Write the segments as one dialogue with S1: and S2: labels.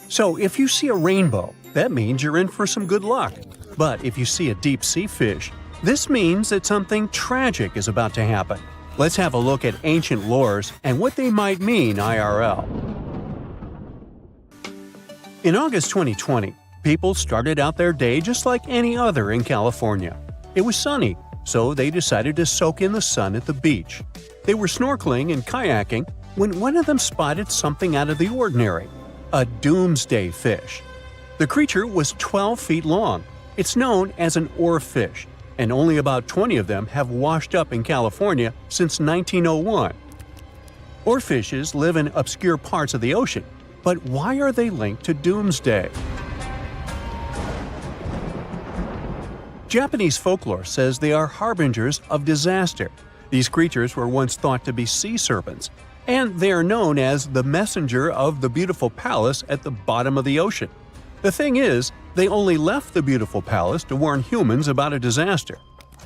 S1: So if you see a rainbow, that means you're in for some good luck. But if you see a deep sea fish, this means that something tragic is about to happen. Let's have a look at ancient lores and what they might mean IRL. In August 2020, people started out their day just like any other in California. It was sunny, so they decided to soak in the sun at the beach. They were snorkeling and kayaking when one of them spotted something out of the ordinary – a doomsday fish. The creature was 12 feet long. It's known as an oarfish, and only about 20 of them have washed up in California since 1901. Oarfishes live in obscure parts of the ocean, but why are they linked to doomsday? Japanese folklore says they are harbingers of disaster. These creatures were once thought to be sea serpents, and they are known as the messenger of the beautiful palace at the bottom of the ocean. The thing is, they only left the beautiful palace to warn humans about a disaster.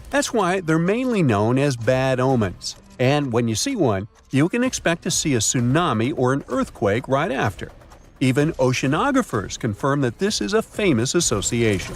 S1: That's why they're mainly known as bad omens. And when you see one, you can expect to see a tsunami or an earthquake right after. Even oceanographers confirm that this is a famous association.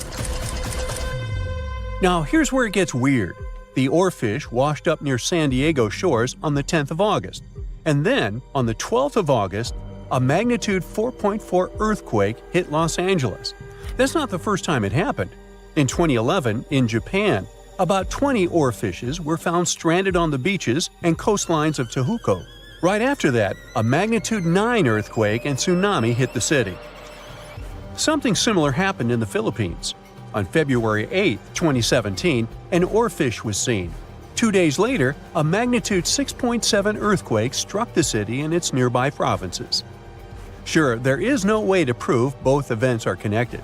S1: Now here's where it gets weird. The oarfish washed up near San Diego shores on the 10th of August. And then, on the 12th of August, a magnitude 4.4 earthquake hit Los Angeles. That's not the first time it happened. In 2011, in Japan, about 20 oarfishes were found stranded on the beaches and coastlines of Tohoku. Right after that, a magnitude 9 earthquake and tsunami hit the city. Something similar happened in the Philippines. On February 8, 2017, an oarfish was seen. 2 days later, a magnitude 6.7 earthquake struck the city and its nearby provinces. Sure, there is no way to prove both events are connected.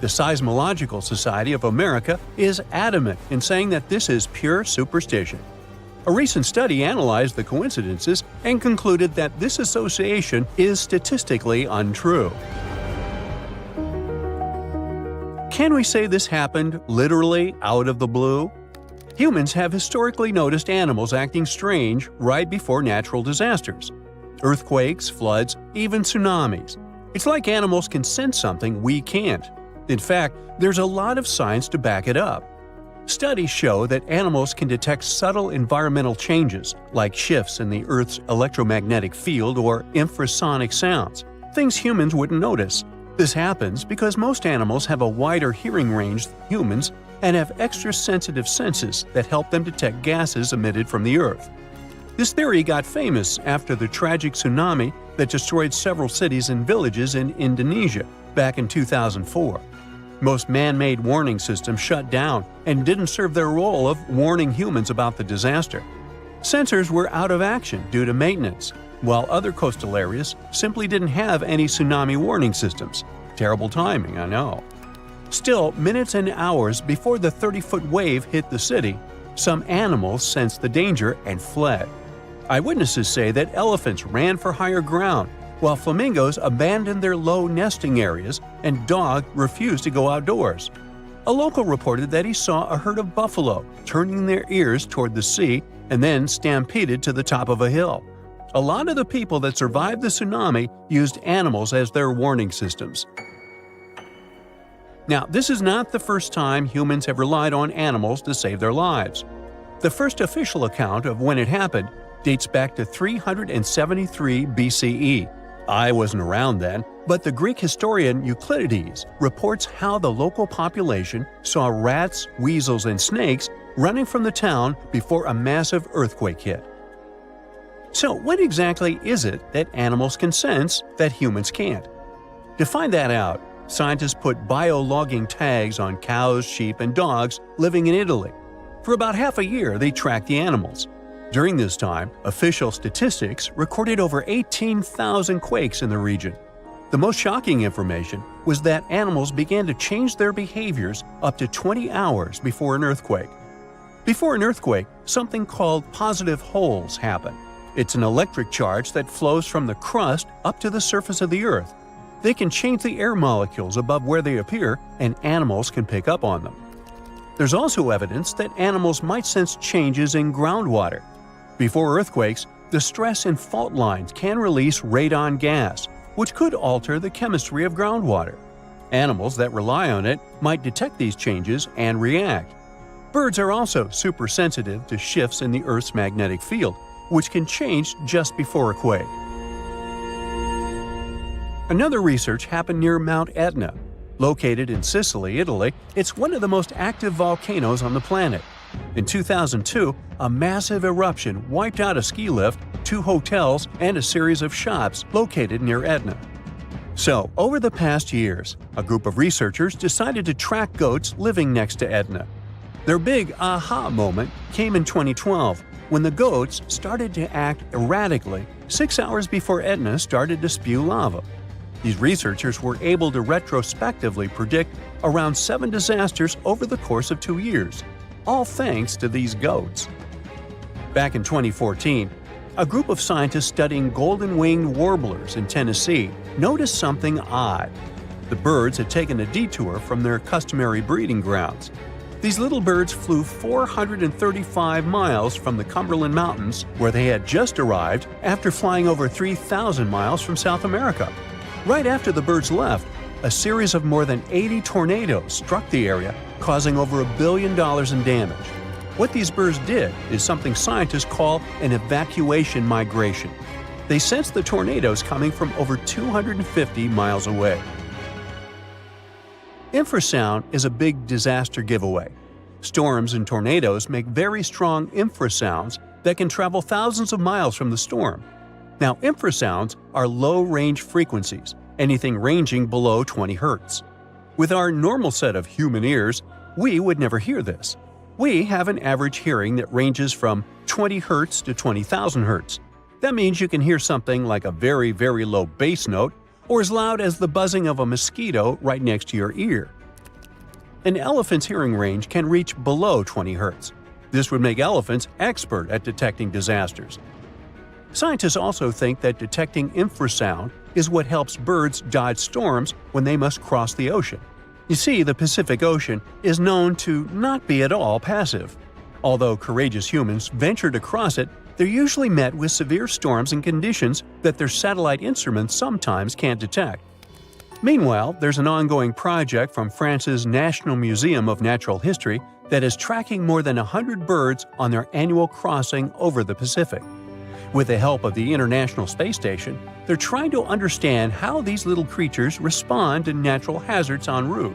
S1: The Seismological Society of America is adamant in saying that this is pure superstition. A recent study analyzed the coincidences and concluded that this association is statistically untrue. Can we say this happened literally out of the blue? Humans have historically noticed animals acting strange right before natural disasters. Earthquakes, floods, even tsunamis. It's like animals can sense something we can't. In fact, there's a lot of science to back it up. Studies show that animals can detect subtle environmental changes, like shifts in the Earth's electromagnetic field or infrasonic sounds, things humans wouldn't notice. This happens because most animals have a wider hearing range than humans and have extra sensitive senses that help them detect gases emitted from the Earth. This theory got famous after the tragic tsunami that destroyed several cities and villages in Indonesia back in 2004. Most man-made warning systems shut down and didn't serve their role of warning humans about the disaster. Sensors were out of action due to maintenance, while other coastal areas simply didn't have any tsunami warning systems. Terrible timing, I know. Still, minutes and hours before the 30-foot wave hit the city, some animals sensed the danger and fled. Eyewitnesses say that elephants ran for higher ground, while flamingos abandoned their low nesting areas and dogs refused to go outdoors. A local reported that he saw a herd of buffalo turning their ears toward the sea and then stampeded to the top of a hill. A lot of the people that survived the tsunami used animals as their warning systems. Now, this is not the first time humans have relied on animals to save their lives. The first official account of when it happened dates back to 373 BCE. I wasn't around then, but the Greek historian Euclides reports how the local population saw rats, weasels, and snakes running from the town before a massive earthquake hit. So what exactly is it that animals can sense that humans can't? To find that out, scientists put biologging tags on cows, sheep, and dogs living in Italy. For about half a year, they tracked the animals. During this time, official statistics recorded over 18,000 quakes in the region. The most shocking information was that animals began to change their behaviors up to 20 hours before an earthquake. Before an earthquake, something called positive holes happen. It's an electric charge that flows from the crust up to the surface of the Earth. They can change the air molecules above where they appear, and animals can pick up on them. There's also evidence that animals might sense changes in groundwater. Before earthquakes, the stress in fault lines can release radon gas, which could alter the chemistry of groundwater. Animals that rely on it might detect these changes and react. Birds are also super sensitive to shifts in the Earth's magnetic field, which can change just before a quake. Another research happened near Mount Etna. Located in Sicily, Italy, it's one of the most active volcanoes on the planet. In 2002, a massive eruption wiped out a ski lift, 2 hotels, and a series of shops located near Etna. So, over the past years, a group of researchers decided to track goats living next to Etna. Their big aha moment came in 2012, when the goats started to act erratically 6 hours before Etna started to spew lava. These researchers were able to retrospectively predict around 7 disasters over the course of 2 years, all thanks to these goats. Back in 2014, a group of scientists studying golden-winged warblers in Tennessee noticed something odd. The birds had taken a detour from their customary breeding grounds. These little birds flew 435 miles from the Cumberland Mountains, where they had just arrived after flying over 3,000 miles from South America. Right after the birds left, a series of more than 80 tornadoes struck the area, causing over $1 billion in damage. What these birds did is something scientists call an evacuation migration. They sensed the tornadoes coming from over 250 miles away. Infrasound is a big disaster giveaway. Storms and tornadoes make very strong infrasounds that can travel thousands of miles from the storm. Now, infrasounds are low-range frequencies, anything ranging below 20 Hz. With our normal set of human ears, we would never hear this. We have an average hearing that ranges from 20 Hz to 20,000 Hz. That means you can hear something like a very, very low bass note or as loud as the buzzing of a mosquito right next to your ear. An elephant's hearing range can reach below 20 Hz. This would make elephants expert at detecting disasters. Scientists also think that detecting infrasound is what helps birds dodge storms when they must cross the ocean. You see, the Pacific Ocean is known to not be at all passive. Although courageous humans venture to cross it, they're usually met with severe storms and conditions that their satellite instruments sometimes can't detect. Meanwhile, there's an ongoing project from France's National Museum of Natural History that is tracking more than 100 birds on their annual crossing over the Pacific. With the help of the International Space Station, they're trying to understand how these little creatures respond to natural hazards en route.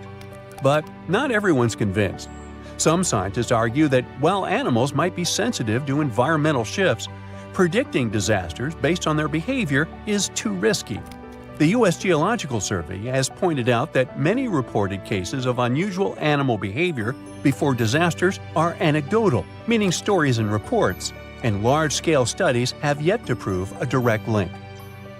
S1: But not everyone's convinced. Some scientists argue that while animals might be sensitive to environmental shifts, predicting disasters based on their behavior is too risky. The U.S. Geological Survey has pointed out that many reported cases of unusual animal behavior before disasters are anecdotal, meaning stories and reports, and large-scale studies have yet to prove a direct link.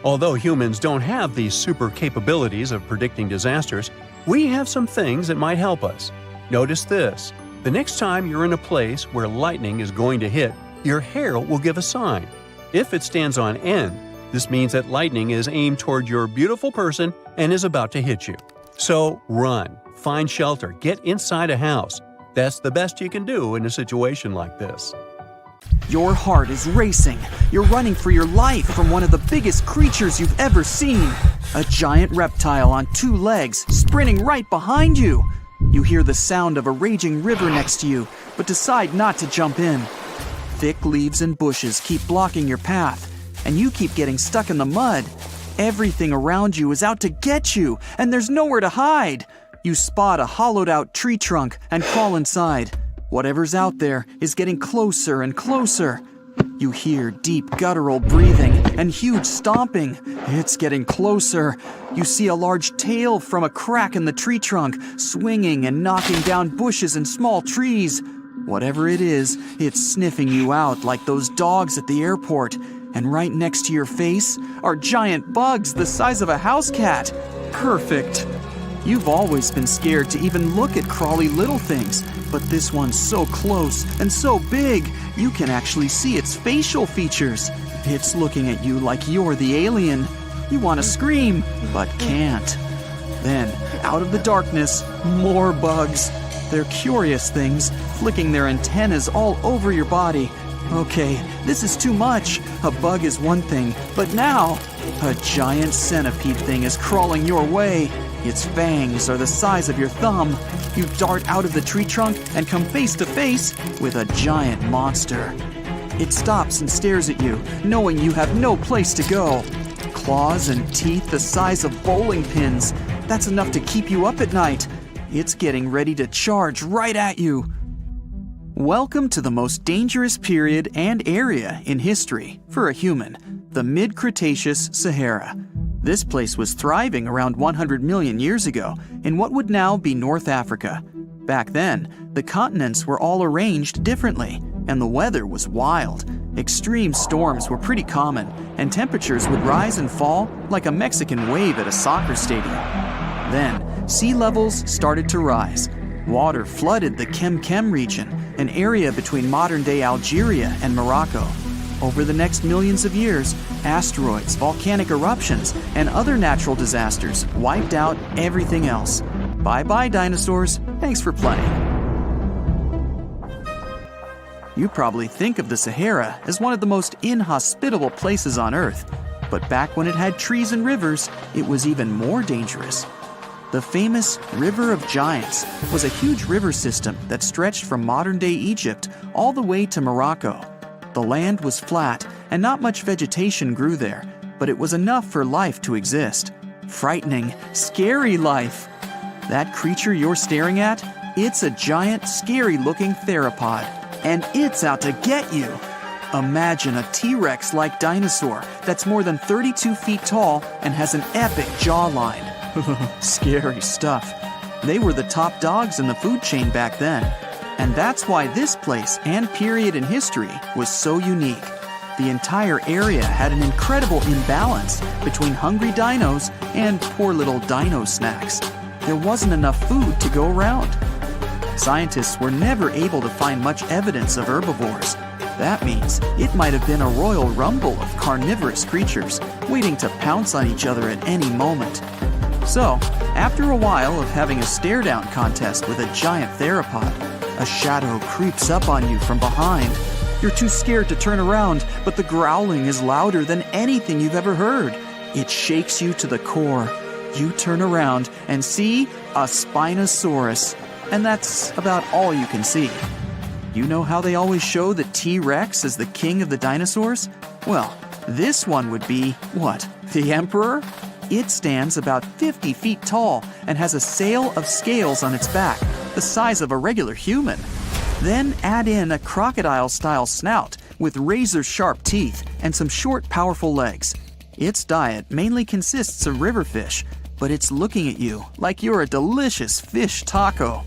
S1: Although humans don't have these super capabilities of predicting disasters, we have some things that might help us. Notice this. The next time you're in a place where lightning is going to hit, your hair will give a sign. If it stands on end, this means that lightning is aimed toward your beautiful person and is about to hit you. So run, find shelter, get inside a house. That's the best you can do in a situation like this.
S2: Your heart is racing. You're running for your life from one of the biggest creatures you've ever seen. A giant reptile on 2 legs, sprinting right behind you. You hear the sound of a raging river next to you, but decide not to jump in. Thick leaves and bushes keep blocking your path, and you keep getting stuck in the mud. Everything around you is out to get you, and there's nowhere to hide. You spot a hollowed-out tree trunk and crawl inside. Whatever's out there is getting closer and closer. You hear deep guttural breathing and huge stomping. It's getting closer. You see a large tail from a crack in the tree trunk, swinging and knocking down bushes and small trees. Whatever it is, it's sniffing you out like those dogs at the airport. And right next to your face are giant bugs the size of a house cat. Perfect. You've always been scared to even look at crawly little things, but this one's so close and so big, you can actually see its facial features. It's looking at you like you're the alien. You want to scream, but can't. Then, out of the darkness, more bugs. They're curious things, flicking their antennas all over your body. Okay, this is too much. A bug is one thing, but now a giant centipede thing is crawling your way. Its fangs are the size of your thumb. You dart out of the tree trunk and come face to face with a giant monster. It stops and stares at you, knowing you have no place to go. Claws and teeth the size of bowling pins. That's enough to keep you up at night. It's getting ready to charge right at you. Welcome to the most dangerous period and area in history for a human, the mid-Cretaceous Sahara. This place was thriving around 100 million years ago in what would now be North Africa. Back then, the continents were all arranged differently, and the weather was wild. Extreme storms were pretty common, and temperatures would rise and fall like a Mexican wave at a soccer stadium. Then, sea levels started to rise. Water flooded the Kem region, an area between modern-day Algeria and Morocco. Over the next millions of years, asteroids, volcanic eruptions, and other natural disasters wiped out everything else. Bye-bye, dinosaurs. Thanks for playing. You probably think of the Sahara as one of the most inhospitable places on Earth, but back when it had trees and rivers, it was even more dangerous. The famous River of Giants was a huge river system that stretched from modern-day Egypt all the way to Morocco. The land was flat and not much vegetation grew there, but it was enough for life to exist. Frightening, scary life. That creature you're staring at, it's a giant, scary-looking theropod, and it's out to get you. Imagine a T-Rex-like dinosaur that's more than 32 feet tall and has an epic jawline. Scary stuff. They were the top dogs in the food chain back then. And that's why this place and period in history was so unique. The entire area had an incredible imbalance between hungry dinos and poor little dino snacks. There wasn't enough food to go around. Scientists were never able to find much evidence of herbivores. That means it might have been a royal rumble of carnivorous creatures waiting to pounce on each other at any moment. So, after a while of having a stare-down contest with a giant theropod, a shadow creeps up on you from behind. You're too scared to turn around, but the growling is louder than anything you've ever heard. It shakes you to the core. You turn around and see a Spinosaurus, and that's about all you can see. You know how they always show the T-Rex as the king of the dinosaurs? Well, this one would be, what, the emperor? It stands about 50 feet tall and has a sail of scales on its back, the size of a regular human. Then add in a crocodile-style snout with razor-sharp teeth and some short, powerful legs. Its diet mainly consists of river fish, but it's looking at you like you're a delicious fish taco.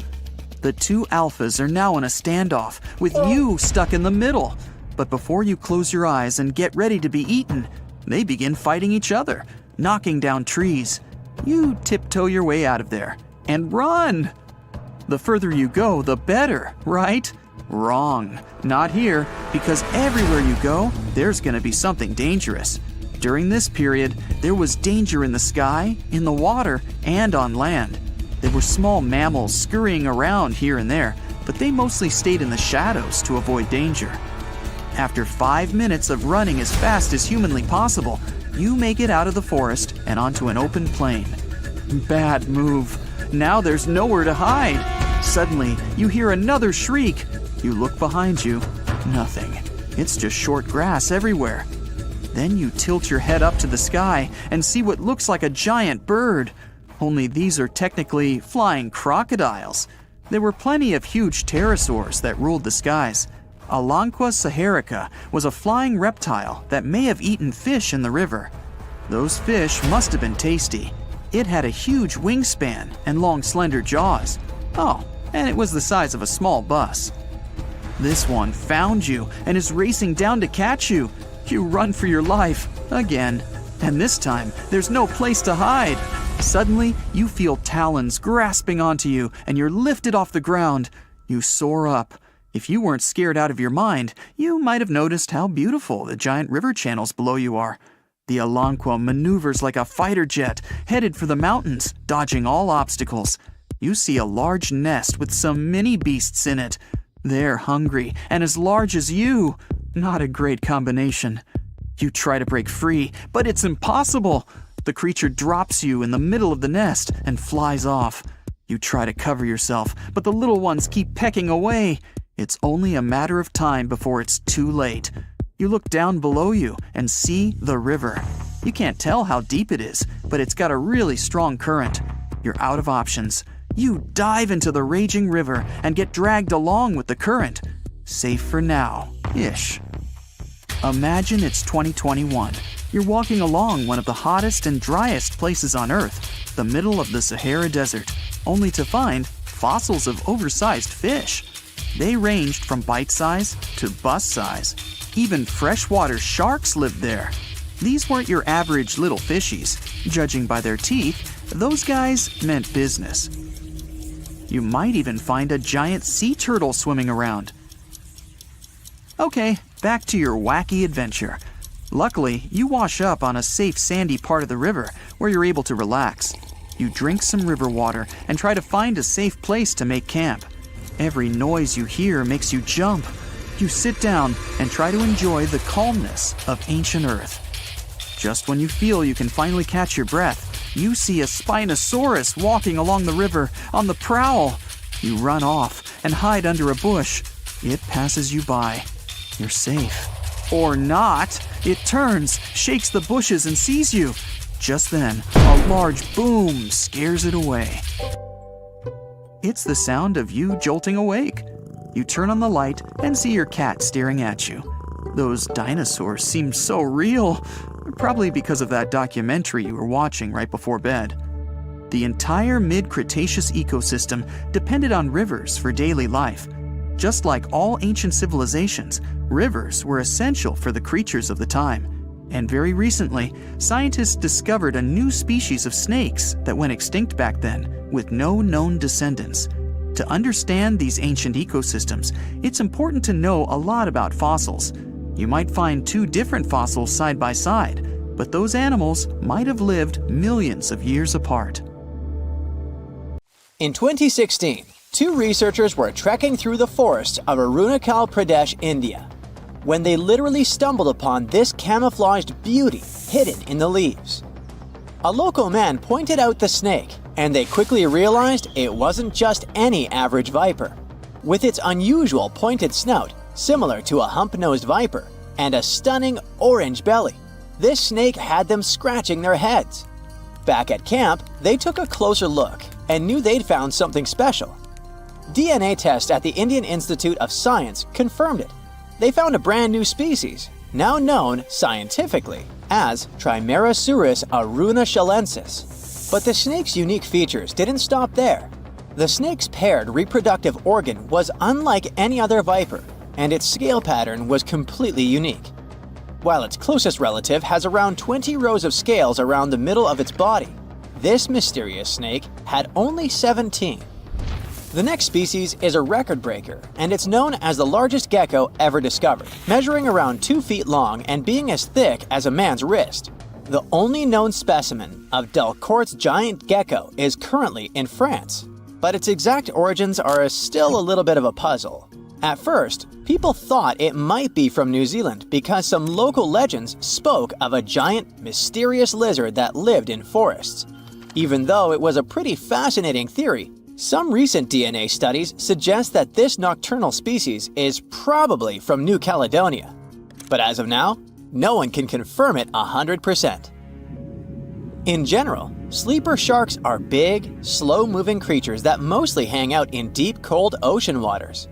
S2: The two alphas are now in a standoff, with you stuck in the middle. But before you close your eyes and get ready to be eaten, they begin fighting each other, knocking down trees. You tiptoe your way out of there and run. The further you go, the better, right? Wrong. Not here, because everywhere you go, there's going to be something dangerous. During this period, there was danger in the sky, in the water, and on land. There were small mammals scurrying around here and there, but they mostly stayed in the shadows to avoid danger. After 5 minutes of running as fast as humanly possible, you make it out of the forest and onto an open plain. Bad move. Now there's nowhere to hide. Suddenly, you hear another shriek. You look behind you. Nothing. It's just short grass everywhere. Then you tilt your head up to the sky and see what looks like a giant bird. Only these are technically flying crocodiles. There were plenty of huge pterosaurs that ruled the skies. Alanqua saharica was a flying reptile that may have eaten fish in the river. Those fish must have been tasty. It had a huge wingspan and long, slender jaws. Oh, and it was the size of a small bus. This one found you and is racing down to catch you. You run for your life, again. And this time, there's no place to hide. Suddenly, you feel talons grasping onto you and you're lifted off the ground. You soar up. If you weren't scared out of your mind, you might have noticed how beautiful the giant river channels below you are. The Alanqua maneuvers like a fighter jet, headed for the mountains, dodging all obstacles. You see a large nest with some mini beasts in it. They're hungry and as large as you. Not a great combination. You try to break free, but it's impossible. The creature drops you in the middle of the nest and flies off. You try to cover yourself, but the little ones keep pecking away. It's only a matter of time before it's too late. You look down below you and see the river. You can't tell how deep it is, but it's got a really strong current. You're out of options. You dive into the raging river and get dragged along with the current. Safe for now-ish. Imagine it's 2021. You're walking along one of the hottest and driest places on Earth, the middle of the Sahara Desert, only to find fossils of oversized fish. They ranged from bite size to bus size. Even freshwater sharks lived there. These weren't your average little fishies. Judging by their teeth, those guys meant business. You might even find a giant sea turtle swimming around. Okay, back to your wacky adventure. Luckily, you wash up on a safe sandy part of the river where you're able to relax. You drink some river water and try to find a safe place to make camp. Every noise you hear makes you jump. You sit down and try to enjoy the calmness of ancient Earth. Just when you feel you can finally catch your breath, you see a Spinosaurus walking along the river on the prowl. You run off and hide under a bush. It passes you by. You're safe. Or not. It turns, shakes the bushes and sees you. Just then, a large boom scares it away. It's the sound of you jolting awake. You turn on the light and see your cat staring at you. Those dinosaurs seem so real, probably because of that documentary you were watching right before bed. The entire mid-Cretaceous ecosystem depended on rivers for daily life. Just like all ancient civilizations, rivers were essential for the creatures of the time. And very recently, scientists discovered a new species of snakes that went extinct back then, with no known descendants. To understand these ancient ecosystems, it's important to know a lot about fossils. You might find two different fossils side by side, but those animals might have lived millions of years apart.
S3: In 2016, two researchers were trekking through the forests of Arunachal Pradesh, India, when they literally stumbled upon this camouflaged beauty hidden in the leaves. A local man pointed out the snake, and they quickly realized it wasn't just any average viper. With its unusual pointed snout, similar to a hump-nosed viper, and a stunning orange belly, this snake had them scratching their heads. Back at camp, they took a closer look and knew they'd found something special. DNA tests at the Indian Institute of Science confirmed it. They found a brand new species, now known scientifically as Trimeresurus arunachalensis. But the snake's unique features didn't stop there. The snake's paired reproductive organ was unlike any other viper, and its scale pattern was completely unique. While its closest relative has around 20 rows of scales around the middle of its body, this mysterious snake had only 17. The next species is a record breaker, and it's known as the largest gecko ever discovered, measuring around 2 feet long and being as thick as a man's wrist. The only known specimen of Delcourt's giant gecko is currently in France, but its exact origins are still a little bit of a puzzle. At first, people thought it might be from New Zealand because some local legends spoke of a giant, mysterious lizard that lived in forests. Even though it was a pretty fascinating theory, some recent DNA studies suggest that this nocturnal species is probably from New Caledonia. But as of now, no one can confirm it 100%. In general, sleeper sharks are big, slow-moving creatures that mostly hang out in deep, cold ocean waters.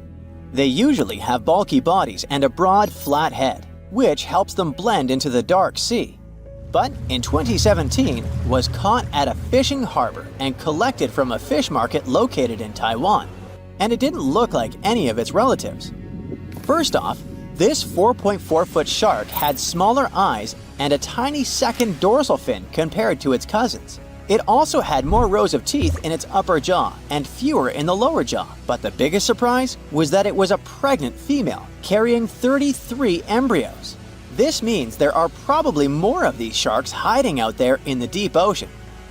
S3: They usually have bulky bodies and a broad, flat head, which helps them blend into the dark sea. But in 2017, was caught at a fishing harbor and collected from a fish market located in Taiwan. And it didn't look like any of its relatives. First off, this 4.4-foot shark had smaller eyes and a tiny second dorsal fin compared to its cousins. It also had more rows of teeth in its upper jaw and fewer in the lower jaw. But the biggest surprise was that it was a pregnant female carrying 33 embryos. This means there are probably more of these sharks hiding out there in the deep ocean.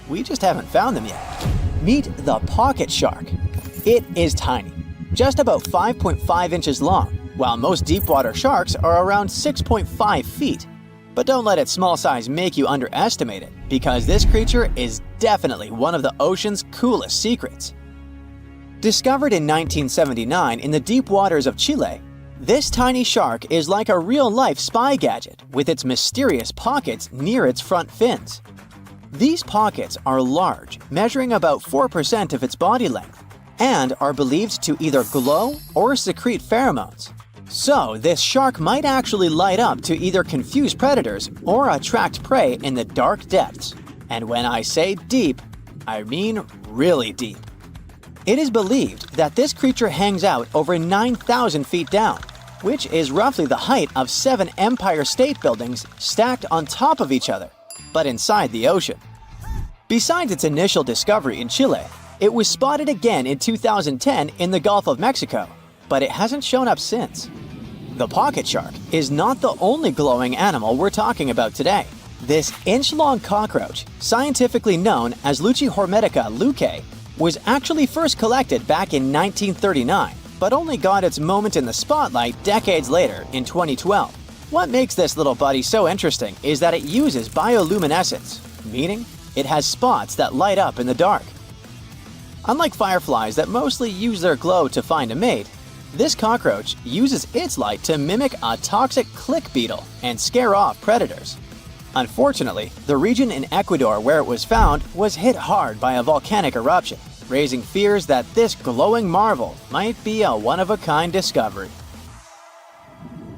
S3: We just haven't found them yet. Meet the pocket shark. It is tiny, just about 5.5 inches long, while most deepwater sharks are around 6.5 feet. But don't let its small size make you underestimate it, because this creature is definitely one of the ocean's coolest secrets. Discovered in 1979 in the deep waters of Chile, this tiny shark is like a real-life spy gadget with its mysterious pockets near its front fins. These pockets are large, measuring about 4% of its body length, and are believed to either glow or secrete pheromones. So, this shark might actually light up to either confuse predators or attract prey in the dark depths. And when I say deep, I mean really deep. It is believed that this creature hangs out over 9,000 feet down, which is roughly the height of 7 Empire State Buildings stacked on top of each other, but inside the ocean. Besides its initial discovery in Chile, it was spotted again in 2010 in the Gulf of Mexico, but it hasn't shown up since. The pocket shark is not the only glowing animal we're talking about today. This inch-long cockroach, scientifically known as Luchihormetica lucae, was actually first collected back in 1939, but only got its moment in the spotlight decades later in 2012. What makes this little buddy so interesting is that it uses bioluminescence, meaning it has spots that light up in the dark. Unlike fireflies that mostly use their glow to find a mate, this cockroach uses its light to mimic a toxic click beetle and scare off predators. Unfortunately, the region in Ecuador where it was found was hit hard by a volcanic eruption, raising fears that this glowing marvel might be a one-of-a-kind discovery.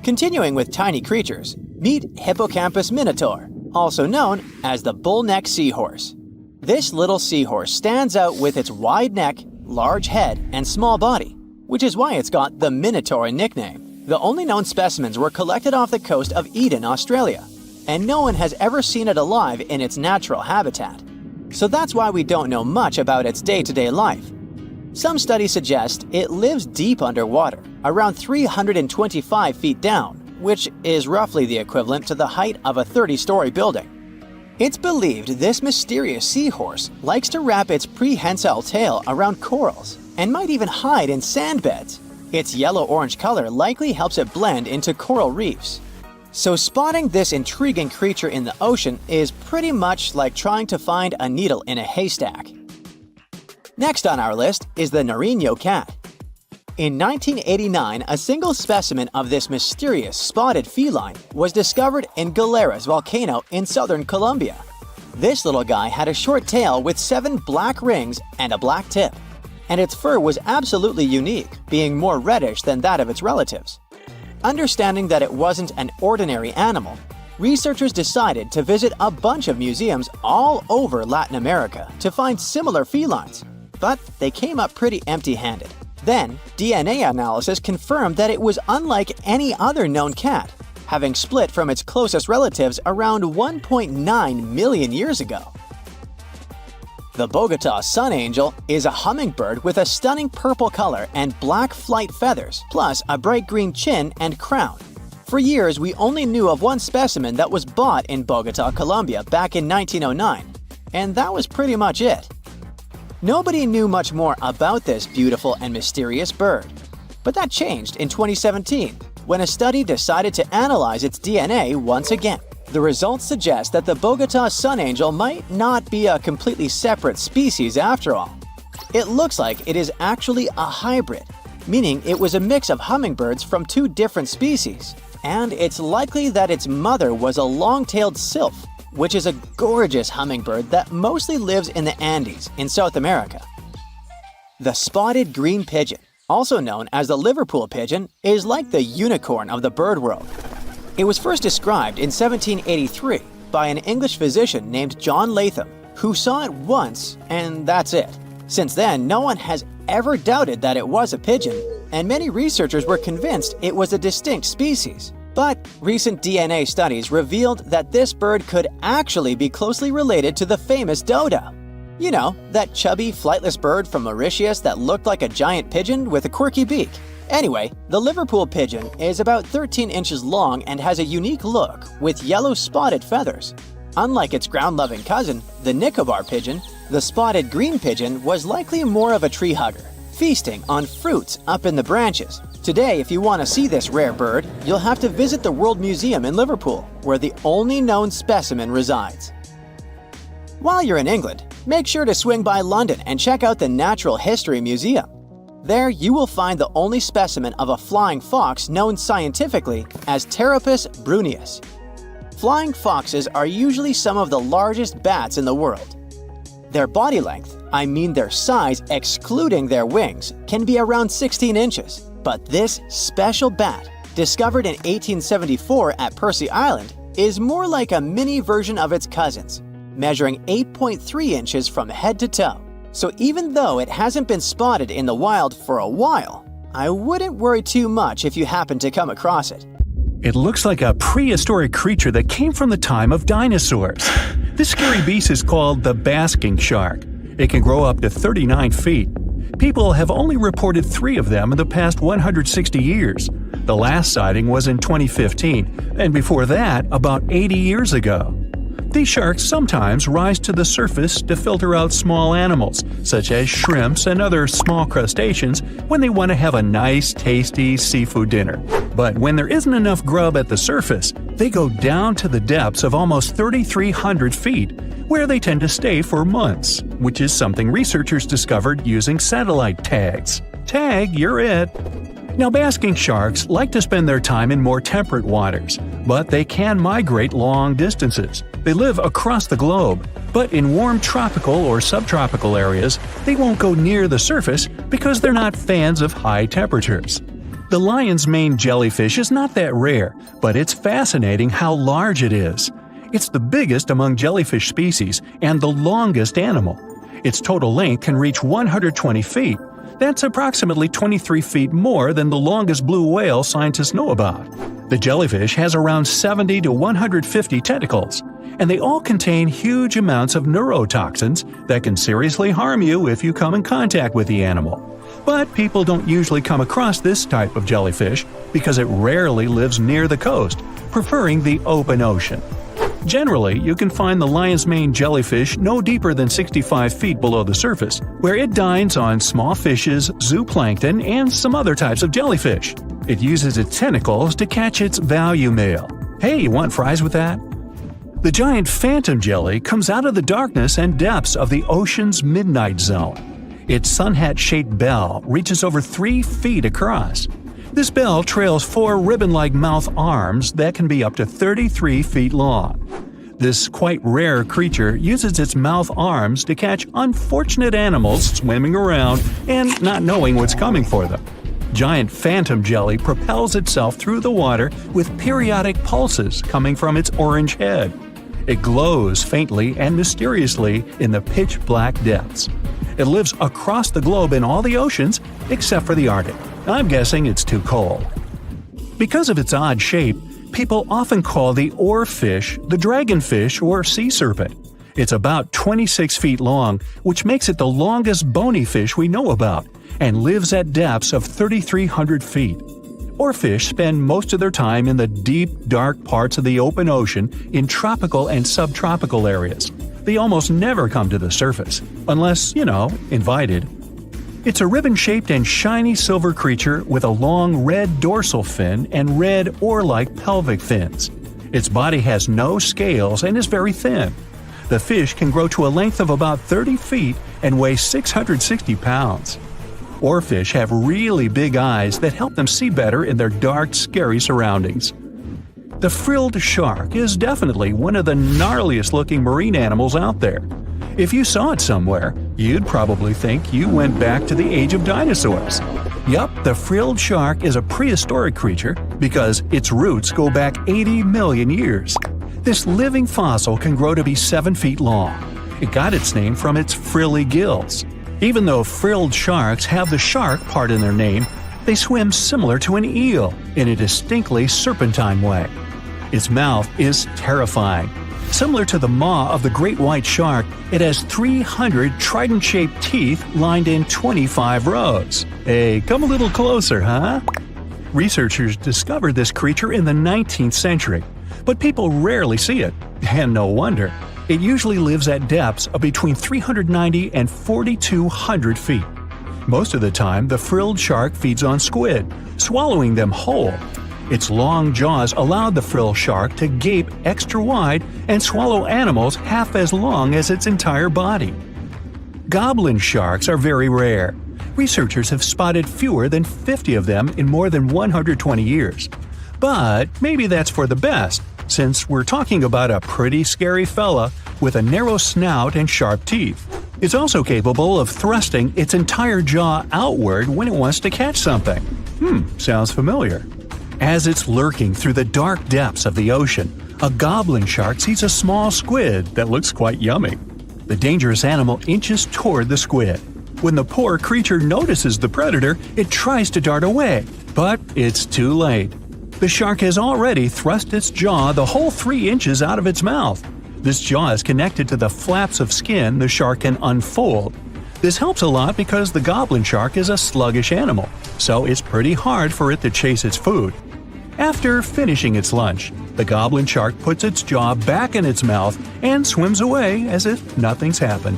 S3: Continuing with tiny creatures, meet Hippocampus minotaur, also known as the bull-neck seahorse. This little seahorse stands out with its wide neck, large head, and small body, which is why it's got the Minotaur nickname. The only known specimens were collected off the coast of Eden, Australia, and no one has ever seen it alive in its natural habitat. So that's why we don't know much about its day-to-day life. Some studies suggest it lives deep underwater, around 325 feet down, which is roughly the equivalent to the height of a 30-story building. It's believed this mysterious seahorse likes to wrap its prehensile tail around corals and might even hide in sand beds. Its yellow-orange color likely helps it blend into coral reefs. So spotting this intriguing creature in the ocean is pretty much like trying to find a needle in a haystack. Next on our list is the Nariño cat. In 1989, a single specimen of this mysterious spotted feline was discovered in Galeras volcano in southern Colombia. This little guy had a short tail with 7 black rings and a black tip, and its fur was absolutely unique, being more reddish than that of its relatives. Understanding that it wasn't an ordinary animal, researchers decided to visit a bunch of museums all over Latin America to find similar felines, but they came up pretty empty-handed. Then, DNA analysis confirmed that it was unlike any other known cat, having split from its closest relatives around 1.9 million years ago. The Bogota sun angel is a hummingbird with a stunning purple color and black flight feathers, plus a bright green chin and crown. For years, we only knew of one specimen that was bought in Bogota, Colombia back in 1909, and that was pretty much it. Nobody knew much more about this beautiful and mysterious bird. But that changed in 2017, when a study decided to analyze its DNA once again. The results suggest that the Bogota sun angel might not be a completely separate species after all. It looks like it is actually a hybrid, meaning it was a mix of hummingbirds from 2 different species. And it's likely that its mother was a long-tailed sylph, which is a gorgeous hummingbird that mostly lives in the Andes in South America. The spotted green pigeon, also known as the Liverpool pigeon, is like the unicorn of the bird world. It was first described in 1783 by an English physician named John Latham, who saw it once, and that's it. Since then, no one has ever doubted that it was a pigeon, and many researchers were convinced it was a distinct species. But recent DNA studies revealed that this bird could actually be closely related to the famous dodo. You know, that chubby, flightless bird from Mauritius that looked like a giant pigeon with a quirky beak. Anyway, the Liverpool pigeon is about 13 inches long and has a unique look with yellow spotted feathers. Unlike its ground-loving cousin, the Nicobar pigeon, the spotted green pigeon was likely more of a tree hugger, feasting on fruits up in the branches, Today, if you want to see this rare bird, you'll have to visit the World Museum in Liverpool, where the only known specimen resides. While you're in England, make sure to swing by London and check out the Natural History Museum. There, you will find the only specimen of a flying fox known scientifically as Pteropus bruneus. Flying foxes are usually some of the largest bats in the world. Their body length, I mean their size excluding their wings, can be around 16 inches. But this special bat, discovered in 1874 at Percy Island, is more like a mini version of its cousins, measuring 8.3 inches from head to toe. So even though it hasn't been spotted in the wild for a while, I wouldn't worry too much if you happen to come across it.
S1: It looks like a prehistoric creature that came from the time of dinosaurs. This scary beast is called the basking shark. It can grow up to 39 feet. People have only reported 3 of them in the past 160 years. The last sighting was in 2015, and before that, about 80 years ago. These sharks sometimes rise to the surface to filter out small animals, such as shrimps and other small crustaceans, when they want to have a nice, tasty seafood dinner. But when there isn't enough grub at the surface, they go down to the depths of almost 3,300 feet, where they tend to stay for months, which is something researchers discovered using satellite tags. Tag, you're it! Now, basking sharks like to spend their time in more temperate waters, but they can migrate long distances. They live across the globe, but in warm tropical or subtropical areas, they won't go near the surface because they're not fans of high temperatures. The lion's mane jellyfish is not that rare, but it's fascinating how large it is. It's the biggest among jellyfish species and the longest animal. Its total length can reach 120 feet. That's approximately 23 feet more than the longest blue whale scientists know about. The jellyfish has around 70 to 150 tentacles, and they all contain huge amounts of neurotoxins that can seriously harm you if you come in contact with the animal. But people don't usually come across this type of jellyfish because it rarely lives near the coast, preferring the open ocean. Generally, you can find the lion's mane jellyfish no deeper than 65 feet below the surface, where it dines on small fishes, zooplankton, and some other types of jellyfish. It uses its tentacles to catch its value meal. Hey, you want fries with that? The giant phantom jelly comes out of the darkness and depths of the ocean's midnight zone. Its sun hat-shaped bell reaches over 3 feet across. This bell trails 4 ribbon-like mouth arms that can be up to 33 feet long. This quite rare creature uses its mouth arms to catch unfortunate animals swimming around and not knowing what's coming for them. Giant phantom jelly propels itself through the water with periodic pulses coming from its orange head. It glows faintly and mysteriously in the pitch-black depths. It lives across the globe in all the oceans except for the Arctic. I'm guessing it's too cold. Because of its odd shape, people often call the oarfish the dragonfish or sea serpent. It's about 26 feet long, which makes it the longest bony fish we know about, and lives at depths of 3,300 feet. Oarfish spend most of their time in the deep, dark parts of the open ocean in tropical and subtropical areas. They almost never come to the surface, unless, invited. It's a ribbon-shaped and shiny silver creature with a long red dorsal fin and red oar-like pelvic fins. Its body has no scales and is very thin. The fish can grow to a length of about 30 feet and weigh 660 pounds. Oarfish have really big eyes that help them see better in their dark, scary surroundings. The frilled shark is definitely one of the gnarliest-looking marine animals out there. If you saw it somewhere, you'd probably think you went back to the age of dinosaurs. Yup, the frilled shark is a prehistoric creature because its roots go back 80 million years. This living fossil can grow to be 7 feet long. It got its name from its frilly gills. Even though frilled sharks have the shark part in their name, they swim similar to an eel in a distinctly serpentine way. Its mouth is terrifying. Similar to the maw of the great white shark, it has 300 trident-shaped teeth lined in 25 rows. Hey, come a little closer, huh? Researchers discovered this creature in the 19th century, but people rarely see it, and no wonder. It usually lives at depths of between 390 and 4,200 feet. Most of the time, the frilled shark feeds on squid, swallowing them whole. Its long jaws allowed the frilled shark to gape extra wide and swallow animals half as long as its entire body. Goblin sharks are very rare. Researchers have spotted fewer than 50 of them in more than 120 years. But maybe that's for the best, since we're talking about a pretty scary fella with a narrow snout and sharp teeth. It's also capable of thrusting its entire jaw outward when it wants to catch something. Sounds familiar. As it's lurking through the dark depths of the ocean, a goblin shark sees a small squid that looks quite yummy. The dangerous animal inches toward the squid. When the poor creature notices the predator, it tries to dart away, but it's too late. The shark has already thrust its jaw the whole 3 inches out of its mouth. This jaw is connected to the flaps of skin the shark can unfold. This helps a lot because the goblin shark is a sluggish animal, so it's pretty hard for it to chase its food. After finishing its lunch, the goblin shark puts its jaw back in its mouth and swims away as if nothing's happened.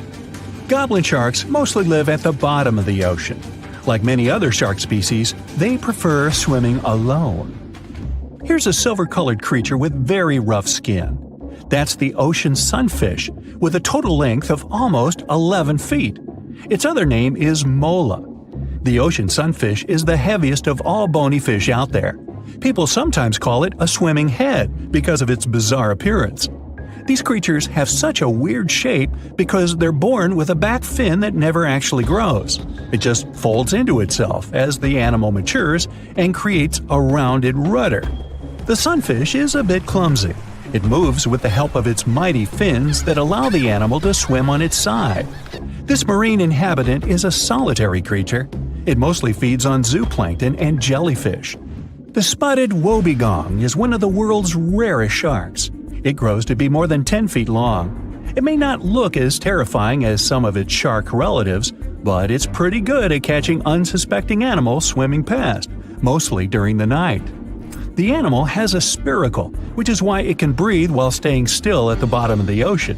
S1: Goblin sharks mostly live at the bottom of the ocean. Like many other shark species, they prefer swimming alone. Here's a silver-colored creature with very rough skin. That's the ocean sunfish, with a total length of almost 11 feet. Its other name is mola. The ocean sunfish is the heaviest of all bony fish out there. People sometimes call it a swimming head because of its bizarre appearance. These creatures have such a weird shape because they're born with a back fin that never actually grows. It just folds into itself as the animal matures and creates a rounded rudder. The sunfish is a bit clumsy. It moves with the help of its mighty fins that allow the animal to swim on its side. This marine inhabitant is a solitary creature. It mostly feeds on zooplankton and jellyfish. The spotted wobbegong is one of the world's rarest sharks. It grows to be more than 10 feet long. It may not look as terrifying as some of its shark relatives, but it's pretty good at catching unsuspecting animals swimming past, mostly during the night. The animal has a spiracle, which is why it can breathe while staying still at the bottom of the ocean.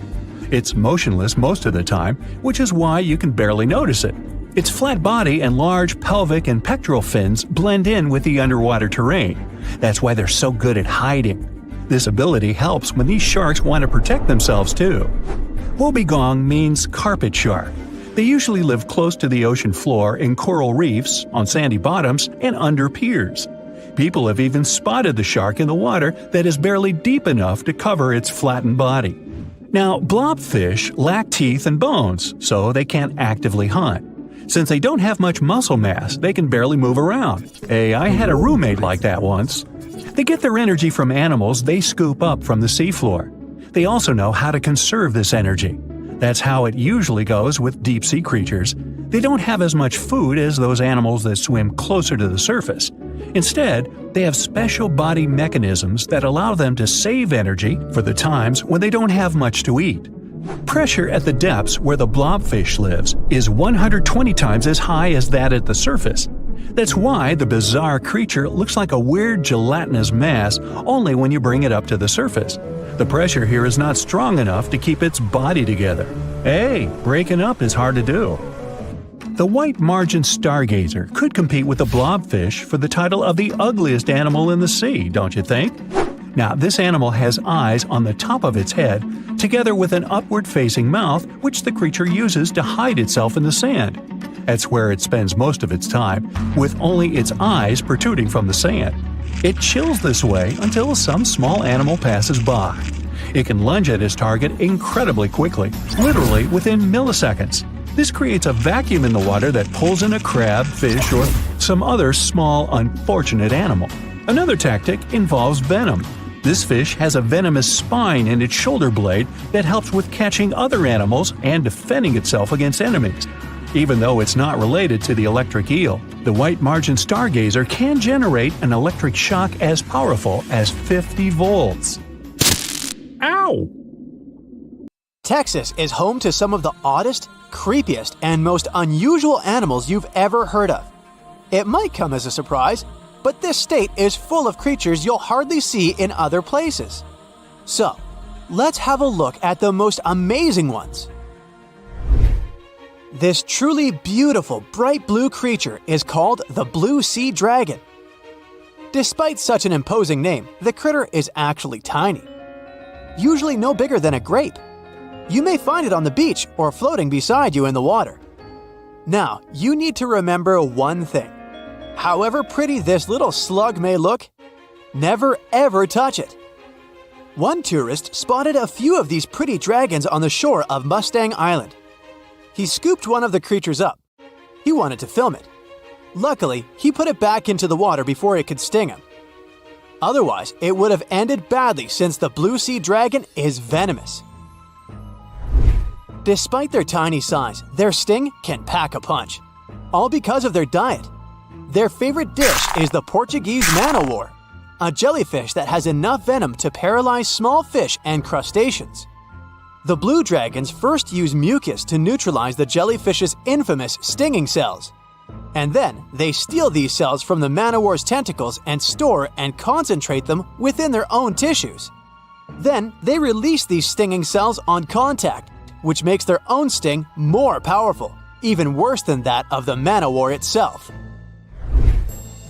S1: It's motionless most of the time, which is why you can barely notice it. Its flat body and large pelvic and pectoral fins blend in with the underwater terrain. That's why they're so good at hiding. This ability helps when these sharks want to protect themselves too. Wobbegong means carpet shark. They usually live close to the ocean floor in coral reefs, on sandy bottoms, and under piers. People have even spotted the shark in the water that is barely deep enough to cover its flattened body. Now, blobfish lack teeth and bones, so they can't actively hunt. Since they don't have much muscle mass, they can barely move around. Hey, I had a roommate like that once. They get their energy from animals they scoop up from the seafloor. They also know how to conserve this energy. That's how it usually goes with deep-sea creatures. They don't have as much food as those animals that swim closer to the surface. Instead, they have special body mechanisms that allow them to save energy for the times when they don't have much to eat. Pressure at the depths where the blobfish lives is 120 times as high as that at the surface. That's why the bizarre creature looks like a weird gelatinous mass only when you bring it up to the surface. The pressure here is not strong enough to keep its body together. Hey, breaking up is hard to do. The white margin stargazer could compete with the blobfish for the title of the ugliest animal in the sea, don't you think? Now, this animal has eyes on the top of its head, together with an upward-facing mouth which the creature uses to hide itself in the sand. That's where it spends most of its time, with only its eyes protruding from the sand. It chills this way until some small animal passes by. It can lunge at its target incredibly quickly, literally within milliseconds. This creates a vacuum in the water that pulls in a crab, fish, or some other small, unfortunate animal. Another tactic involves venom. This fish has a venomous spine in its shoulder blade that helps with catching other animals and defending itself against enemies. Even though it's not related to the electric eel, the white margin stargazer can generate an electric shock as powerful as 50 volts. Ow!
S3: Texas is home to some of the oddest, creepiest, and most unusual animals you've ever heard of. It might come as a surprise, but this state is full of creatures you'll hardly see in other places. So, let's have a look at the most amazing ones. This truly beautiful bright blue creature is called the blue sea dragon. Despite such an imposing name, the critter is actually tiny. Usually no bigger than a grape. You may find it on the beach or floating beside you in the water. Now, you need to remember one thing. However pretty this little slug may look, never ever touch it. One tourist spotted a few of these pretty dragons on the shore of Mustang Island. He scooped one of the creatures up. He wanted to film it. Luckily, he put it back into the water before it could sting him. Otherwise, it would have ended badly since the blue sea dragon is venomous. Despite their tiny size, their sting can pack a punch. All because of their diet. Their favorite dish is the Portuguese man-o-war, a jellyfish that has enough venom to paralyze small fish and crustaceans. The blue dragons first use mucus to neutralize the jellyfish's infamous stinging cells. And then they steal these cells from the man-o-war's tentacles and store and concentrate them within their own tissues. Then they release these stinging cells on contact, which makes their own sting more powerful, even worse than that of the man-o-war itself.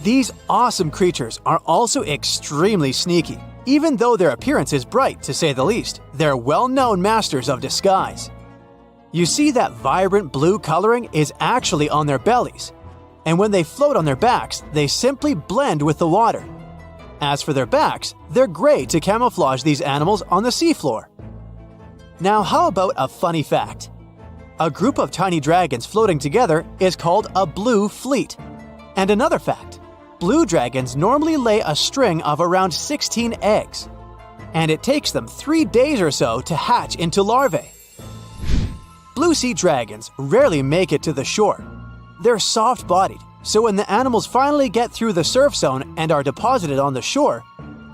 S3: These awesome creatures are also extremely sneaky. Even though their appearance is bright, to say the least, they're well-known masters of disguise. You see that vibrant blue coloring is actually on their bellies, and when they float on their backs, they simply blend with the water. As for their backs, they're gray to camouflage these animals on the seafloor. Now, how about a funny fact? A group of tiny dragons floating together is called a blue fleet. And another fact, blue dragons normally lay a string of around 16 eggs, and it takes them 3 days or so to hatch into larvae. Blue sea dragons rarely make it to the shore. They're soft-bodied, so when the animals finally get through the surf zone and are deposited on the shore,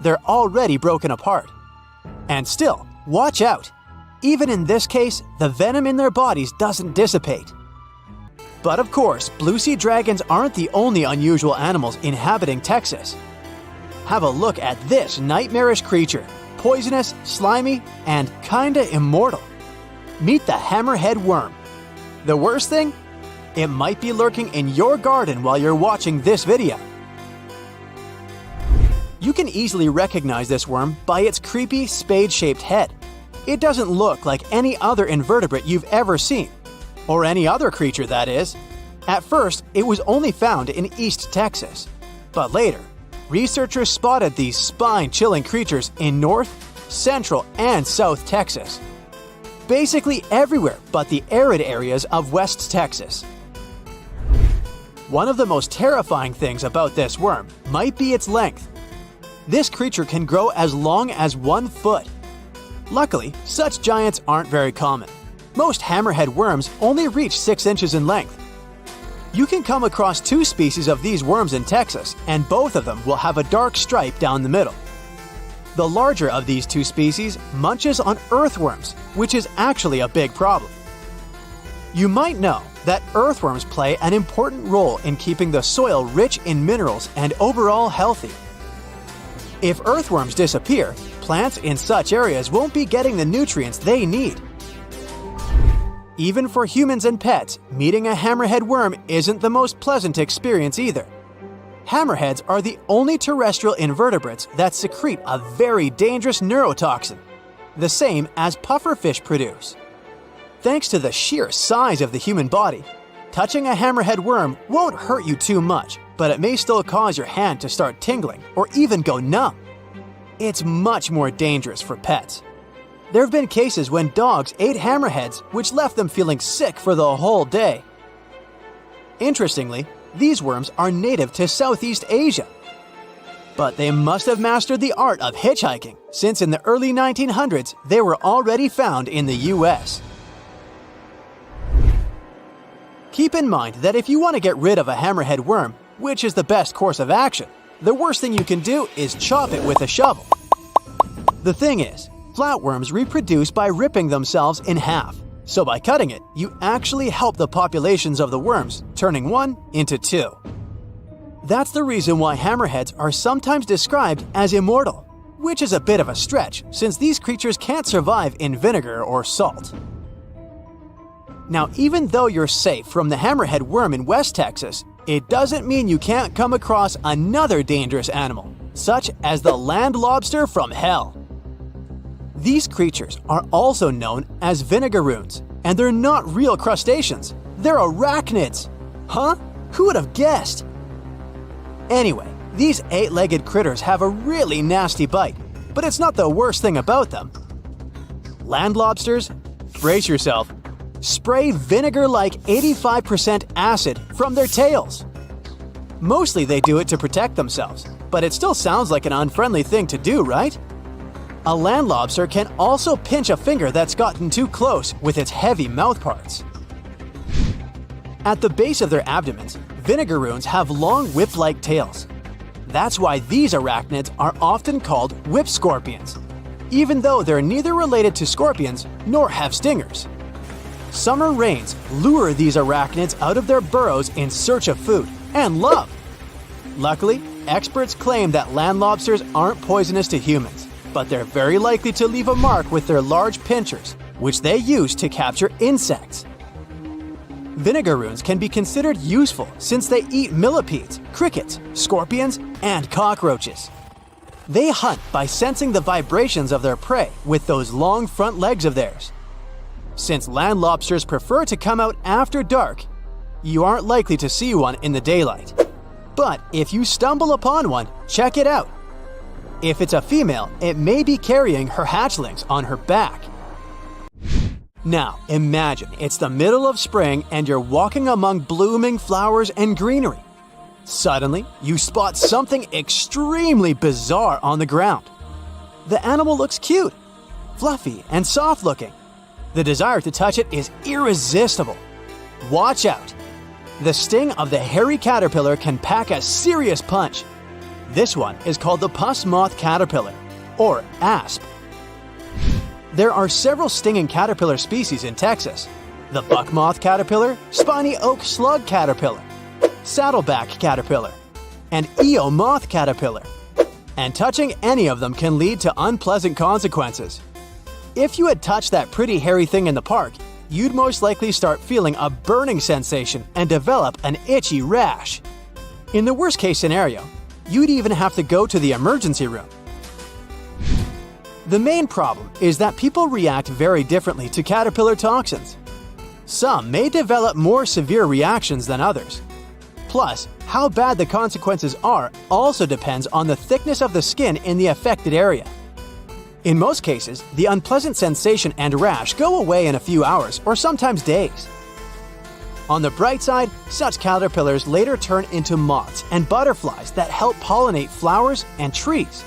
S3: they're already broken apart. And still, watch out! Even in this case, the venom in their bodies doesn't dissipate. But of course, blue sea dragons aren't the only unusual animals inhabiting Texas. Have a look at this nightmarish creature, poisonous, slimy, and kinda immortal. Meet the hammerhead worm. The worst thing? It might be lurking in your garden while you're watching this video. You can easily recognize this worm by its creepy spade-shaped head. It doesn't look like any other invertebrate you've ever seen. Or any other creature, that is. At first, it was only found in East Texas. But later, researchers spotted these spine-chilling creatures in North, Central, and South Texas. Basically everywhere but the arid areas of West Texas. One of the most terrifying things about this worm might be its length. This creature can grow as long as 1 foot. Luckily, such giants aren't very common. Most hammerhead worms only reach 6 inches in length. You can come across 2 species of these worms in Texas, and both of them will have a dark stripe down the middle. The larger of these 2 species munches on earthworms, which is actually a big problem. You might know that earthworms play an important role in keeping the soil rich in minerals and overall healthy. If earthworms disappear, plants in such areas won't be getting the nutrients they need. Even for humans and pets, meeting a hammerhead worm isn't the most pleasant experience either. Hammerheads are the only terrestrial invertebrates that secrete a very dangerous neurotoxin, the same as pufferfish produce. Thanks to the sheer size of the human body, touching a hammerhead worm won't hurt you too much, but it may still cause your hand to start tingling or even go numb. It's much more dangerous for pets. There have been cases when dogs ate hammerheads, which left them feeling sick for the whole day. Interestingly, these worms are native to Southeast Asia. But they must have mastered the art of hitchhiking, since in the early 1900s they were already found in the US. Keep in mind that if you want to get rid of a hammerhead worm, which is the best course of action, the worst thing you can do is chop it with a shovel. The thing is, flatworms reproduce by ripping themselves in half, so by cutting it, you actually help the populations of the worms, turning 1 into 2. That's the reason why hammerheads are sometimes described as immortal, which is a bit of a stretch since these creatures can't survive in vinegar or salt. Now, even though you're safe from the hammerhead worm in West Texas, it doesn't mean you can't come across another dangerous animal, such as the land lobster from hell. These creatures are also known as Vinegaroons, and they're not real crustaceans, they're arachnids. Huh? Who would have guessed? Anyway, these 8-legged critters have a really nasty bite, but it's not the worst thing about them. Land lobsters, brace yourself, spray vinegar-like 85% acid from their tails. Mostly they do it to protect themselves, but it still sounds like an unfriendly thing to do, right? A land lobster can also pinch a finger that's gotten too close with its heavy mouth parts. At the base of their abdomens, Vinegaroons have long whip-like tails. That's why these arachnids are often called whip scorpions, even though they're neither related to scorpions nor have stingers. Summer rains lure these arachnids out of their burrows in search of food and love. Luckily, experts claim that land lobsters aren't poisonous to humans, but they're very likely to leave a mark with their large pinchers, which they use to capture insects. Vinegaroons can be considered useful since they eat millipedes, crickets, scorpions, and cockroaches. They hunt by sensing the vibrations of their prey with those long front legs of theirs. Since land lobsters prefer to come out after dark, you aren't likely to see one in the daylight. But if you stumble upon one, check it out. If it's a female, it may be carrying her hatchlings on her back. Now, imagine it's the middle of spring and you're walking among blooming flowers and greenery. Suddenly, you spot something extremely bizarre on the ground. The animal looks cute, fluffy, and soft-looking. The desire to touch it is irresistible. Watch out! The sting of the hairy caterpillar can pack a serious punch. This one is called the pus moth caterpillar, or asp. There are several stinging caterpillar species in Texas: the buck moth caterpillar, spiny oak slug caterpillar, saddleback caterpillar, and eo moth caterpillar. And touching any of them can lead to unpleasant consequences. If you had touched that pretty hairy thing in the park, you'd most likely start feeling a burning sensation and develop an itchy rash. In the worst case scenario, you'd even have to go to the emergency room. The main problem is that people react very differently to caterpillar toxins. Some may develop more severe reactions than others. Plus, how bad the consequences are also depends on the thickness of the skin in the affected area. In most cases, the unpleasant sensation and rash go away in a few hours or sometimes days. On the bright side, such caterpillars later turn into moths and butterflies that help pollinate flowers and trees.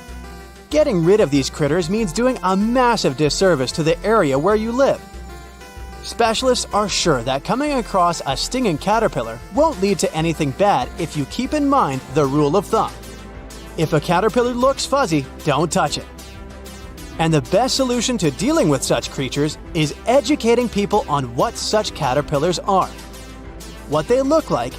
S3: Getting rid of these critters means doing a massive disservice to the area where you live. Specialists are sure that coming across a stinging caterpillar won't lead to anything bad if you keep in mind the rule of thumb. If a caterpillar looks fuzzy, don't touch it. And the best solution to dealing with such creatures is educating people on what such caterpillars are, what they look like,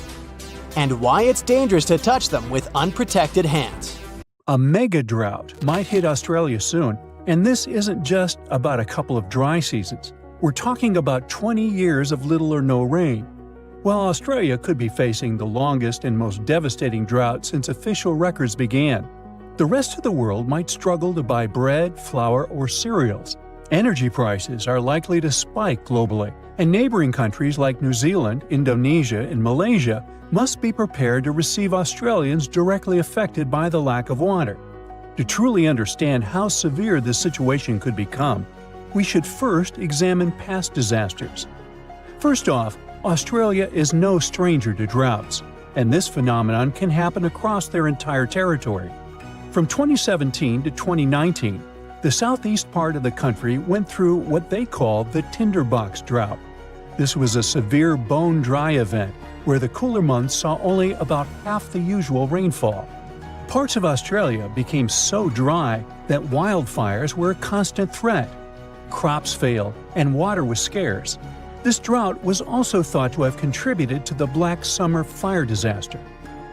S3: and why it's dangerous to touch them with unprotected hands.
S1: A mega drought might hit Australia soon, and this isn't just about a couple of dry seasons. We're talking about 20 years of little or no rain. While Australia could be facing the longest and most devastating drought since official records began, the rest of the world might struggle to buy bread, flour, or cereals. Energy prices are likely to spike globally, and neighboring countries like New Zealand, Indonesia, and Malaysia must be prepared to receive Australians directly affected by the lack of water. To truly understand how severe this situation could become, we should first examine past disasters. First off, Australia is no stranger to droughts, and this phenomenon can happen across their entire territory. From 2017 to 2019, the southeast part of the country went through what they call the tinderbox drought. This was a severe bone-dry event where the cooler months saw only about half the usual rainfall. Parts of Australia became so dry that wildfires were a constant threat. Crops failed, and water was scarce. This drought was also thought to have contributed to the Black Summer fire disaster.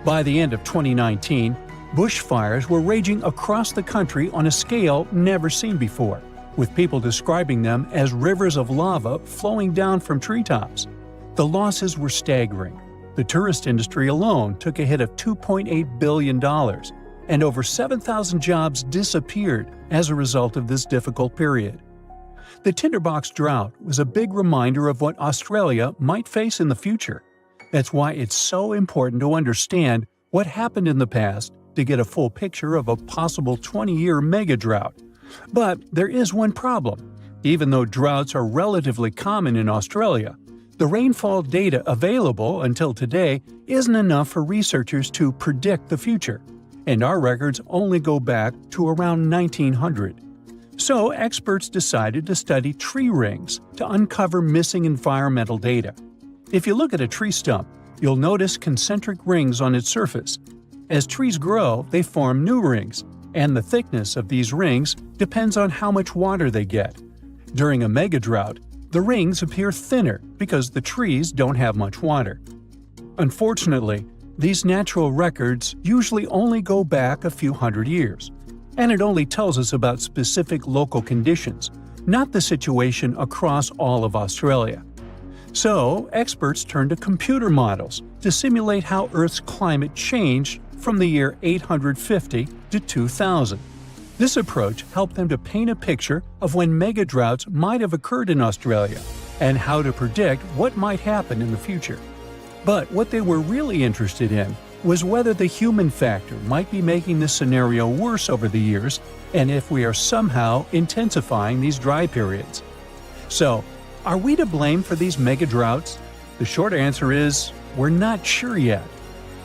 S1: By the end of 2019, bushfires were raging across the country on a scale never seen before. with people describing them as rivers of lava flowing down from treetops. The losses were staggering. The tourist industry alone took a hit of $2.8 billion, and over 7,000 jobs disappeared as a result of this difficult period. The tinderbox drought was a big reminder of what Australia might face in the future. That's why it's so important to understand what happened in the past to get a full picture of a possible 20-year mega-drought. But there is one problem. Even though droughts are relatively common in Australia, the rainfall data available until today isn't enough for researchers to predict the future, and our records only go back to around 1900. So experts decided to study tree rings to uncover missing environmental data. If you look at a tree stump, you'll notice concentric rings on its surface. As trees grow, they form new rings, and the thickness of these rings depends on how much water they get. During a mega-drought, the rings appear thinner because the trees don't have much water. Unfortunately, these natural records usually only go back a few hundred years, and it only tells us about specific local conditions, not the situation across all of Australia. So, experts turn to computer models to simulate how Earth's climate changed from the year 850 to 2000. This approach helped them to paint a picture of when megadroughts might have occurred in Australia and how to predict what might happen in the future. But what they were really interested in was whether the human factor might be making this scenario worse over the years and if we are somehow intensifying these dry periods. So, are we to blame for these mega-droughts? The short answer is, we're not sure yet.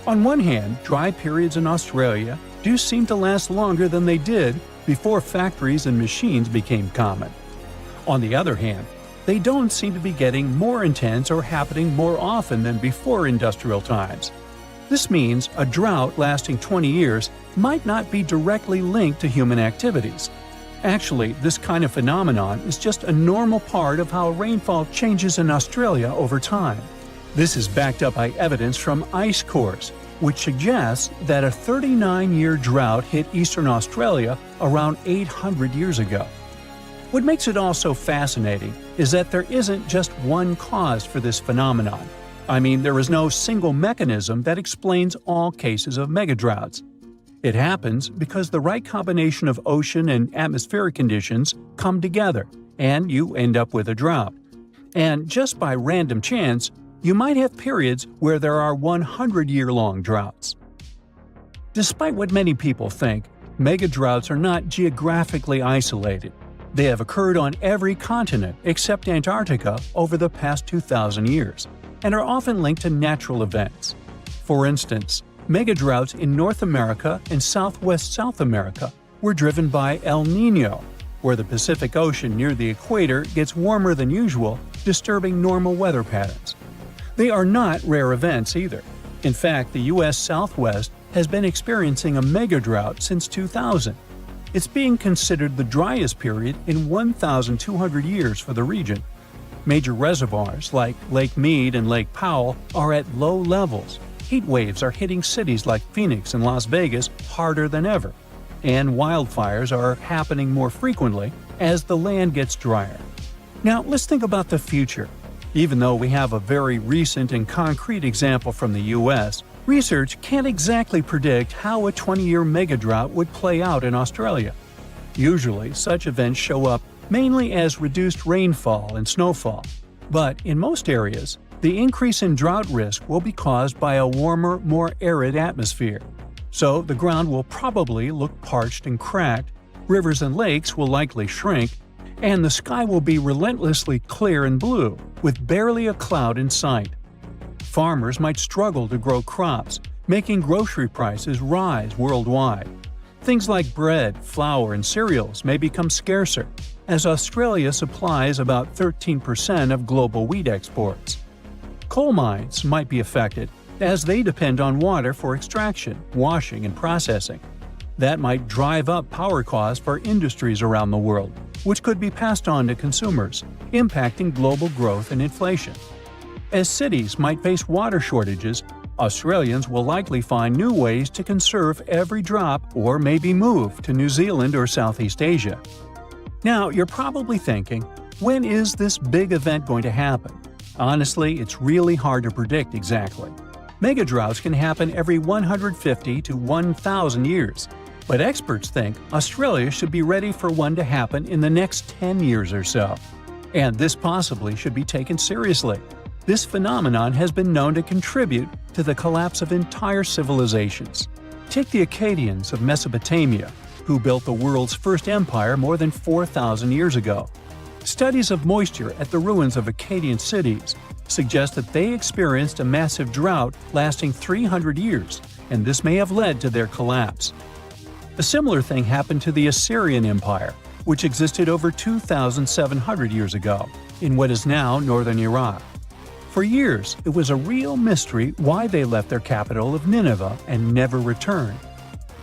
S1: On one hand, dry periods in Australia do seem to last longer than they did before factories and machines became common. On the other hand, they don't seem to be getting more intense or happening more often than before industrial times. This means a drought lasting 20 years might not be directly linked to human activities. Actually, this kind of phenomenon is just a normal part of how rainfall changes in Australia over time. This is backed up by evidence from ice cores, which suggests that a 39-year drought hit eastern Australia around 800 years ago. What makes it all so fascinating is that there isn't just one cause for this phenomenon. I mean, there is no single mechanism that explains all cases of megadroughts. It happens because the right combination of ocean and atmospheric conditions come together, and you end up with a drought. And just by random chance, you might have periods where there are 100-year-long droughts. Despite what many people think, megadroughts are not geographically isolated. They have occurred on every continent except Antarctica over the past 2,000 years, and are often linked to natural events. For instance, megadroughts in North America and Southwest South America were driven by El Niño, where the Pacific Ocean near the equator gets warmer than usual, disturbing normal weather patterns. They are not rare events either. In fact, the U.S. Southwest has been experiencing a megadrought since 2000. It's being considered the driest period in 1,200 years for the region. Major reservoirs like Lake Mead and Lake Powell are at low levels. Heat waves are hitting cities like Phoenix and Las Vegas harder than ever, and wildfires are happening more frequently as the land gets drier. Now, let's think about the future. Even though we have a very recent and concrete example from the U.S., research can't exactly predict how a 20-year megadrought would play out in Australia. Usually, such events show up mainly as reduced rainfall and snowfall, but in most areas, the increase in drought risk will be caused by a warmer, more arid atmosphere. So the ground will probably look parched and cracked, rivers and lakes will likely shrink, and the sky will be relentlessly clear and blue, with barely a cloud in sight. Farmers might struggle to grow crops, making grocery prices rise worldwide. Things like bread, flour, and cereals may become scarcer, as Australia supplies about 13% of global wheat exports. Coal mines might be affected, as they depend on water for extraction, washing, and processing. That might drive up power costs for industries around the world, which could be passed on to consumers, impacting global growth and inflation. As cities might face water shortages, Australians will likely find new ways to conserve every drop or maybe move to New Zealand or Southeast Asia. Now, you're probably thinking, when is this big event going to happen? Honestly, it's really hard to predict exactly. Mega droughts can happen every 150 to 1,000 years, but experts think Australia should be ready for one to happen in the next 10 years or so. And this possibly should be taken seriously. This phenomenon has been known to contribute to the collapse of entire civilizations. Take the Akkadians of Mesopotamia, who built the world's first empire more than 4,000 years ago. Studies of moisture at the ruins of Akkadian cities suggest that they experienced a massive drought lasting 300 years, and this may have led to their collapse. A similar thing happened to the Assyrian Empire, which existed over 2,700 years ago, in what is now northern Iraq. For years, it was a real mystery why they left their capital of Nineveh and never returned.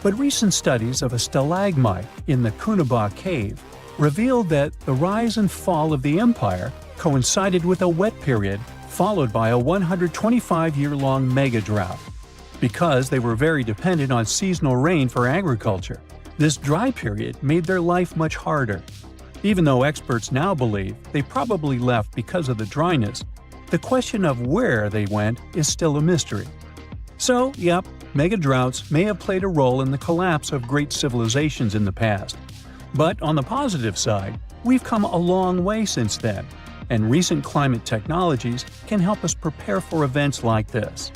S1: But recent studies of a stalagmite in the Kunaba cave revealed that the rise and fall of the empire coincided with a wet period followed by a 125-year-long mega-drought. Because they were very dependent on seasonal rain for agriculture, this dry period made their life much harder. Even though experts now believe they probably left because of the dryness, the question of where they went is still a mystery. So, yep, mega-droughts may have played a role in the collapse of great civilizations in the past. But on the positive side, we've come a long way since then, and recent climate technologies can help us prepare for events like this.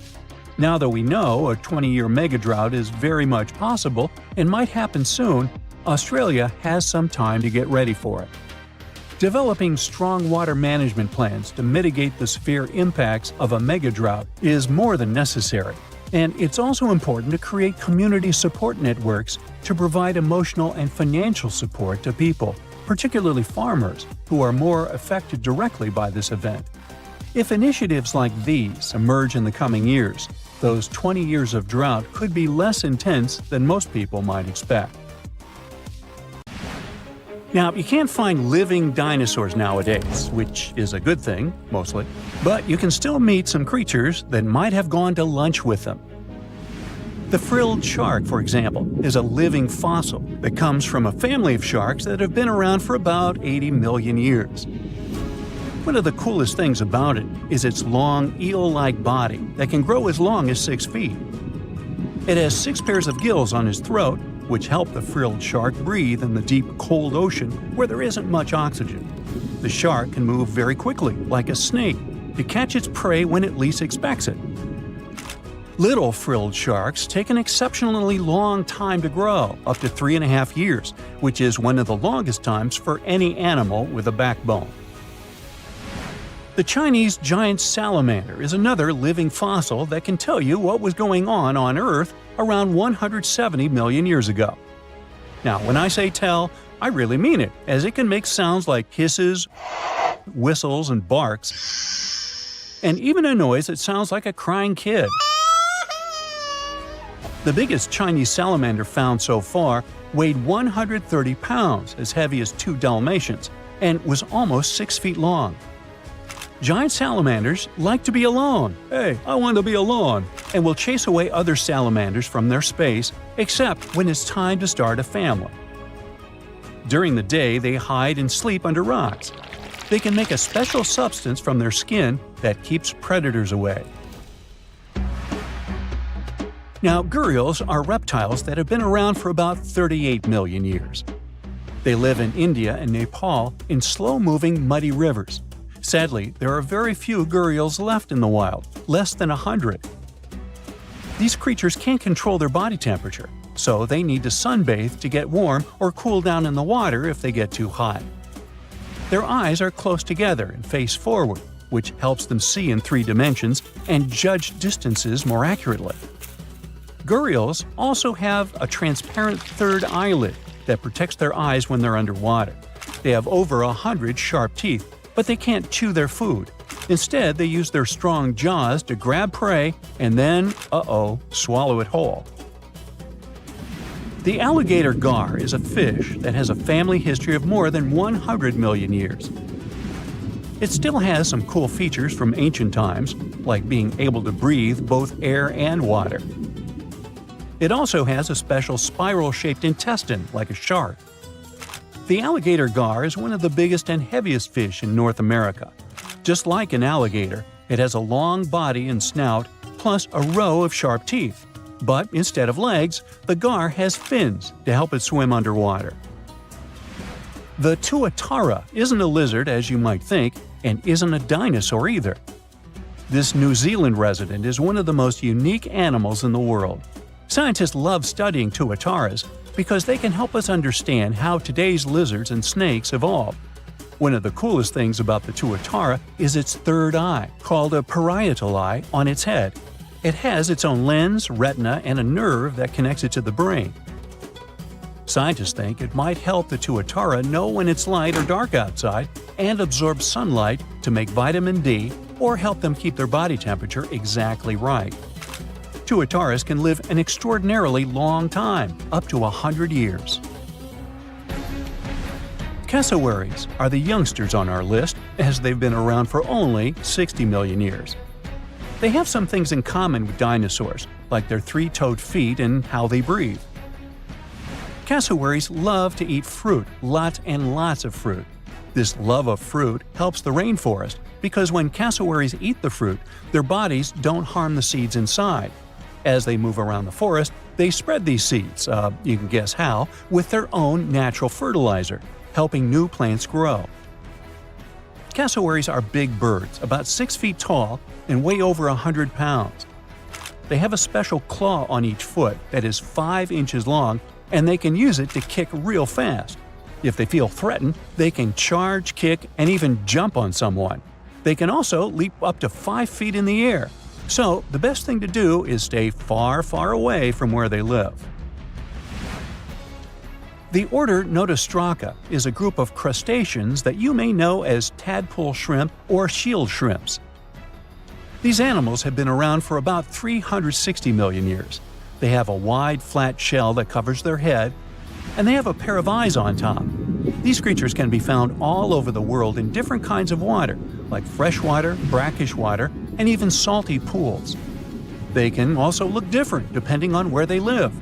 S1: Now that we know a 20-year mega-drought is very much possible and might happen soon, Australia has some time to get ready for it. Developing strong water management plans to mitigate the severe impacts of a mega-drought is more than necessary, and it's also important to create community support networks to provide emotional and financial support to people, particularly farmers, who are more affected directly by this event. If initiatives like these emerge in the coming years, those 20 years of drought could be less intense than most people might expect. Now, you can't find living dinosaurs nowadays, which is a good thing, mostly, but you can still meet some creatures that might have gone to lunch with them. The frilled shark, for example, is a living fossil that comes from a family of sharks that have been around for about 80 million years. One of the coolest things about it is its long, eel-like body that can grow as long as 6 feet. It has 6 pairs of gills on its throat, which help the frilled shark breathe in the deep, cold ocean where there isn't much oxygen. The shark can move very quickly, like a snake, to catch its prey when it least expects it. Little frilled sharks take an exceptionally long time to grow, up to 3.5 years, which is one of the longest times for any animal with a backbone. The Chinese giant salamander is another living fossil that can tell you what was going on Earth around 170 million years ago. Now, when I say tell, I really mean it, as it can make sounds like hisses, whistles, and barks, and even a noise that sounds like a crying kid. The biggest Chinese salamander found so far weighed 130 pounds, as heavy as 2 Dalmatians, and was almost 6 feet long. Giant salamanders like to be alone. Hey, I want to be alone. And will chase away other salamanders from their space, except when it's time to start a family. During the day, they hide and sleep under rocks. They can make a special substance from their skin that keeps predators away. Now, gharials are reptiles that have been around for about 38 million years. They live in India and Nepal in slow-moving, muddy rivers. Sadly, there are very few gharials left in the wild, less than 100. These creatures can't control their body temperature, so they need to sunbathe to get warm or cool down in the water if they get too hot. Their eyes are close together and face forward, which helps them see in 3 dimensions and judge distances more accurately. Gharials also have a transparent third eyelid that protects their eyes when they're underwater. They have over 100 sharp teeth, but they can't chew their food. Instead, they use their strong jaws to grab prey and then, swallow it whole. The alligator gar is a fish that has a family history of more than 100 million years. It still has some cool features from ancient times, like being able to breathe both air and water. It also has a special spiral-shaped intestine like a shark. The alligator gar is one of the biggest and heaviest fish in North America. Just like an alligator, it has a long body and snout, plus a row of sharp teeth. But instead of legs, the gar has fins to help it swim underwater. The tuatara isn't a lizard as you might think, and isn't a dinosaur either. This New Zealand resident is one of the most unique animals in the world. Scientists love studying tuataras because they can help us understand how today's lizards and snakes evolved. One of the coolest things about the tuatara is its third eye, called a parietal eye, on its head. It has its own lens, retina, and a nerve that connects it to the brain. Scientists think it might help the tuatara know when it's light or dark outside and absorb sunlight to make vitamin D or help them keep their body temperature exactly right. Tuataras can live an extraordinarily long time, up to 100 years. Cassowaries are the youngsters on our list, as they've been around for only 60 million years. They have some things in common with dinosaurs, like their three-toed feet and how they breathe. Cassowaries love to eat fruit, lots and lots of fruit. This love of fruit helps the rainforest because when cassowaries eat the fruit, their bodies don't harm the seeds inside. As they move around the forest, they spread these seeds, you can guess how, with their own natural fertilizer, helping new plants grow. Cassowaries are big birds, about 6 feet tall and weigh over 100 pounds. They have a special claw on each foot that is 5 inches long, and they can use it to kick real fast. If they feel threatened, they can charge, kick, and even jump on someone. They can also leap up to 5 feet in the air. So, the best thing to do is stay far, far away from where they live. The order Notostraca is a group of crustaceans that you may know as tadpole shrimp or shield shrimps. These animals have been around for about 360 million years. They have a wide, flat shell that covers their head, and they have a pair of eyes on top. These creatures can be found all over the world in different kinds of water, like freshwater, brackish water, and even salty pools. They can also look different depending on where they live.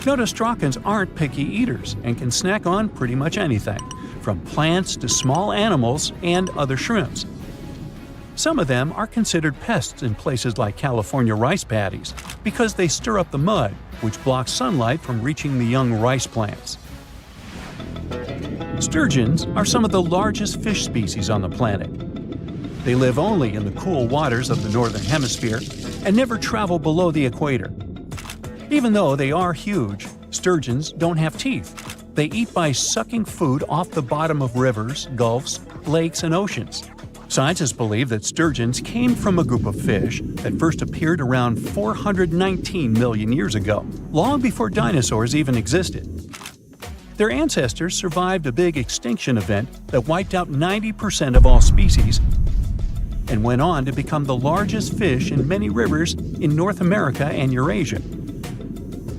S1: Notostracans aren't picky eaters and can snack on pretty much anything, from plants to small animals and other shrimps. Some of them are considered pests in places like California rice paddies because they stir up the mud, which blocks sunlight from reaching the young rice plants. Sturgeons are some of the largest fish species on the planet. They live only in the cool waters of the northern hemisphere and never travel below the equator. Even though they are huge, sturgeons don't have teeth. They eat by sucking food off the bottom of rivers, gulfs, lakes, and oceans. Scientists believe that sturgeons came from a group of fish that first appeared around 419 million years ago, long before dinosaurs even existed. Their ancestors survived a big extinction event that wiped out 90% of all species and went on to become the largest fish in many rivers in North America and Eurasia.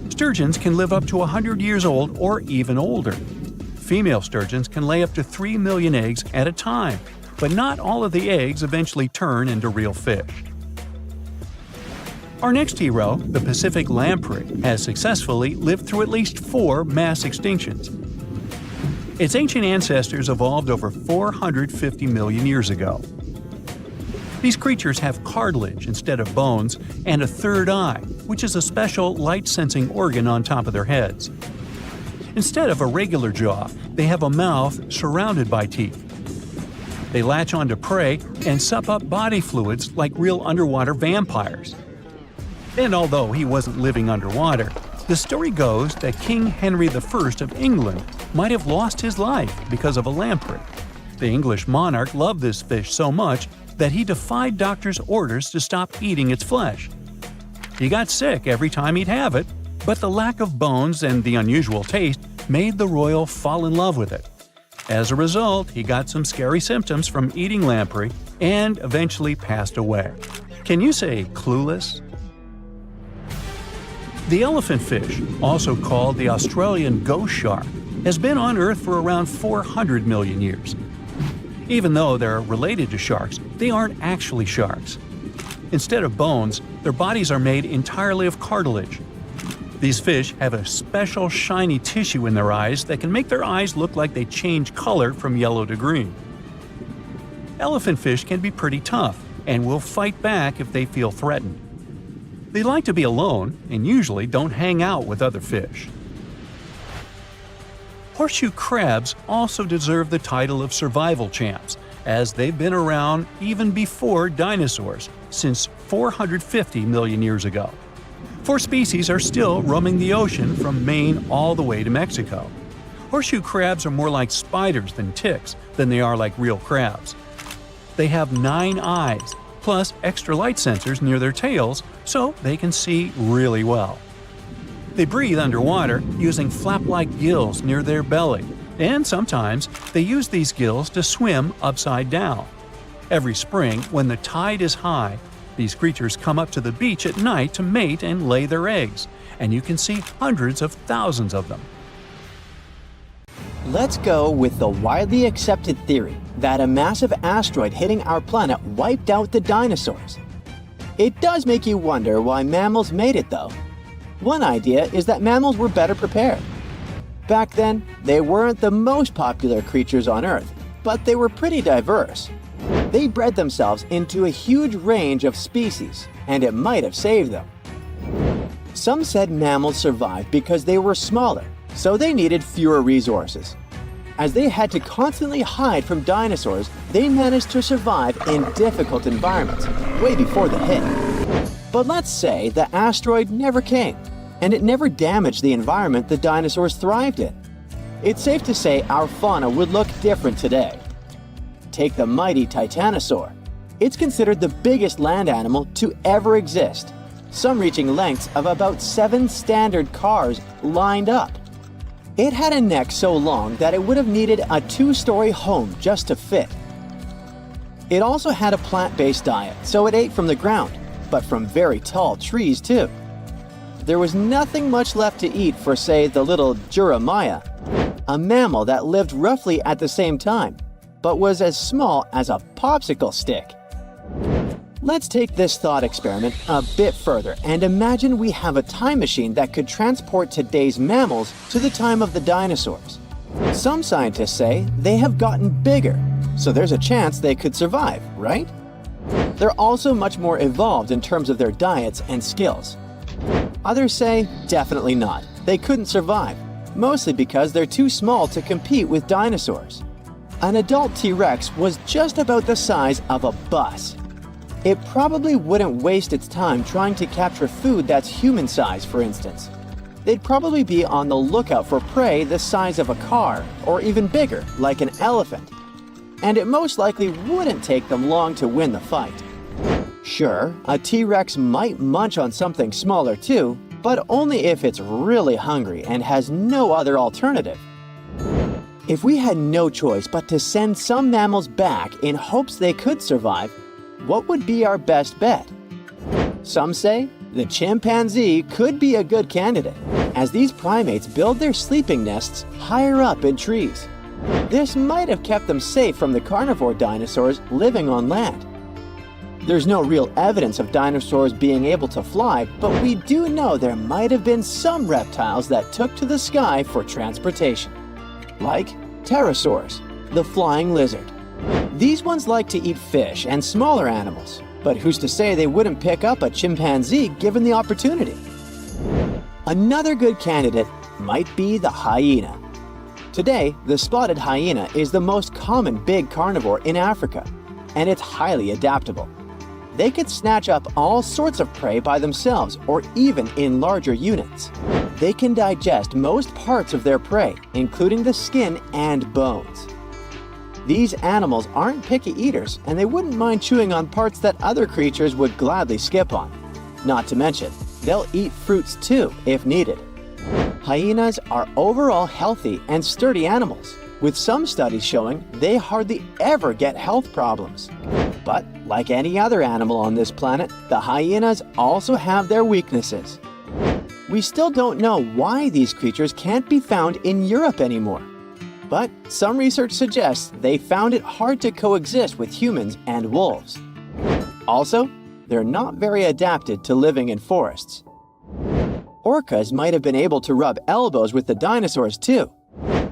S1: Sturgeons can live up to 100 years old or even older. Female sturgeons can lay up to 3 million eggs at a time, but not all of the eggs eventually turn into real fish. Our next hero, the Pacific lamprey, has successfully lived through at least 4 mass extinctions. Its ancient ancestors evolved over 450 million years ago. These creatures have cartilage instead of bones and a third eye, which is a special light-sensing organ on top of their heads. Instead of a regular jaw, they have a mouth surrounded by teeth. They latch onto prey and sup up body fluids like real underwater vampires. And although he wasn't living underwater, the story goes that King Henry I of England might have lost his life because of a lamprey. The English monarch loved this fish so much that he defied doctors' orders to stop eating its flesh. He got sick every time he'd have it, but the lack of bones and the unusual taste made the royal fall in love with it. As a result, he got some scary symptoms from eating lamprey and eventually passed away. Can you say clueless? The elephant fish, also called the Australian ghost shark, has been on Earth for around 400 million years. Even though they're related to sharks, they aren't actually sharks. Instead of bones, their bodies are made entirely of cartilage. These fish have a special shiny tissue in their eyes that can make their eyes look like they change color from yellow to green. Elephant fish can be pretty tough and will fight back if they feel threatened. They like to be alone and usually don't hang out with other fish. Horseshoe crabs also deserve the title of survival champs, as they've been around even before dinosaurs, since 450 million years ago. 4 species are still roaming the ocean from Maine all the way to Mexico. Horseshoe crabs are more like spiders than ticks than they are like real crabs. They have 9 eyes, plus extra light sensors near their tails so they can see really well. They breathe underwater using flap-like gills near their belly, and sometimes they use these gills to swim upside down. Every spring, when the tide is high, these creatures come up to the beach at night to mate and lay their eggs, and you can see hundreds of thousands of them.
S3: Let's go with the widely accepted theory that a massive asteroid hitting our planet wiped out the dinosaurs. It does make you wonder why mammals made it though. One idea is that mammals were better prepared. Back then, they weren't the most popular creatures on Earth, but they were pretty diverse. They bred themselves into a huge range of species, and it might have saved them. Some said mammals survived because they were smaller, so they needed fewer resources. As they had to constantly hide from dinosaurs, they managed to survive in difficult environments, way before the hit. But let's say the asteroid never came, and it never damaged the environment the dinosaurs thrived in. It's safe to say our fauna would look different today. Take the mighty Titanosaur. It's considered the biggest land animal to ever exist, some reaching lengths of about 7 standard cars lined up. It had a neck so long that it would have needed a 2-story home just to fit. It also had a plant-based diet, so it ate from the ground, but from very tall trees too. There was nothing much left to eat for, say, the little Jeremiah, a mammal that lived roughly at the same time, but was as small as a popsicle stick. Let's take this thought experiment a bit further and imagine we have a time machine that could transport today's mammals to the time of the dinosaurs. Some scientists say they have gotten bigger, so there's a chance they could survive, right? They're also much more evolved in terms of their diets and skills. Others say definitely not. They couldn't survive, mostly because they're too small to compete with dinosaurs. An adult T-Rex was just about the size of a bus. It probably wouldn't waste its time trying to capture food that's human-sized, for instance. They'd probably be on the lookout for prey the size of a car, or even bigger, like an elephant. And it most likely wouldn't take them long to win the fight. Sure, a T-Rex might munch on something smaller too, but only if it's really hungry and has no other alternative. If we had no choice but to send some mammals back in hopes they could survive, what would be our best bet? Some say the chimpanzee could be a good candidate, as these primates build their sleeping nests higher up in trees. This might have kept them safe from the carnivore dinosaurs living on land. There's no real evidence of dinosaurs being able to fly, but we do know there might have been some reptiles that took to the sky for transportation, like pterosaurs, the flying lizard. These ones like to eat fish and smaller animals, but who's to say they wouldn't pick up a chimpanzee given the opportunity? Another good candidate might be the hyena. Today, the spotted hyena is the most common big carnivore in Africa, and it's highly adaptable. They could snatch up all sorts of prey by themselves or even in larger units. They can digest most parts of their prey, including the skin and bones. These animals aren't picky eaters, and they wouldn't mind chewing on parts that other creatures would gladly skip on. Not to mention, they'll eat fruits too, if needed. Hyenas are overall healthy and sturdy animals, with some studies showing they hardly ever get health problems. But like any other animal on this planet, the hyenas also have their weaknesses. We still don't know why these creatures can't be found in Europe anymore. But some research suggests they found it hard to coexist with humans and wolves. Also, they're not very adapted to living in forests. orcas might have been able to rub elbows with the dinosaurs too.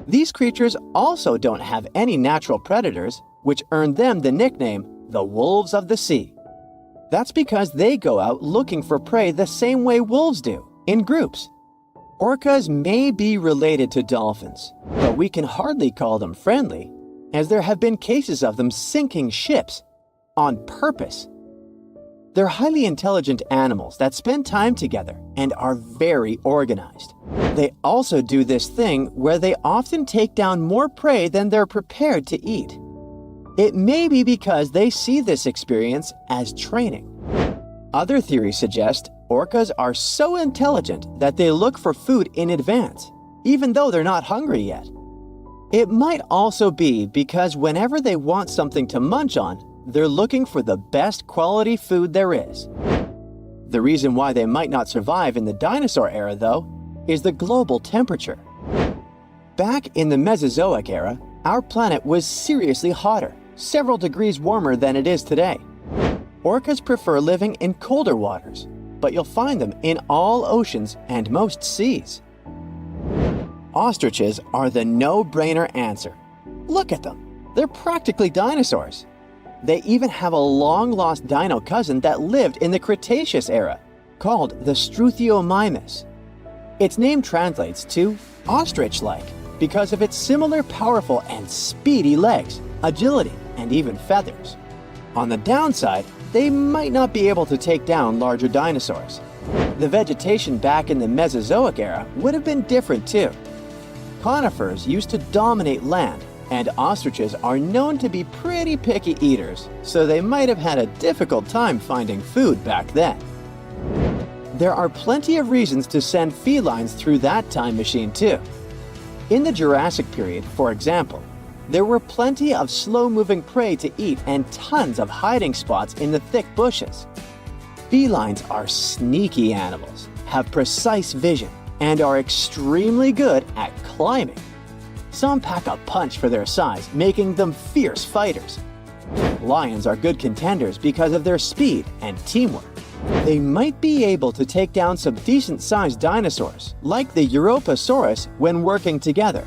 S3: These creatures also don't have any natural predators, which earned them the nickname the wolves of the sea. That's because they go out looking for prey the same way wolves do, in groups. Orcas may be related to dolphins, but we can hardly call them friendly, as there have been cases of them sinking ships on purpose. They're highly intelligent animals that spend time together and are very organized. They also do this thing where they often take down more prey than they're prepared to eat. It may be because they see this experience as training. Other theories suggest orcas are so intelligent that they look for food in advance, even though they're not hungry yet. It might also be because whenever they want something to munch on, they're looking for the best quality food there is. The reason why they might not survive in the dinosaur era, though, is the global temperature. Back in the Mesozoic era, our planet was seriously hotter, several degrees warmer than it is today. Orcas prefer living in colder waters, but you'll find them in all oceans and most seas. Ostriches are the no-brainer answer. Look at them. They're practically dinosaurs. They even have a long-lost dino cousin that lived in the Cretaceous era, called the Struthiomimus. Its name translates to ostrich-like because of its similar powerful and speedy legs, agility, and even feathers. On the downside, they might not be able to take down larger dinosaurs. The vegetation back in the Mesozoic era would have been different too. Conifers used to dominate land, and ostriches are known to be pretty picky eaters, so they might have had a difficult time finding food back then. There are plenty of reasons to send felines through that time machine too. In the Jurassic period, for example, there were plenty of slow-moving prey to eat and tons of hiding spots in the thick bushes. Felines are sneaky animals, have precise vision, and are extremely good at climbing. Some pack a punch for their size, making them fierce fighters. Lions are good contenders because of their speed and teamwork. They might be able to take down some decent-sized dinosaurs, like the Europasaurus, when working together.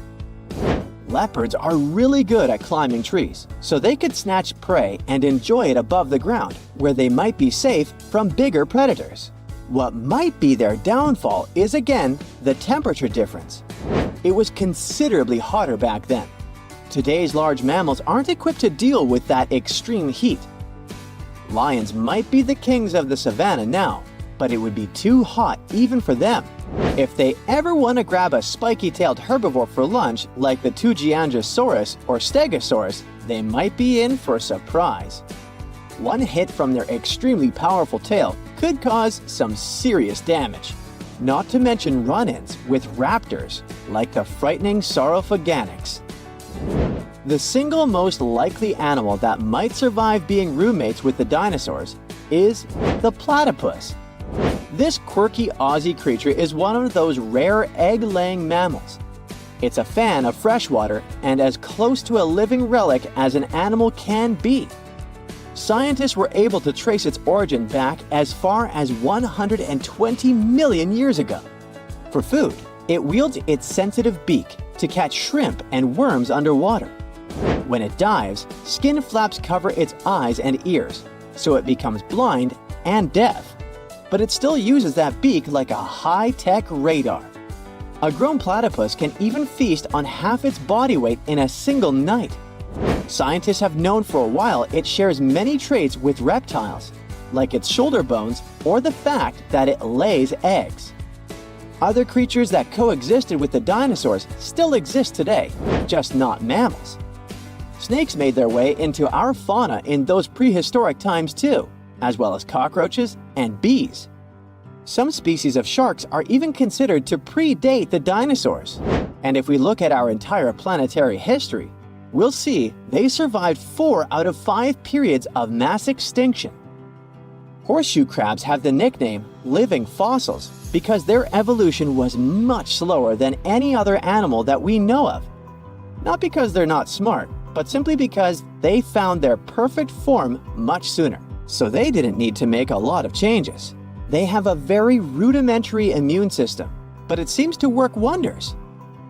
S3: Leopards are really good at climbing trees, so they could snatch prey and enjoy it above the ground, where they might be safe from bigger predators. What might be their downfall is again the temperature difference. It was considerably hotter back then. Today's large mammals aren't equipped to deal with that extreme heat. Lions might be the kings of the savannah now, but it would be too hot even for them. If they ever want to grab a spiky-tailed herbivore for lunch like the Tugiangosaurus or Stegosaurus, they might be in for a surprise. One hit from their extremely powerful tail could cause some serious damage. Not to mention run-ins with raptors, like the frightening Saurophaganix. The single most likely animal that might survive being roommates with the dinosaurs is the platypus. This quirky Aussie creature is one of those rare egg-laying mammals. It's a fan of freshwater and as close to a living relic as an animal can be. Scientists were able to trace its origin back as far as 120 million years ago. For food, it wields its sensitive beak to catch shrimp and worms underwater. When it dives, skin flaps cover its eyes and ears, so it becomes blind and deaf. But it still uses that beak like a high-tech radar. A grown platypus can even feast on half its body weight in a single night. Scientists have known for a while it shares many traits with reptiles, like its shoulder bones or the fact that it lays eggs. Other creatures that coexisted with the dinosaurs still exist today, just not mammals. Snakes made their way into our fauna in those prehistoric times too, as well as cockroaches and bees. Some species of sharks are even considered to predate the dinosaurs. And if we look at our entire planetary history, we'll see they survived 4 out of 5 periods of mass extinction. Horseshoe crabs have the nickname living fossils because their evolution was much slower than any other animal that we know of. Not because they're not smart, but simply because they found their perfect form much sooner. So they didn't need to make a lot of changes. They have a very rudimentary immune system, but it seems to work wonders.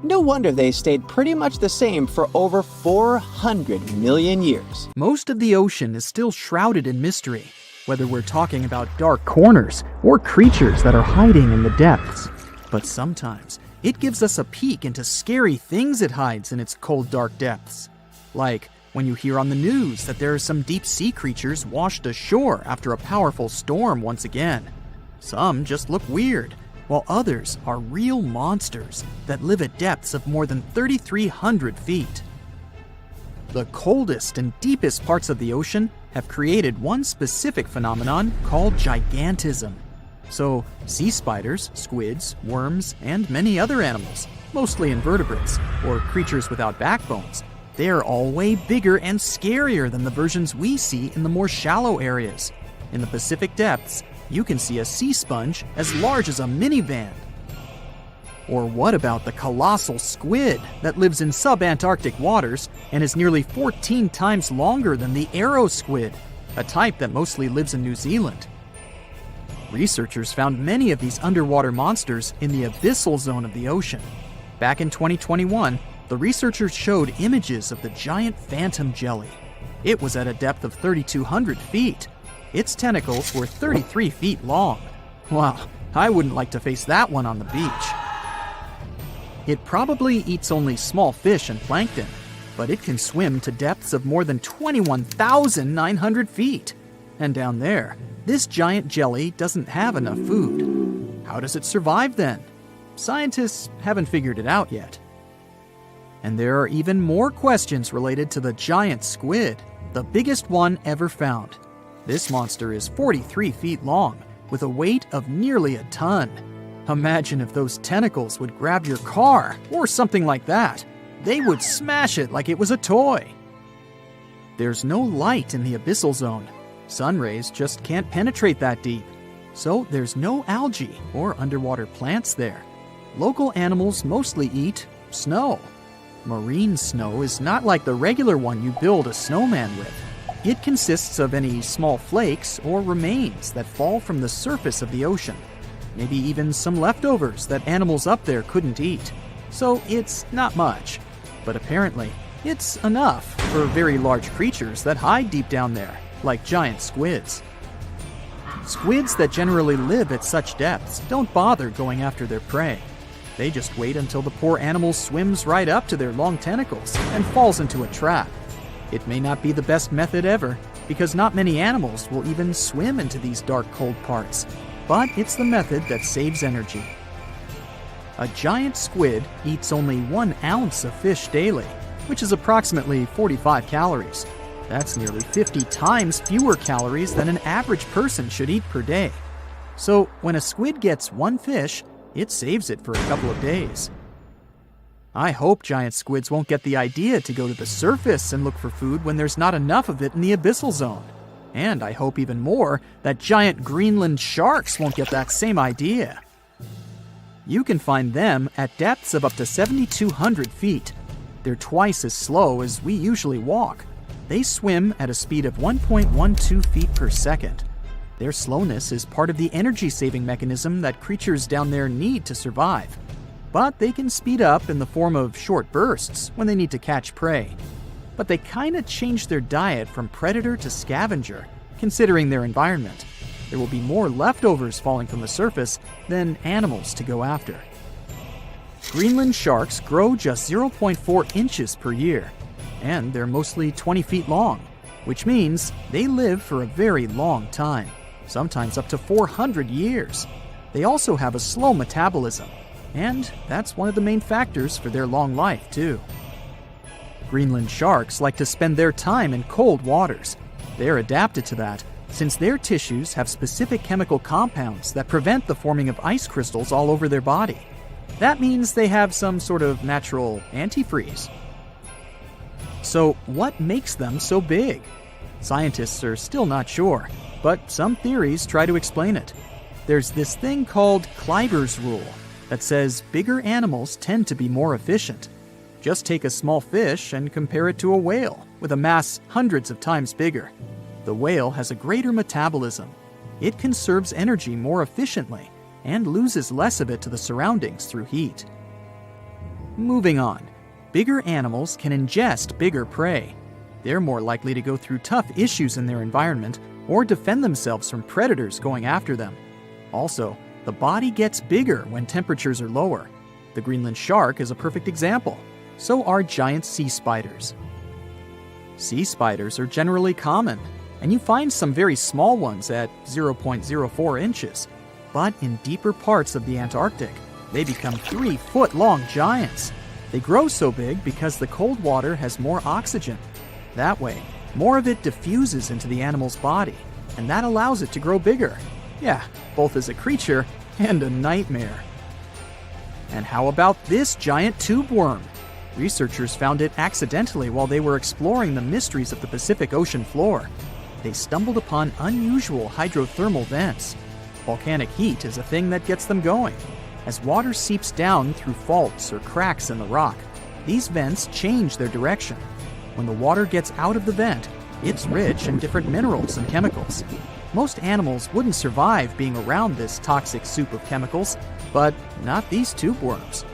S3: No wonder they stayed pretty much the same for over 400 million years.
S2: Most of the ocean is still shrouded in mystery, whether we're talking about dark corners or creatures that are hiding in the depths. But sometimes it gives us a peek into scary things it hides in its cold, dark depths. Like when you hear on the news that there are some deep sea creatures washed ashore after a powerful storm once again. Some just look weird, while others are real monsters that live at depths of more than 3,300 feet. The coldest and deepest parts of the ocean have created one specific phenomenon called gigantism. So, sea spiders, squids, worms, and many other animals, mostly invertebrates, or creatures without backbones, they're all way bigger and scarier than the versions we see in the more shallow areas. In the Pacific depths, you can see a sea sponge as large as a minivan. Or what about the colossal squid that lives in subantarctic waters and is nearly 14 times longer than the arrow squid, a type that mostly lives in New Zealand? Researchers found many of these underwater monsters in the abyssal zone of the ocean. Back in 2021, the researchers showed images of the giant phantom jelly. It was at a depth of 3,200 feet. Its tentacles were 33 feet long. Wow, I wouldn't like to face that one on the beach. It probably eats only small fish and plankton, but it can swim to depths of more than 21,900 feet. And down there, this giant jelly doesn't have enough food. How does it survive then? Scientists haven't figured it out yet. And there are even more questions related to the giant squid, the biggest one ever found. This monster is 43 feet long, with a weight of nearly a ton. Imagine if those tentacles would grab your car, or something like that. They would smash it like it was a toy. There's no light in the abyssal zone. Sun rays just can't penetrate that deep. So there's no algae or underwater plants there. Local animals mostly eat snow. Marine snow is not like the regular one you build a snowman with. It consists of any small flakes or remains that fall from the surface of the ocean. Maybe even some leftovers that animals up there couldn't eat. So it's not much. But apparently, it's enough for very large creatures that hide deep down there, like giant squids. Squids that generally live at such depths don't bother going after their prey. They just wait until the poor animal swims right up to their long tentacles and falls into a trap. It may not be the best method ever, because not many animals will even swim into these dark, cold parts. But it's the method that saves energy. A giant squid eats only 1 ounce of fish daily, which is approximately 45 calories. That's nearly 50 times fewer calories than an average person should eat per day. So when a squid gets 1 fish, it saves it for a couple of days. I hope giant squids won't get the idea to go to the surface and look for food when there's not enough of it in the abyssal zone. And I hope even more that giant Greenland sharks won't get that same idea. You can find them at depths of up to 7,200 feet. They're twice as slow as we usually walk. They swim at a speed of 1.12 feet per second. Their slowness is part of the energy-saving mechanism that creatures down there need to survive. But they can speed up in the form of short bursts when they need to catch prey. But they kinda change their diet from predator to scavenger, considering their environment. There will be more leftovers falling from the surface than animals to go after. Greenland sharks grow just 0.4 inches per year, and they're mostly 20 feet long, which means they live for a very long time, sometimes up to 400 years. They also have a slow metabolism, and that's one of the main factors for their long life, too. Greenland sharks like to spend their time in cold waters. They're adapted to that, since their tissues have specific chemical compounds that prevent the forming of ice crystals all over their body. That means they have some sort of natural antifreeze. So what makes them so big? Scientists are still not sure, but some theories try to explain it. There's this thing called Kleiber's rule that says bigger animals tend to be more efficient. Just take a small fish and compare it to a whale with a mass hundreds of times bigger. The whale has a greater metabolism. it conserves energy more efficiently and loses less of it to the surroundings through heat. Moving on, bigger animals can ingest bigger prey. They're more likely to go through tough issues in their environment or defend themselves from predators going after them. Also, the body gets bigger when temperatures are lower. The Greenland shark is a perfect example. So are giant sea spiders. Sea spiders are generally common, and you find some very small ones at 0.04 inches. But in deeper parts of the Antarctic, they become 3-foot-long giants. They grow so big because the cold water has more oxygen. That way, more of it diffuses into the animal's body, and that allows it to grow bigger. Yeah, both as a creature and a nightmare. And how about this giant tube worm? Researchers found it accidentally while they were exploring the mysteries of the Pacific Ocean floor. They stumbled upon unusual hydrothermal vents. Volcanic heat is a thing that gets them going. As water seeps down through faults or cracks in the rock, these vents change their direction. When the water gets out of the vent, it's rich in different minerals and chemicals. Most animals wouldn't survive being around this toxic soup of chemicals, but not these tube worms.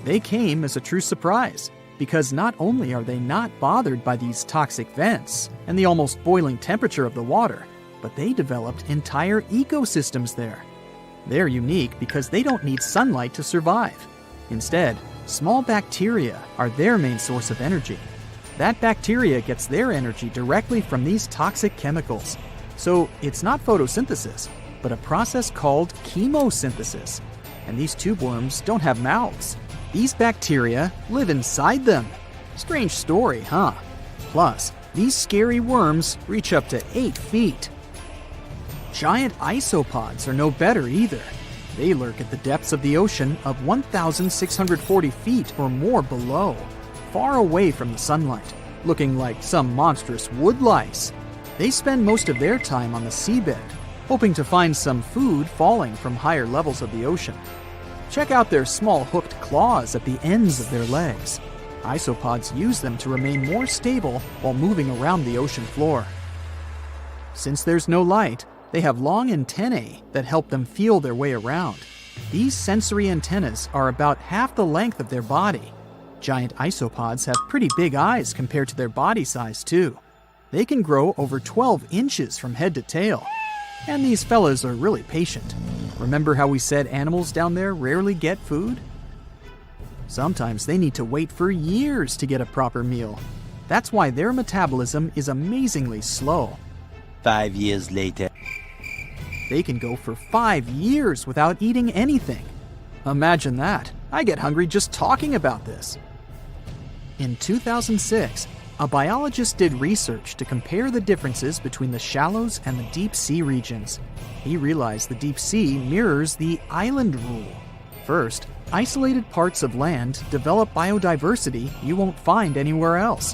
S2: They came as a true surprise, because not only are they not bothered by these toxic vents and the almost boiling temperature of the water, but they developed entire ecosystems there. They're unique because they don't need sunlight to survive. Instead, small bacteria are their main source of energy. That bacteria gets their energy directly from these toxic chemicals. So it's not photosynthesis, but a process called chemosynthesis. And these tube worms don't have mouths. These bacteria live inside them. Strange story, huh? Plus, these scary worms reach up to 8 feet. Giant isopods are no better either. They lurk at the depths of the ocean of 1,640 feet or more below, far away from the sunlight, looking like some monstrous wood lice. They spend most of their time on the seabed, hoping to find some food falling from higher levels of the ocean. Check out their small hooked claws at the ends of their legs. Isopods use them to remain more stable while moving around the ocean floor. Since there's no light, they have long antennae that help them feel their way around. These sensory antennas are about half the length of their body. Giant isopods have pretty big eyes compared to their body size, too. They can grow over 12 inches from head to tail. And these fellas are really patient. Remember how we said animals down there rarely get food? Sometimes they need to wait for years to get a proper meal. That's why their metabolism is amazingly slow.
S4: 5 years later.
S2: They can go for 5 years without eating anything. Imagine that. I get hungry just talking about this. In 2006, a biologist did research to compare the differences between the shallows and the deep sea regions. He realized the deep sea mirrors the island rule. First, isolated parts of land develop biodiversity you won't find anywhere else.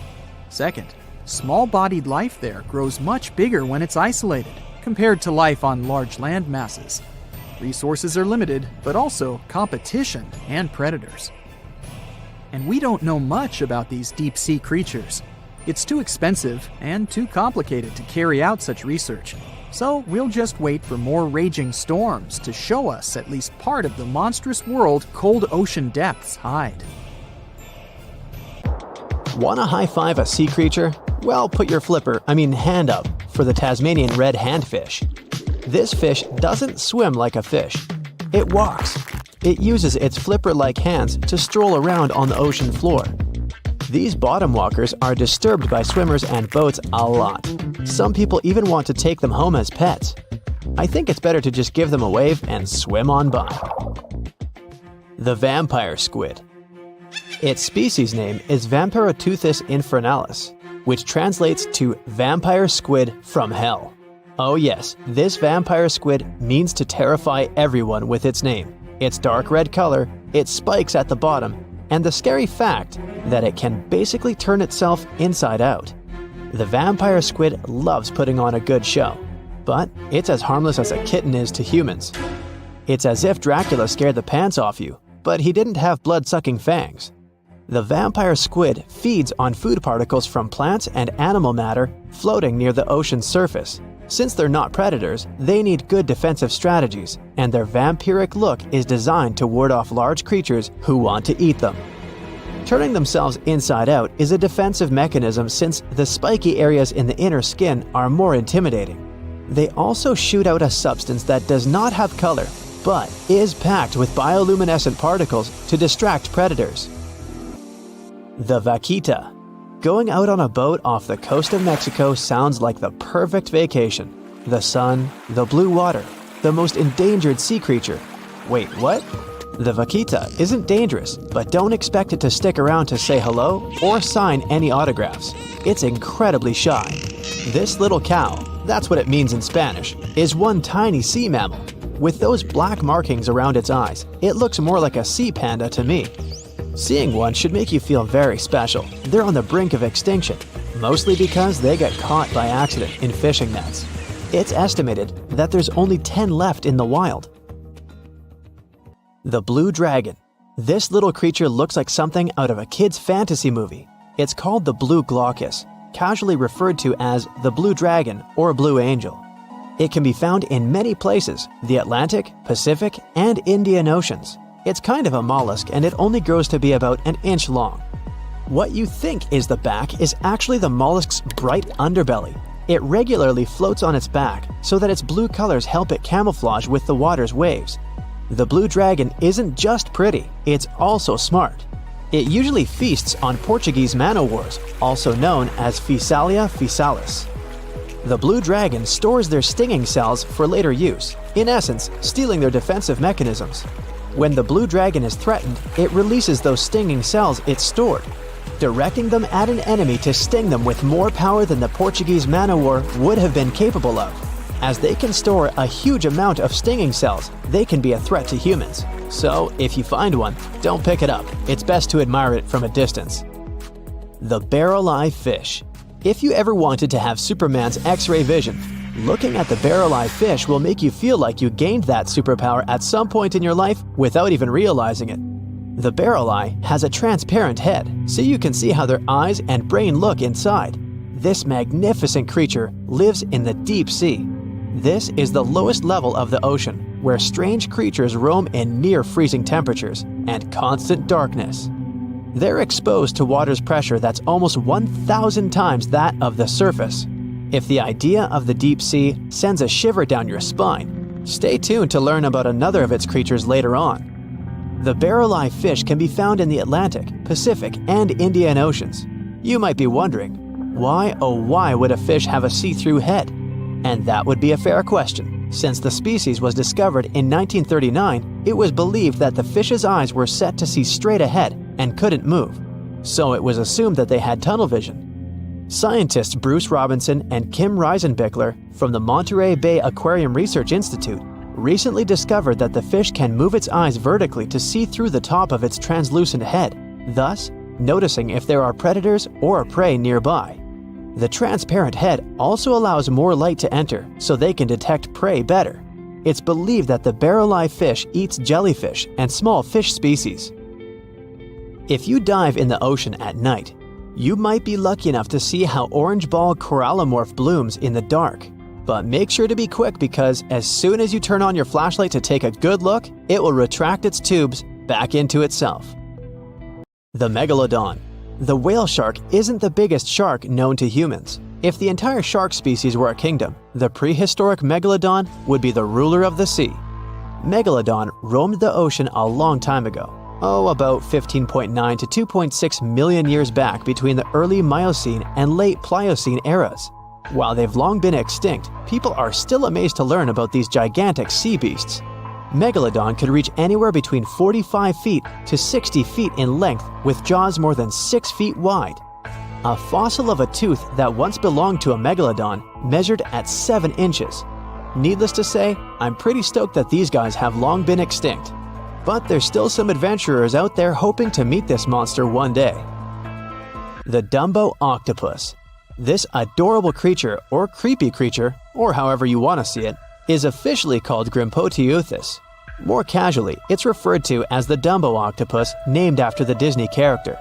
S2: Second, small-bodied life there grows much bigger when it's isolated, compared to life on large land masses. Resources are limited, but also competition and predators. And we don't know much about these deep-sea creatures. It's too expensive and too complicated to carry out such research, so we'll just wait for more raging storms to show us at least part of the monstrous world cold ocean depths hide.
S3: Want to high-five a sea creature? Well, put your hand up for the Tasmanian red handfish. This fish doesn't swim like a fish. It walks. It uses its flipper-like hands to stroll around on the ocean floor. These bottom walkers are disturbed by swimmers and boats a lot. Some people even want to take them home as pets. I think it's better to just give them a wave and swim on by. The vampire squid. Its species name is Vampiroteuthis infernales, which translates to vampire squid from hell. Oh yes, this vampire squid means to terrify everyone with its name. Its dark red color, its spikes at the bottom, and the scary fact that it can basically turn itself inside out. The vampire squid loves putting on a good show, but it's as harmless as a kitten is to humans. It's as if Dracula scared the pants off you, but he didn't have blood-sucking fangs. The vampire squid feeds on food particles from plants and animal matter floating near the ocean's surface. Since they're not predators, they need good defensive strategies, and their vampiric look is designed to ward off large creatures who want to eat them. Turning themselves inside out is a defensive mechanism since the spiky areas in the inner skin are more intimidating. They also shoot out a substance that does not have color, but is packed with bioluminescent particles to distract predators. The vaquita. Going out on a boat off the coast of Mexico sounds like the perfect vacation. The sun, the blue water, the most endangered sea creature. Wait, what? The vaquita isn't dangerous, but don't expect it to stick around to say hello or sign any autographs. It's incredibly shy. This little cow, that's what it means in Spanish, is one tiny sea mammal. With those black markings around its eyes, it looks more like a sea panda to me. Seeing one should make you feel very special. They're on the brink of extinction, mostly because they got caught by accident in fishing nets. It's estimated that there's only 10 left in the wild. The blue dragon. This little creature looks like something out of a kid's fantasy movie. It's called the blue glaucus, casually referred to as the blue dragon or blue angel. It can be found in many places, the Atlantic, Pacific, and Indian Oceans. It's kind of a mollusk and it only grows to be about an inch long. What you think is the back is actually the mollusk's bright underbelly. It regularly floats on its back so that its blue colors help it camouflage with the water's waves. The blue dragon isn't just pretty, it's also smart. It usually feasts on Portuguese man-o'-wars, also known as Physalia physalis. The blue dragon stores their stinging cells for later use, in essence, stealing their defensive mechanisms. When the blue dragon is threatened, it releases those stinging cells it stored, directing them at an enemy to sting them with more power than the Portuguese man-o'-war would have been capable of. As they can store a huge amount of stinging cells, they can be a threat to humans. So, if you find one, don't pick it up. It's best to admire it from a distance. The barrel-eye fish. If you ever wanted to have Superman's X-ray vision, looking at the barrel-eye fish will make you feel like you gained that superpower at some point in your life without even realizing it. The barrel eye has a transparent head, so you can see how their eyes and brain look inside. This magnificent creature lives in the deep sea. This is the lowest level of the ocean, where strange creatures roam in near-freezing temperatures and constant darkness. They're exposed to water's pressure that's almost 1,000 times that of the surface. If the idea of the deep sea sends a shiver down your spine, stay tuned to learn about another of its creatures later on. The barrel-eye fish can be found in the Atlantic, Pacific, and Indian Oceans. You might be wondering, why oh why would a fish have a see-through head? And that would be a fair question. Since the species was discovered in 1939, it was believed that the fish's eyes were set to see straight ahead and couldn't move. So it was assumed that they had tunnel vision. Scientists Bruce Robinson and Kim Reisenbichler from the Monterey Bay Aquarium Research Institute recently discovered that the fish can move its eyes vertically to see through the top of its translucent head, thus noticing if there are predators or prey nearby. The transparent head also allows more light to enter so they can detect prey better. It's believed that the barrel-eye fish eats jellyfish and small fish species. If you dive in the ocean at night, you might be lucky enough to see how orange ball corallomorph blooms in the dark. But make sure to be quick because as soon as you turn on your flashlight to take a good look, it will retract its tubes back into itself. The megalodon. The whale shark isn't the biggest shark known to humans. If the entire shark species were a kingdom, the prehistoric megalodon would be the ruler of the sea. Megalodon roamed the ocean a long time ago. About 15.9 to 2.6 million years back between the early Miocene and late Pliocene eras. While they've long been extinct, people are still amazed to learn about these gigantic sea beasts. Megalodon could reach anywhere between 45 feet to 60 feet in length with jaws more than 6 feet wide. A fossil of a tooth that once belonged to a megalodon measured at 7 inches. Needless to say, I'm pretty stoked that these guys have long been extinct. But there's still some adventurers out there hoping to meet this monster one day. The Dumbo octopus. This adorable creature, or creepy creature, or however you want to see it, is officially called Grimpoteuthis. More casually, it's referred to as the Dumbo octopus named after the Disney character.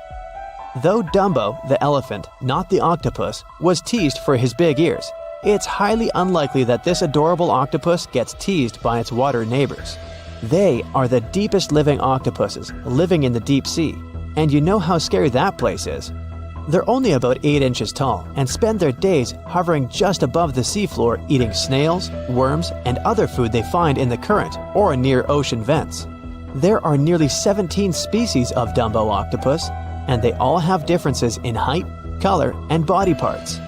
S3: Though Dumbo, the elephant, not the octopus, was teased for his big ears, it's highly unlikely that this adorable octopus gets teased by its water neighbors. They are the deepest living octopuses, living in the deep sea, and you know how scary that place is. They're only about 8 inches tall and spend their days hovering just above the seafloor eating snails, worms, and other food they find in the current or near ocean vents. There are nearly 17 species of Dumbo octopus, and they all have differences in height, color, and body parts.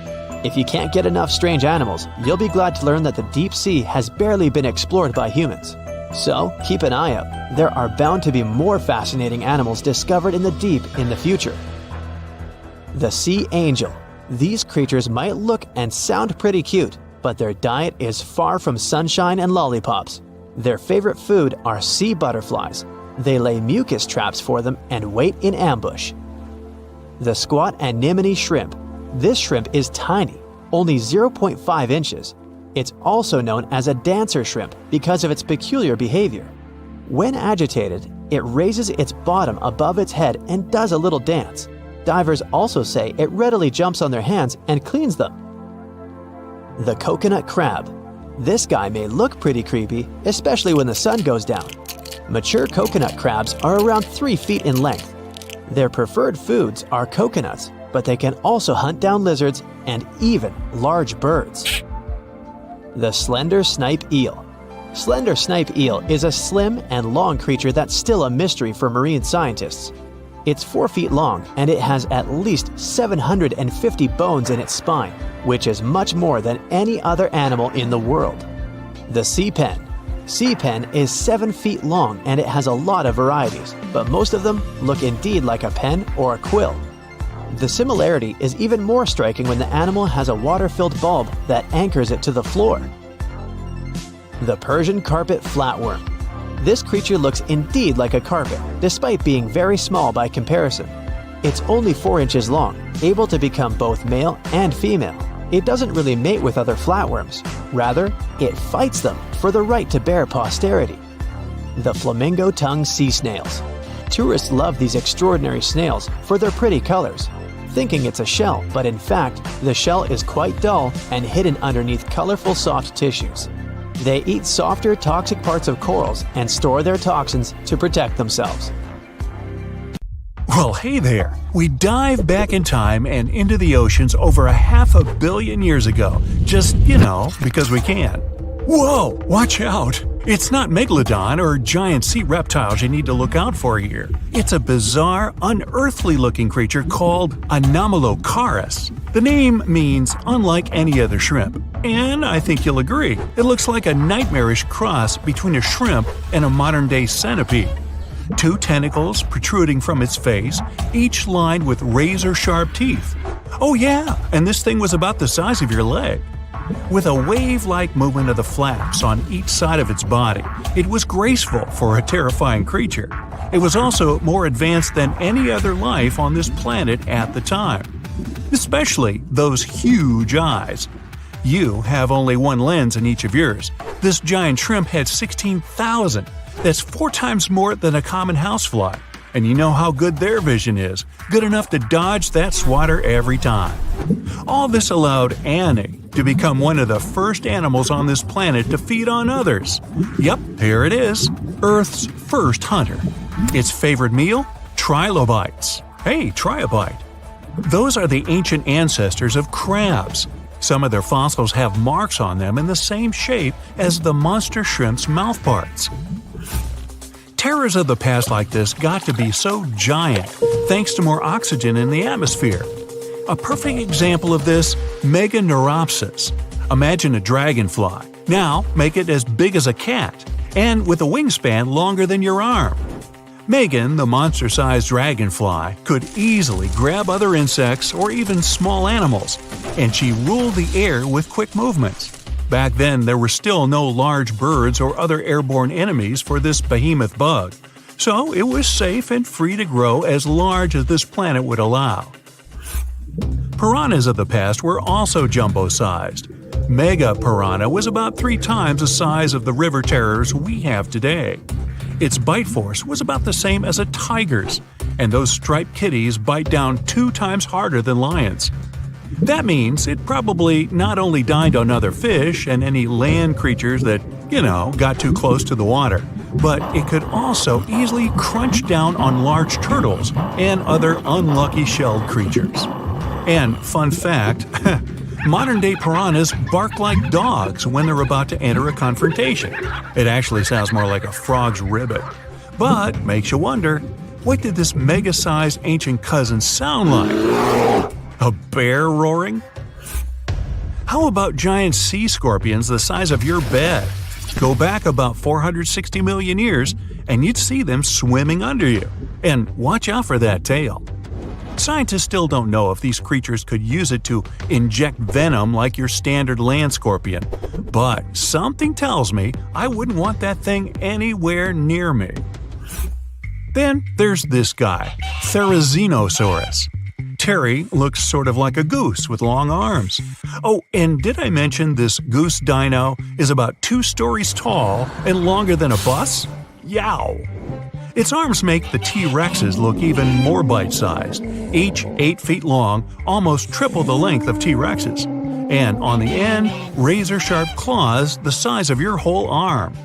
S3: If you can't get enough strange animals, you'll be glad to learn that the deep sea has barely been explored by humans. So, keep an eye out. There are bound to be more fascinating animals discovered in the deep in the future. The sea angel. These creatures might look and sound pretty cute, but their diet is far from sunshine and lollipops. Their favorite food are sea butterflies. They lay mucus traps for them and wait in ambush. The squat anemone shrimp. This shrimp is tiny, only 0.5 inches. It's also known as a dancer shrimp because of its peculiar behavior. When agitated, it raises its bottom above its head and does a little dance. Divers also say it readily jumps on their hands and cleans them. The coconut crab. This guy may look pretty creepy, especially when the sun goes down. Mature coconut crabs are around 3 feet in length. Their preferred foods are coconuts, but they can also hunt down lizards and even large birds. The slender snipe eel. Slender snipe eel is a slim and long creature that's still a mystery for marine scientists. It's 4 feet long and it has at least 750 bones in its spine, which is much more than any other animal in the world. The sea pen. Sea pen is 7 feet long and it has a lot of varieties, but most of them look indeed like a pen or a quill. The similarity is even more striking when the animal has a water-filled bulb that anchors it to the floor. The Persian carpet flatworm. This creature looks indeed like a carpet, despite being very small by comparison. It's only 4 inches long, able to become both male and female. It doesn't really mate with other flatworms. Rather, it fights them for the right to bear posterity. The flamingo-tongued sea snails. Tourists love these extraordinary snails for their pretty colors, thinking it's a shell, but in fact, the shell is quite dull and hidden underneath colorful soft tissues. They eat softer, toxic parts of corals and store their toxins to protect themselves.
S1: Well, hey there! We dive back in time and into the oceans over 500 million years ago, just, because we can. Whoa! Watch out! It's not megalodon or giant sea reptiles you need to look out for here. It's a bizarre, unearthly-looking creature called Anomalocaris. The name means unlike any other shrimp, and I think you'll agree, it looks like a nightmarish cross between a shrimp and a modern-day centipede. 2 tentacles protruding from its face, each lined with razor-sharp teeth. Oh yeah, and this thing was about the size of your leg. With a wave-like movement of the flaps on each side of its body, it was graceful for a terrifying creature. It was also more advanced than any other life on this planet at the time. Especially those huge eyes. You have only one lens in each of yours. This giant shrimp had 16,000. That's 4 times more than a common housefly. And you know how good their vision is. Good enough to dodge that swatter every time. All this allowed Annie to become one of the first animals on this planet to feed on others. Yep, here it is. Earth's first hunter. Its favorite meal? Trilobites. Hey, try a bite. Those are the ancient ancestors of crabs. Some of their fossils have marks on them in the same shape as the monster shrimp's mouth parts. Terrors of the past like this got to be so giant thanks to more oxygen in the atmosphere. A perfect example of this, Meganeuropsis. Imagine a dragonfly. Now make it as big as a cat, and with a wingspan longer than your arm. Megan, the monster-sized dragonfly, could easily grab other insects or even small animals, and she ruled the air with quick movements. Back then, there were still no large birds or other airborne enemies for this behemoth bug, so it was safe and free to grow as large as this planet would allow. Piranhas of the past were also jumbo-sized. Mega piranha was about 3 times the size of the river terrors we have today. Its bite force was about the same as a tiger's, and those striped kitties bite down 2 times harder than lions. That means it probably not only dined on other fish and any land creatures that, got too close to the water, but it could also easily crunch down on large turtles and other unlucky shelled creatures. And fun fact, modern-day piranhas bark like dogs when they're about to enter a confrontation. It actually sounds more like a frog's ribbit. But makes you wonder, what did this mega-sized ancient cousin sound like? A bear roaring? How about giant sea scorpions the size of your bed? Go back about 460 million years, and you'd see them swimming under you. And watch out for that tail. Scientists still don't know if these creatures could use it to inject venom like your standard land scorpion, but something tells me I wouldn't want that thing anywhere near me. Then there's this guy, Therizinosaurus. Terry looks sort of like a goose with long arms. Oh, and did I mention this goose dino is about 2 stories tall and longer than a bus? Yow! Its arms make the T-Rexes look even more bite-sized, each 8 feet long, almost triple the length of T-Rexes. And on the end, razor-sharp claws the size of your whole arm.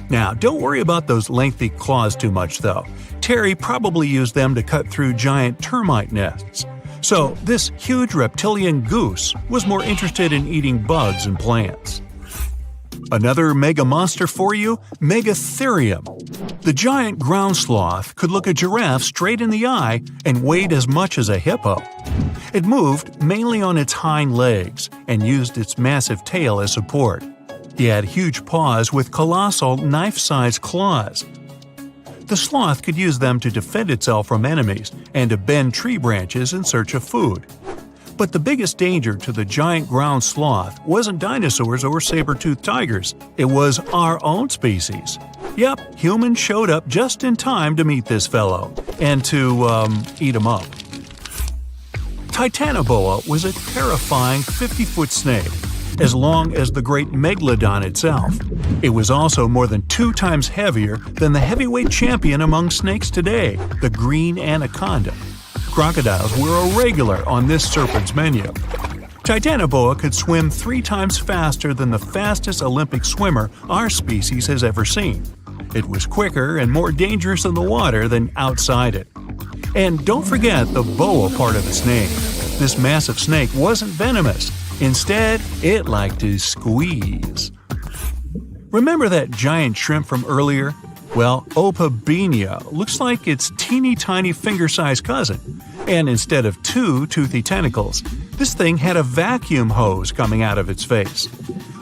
S1: Now, don't worry about those lengthy claws too much, though. Terry probably used them to cut through giant termite nests. So, this huge reptilian goose was more interested in eating bugs and plants. Another mega monster for you, Megatherium. The giant ground sloth could look a giraffe straight in the eye and weighed as much as a hippo. It moved mainly on its hind legs and used its massive tail as support. He had huge paws with colossal knife-sized claws. The sloth could use them to defend itself from enemies and to bend tree branches in search of food. But the biggest danger to the giant ground sloth wasn't dinosaurs or saber-toothed tigers. It was our own species. Yep, humans showed up just in time to meet this fellow and to, eat him up. Titanoboa was a terrifying 50-foot snake, as long as the great megalodon itself. It was also more than 2 times heavier than the heavyweight champion among snakes today, the green anaconda. Crocodiles were a regular on this serpent's menu. Titanoboa could swim 3 times faster than the fastest Olympic swimmer our species has ever seen. It was quicker and more dangerous in the water than outside it. And don't forget the boa part of its name. This massive snake wasn't venomous. Instead, it liked to squeeze. Remember that giant shrimp from earlier? Well, Opabinia looks like its teeny-tiny finger-sized cousin. And instead of 2 toothy tentacles, this thing had a vacuum hose coming out of its face.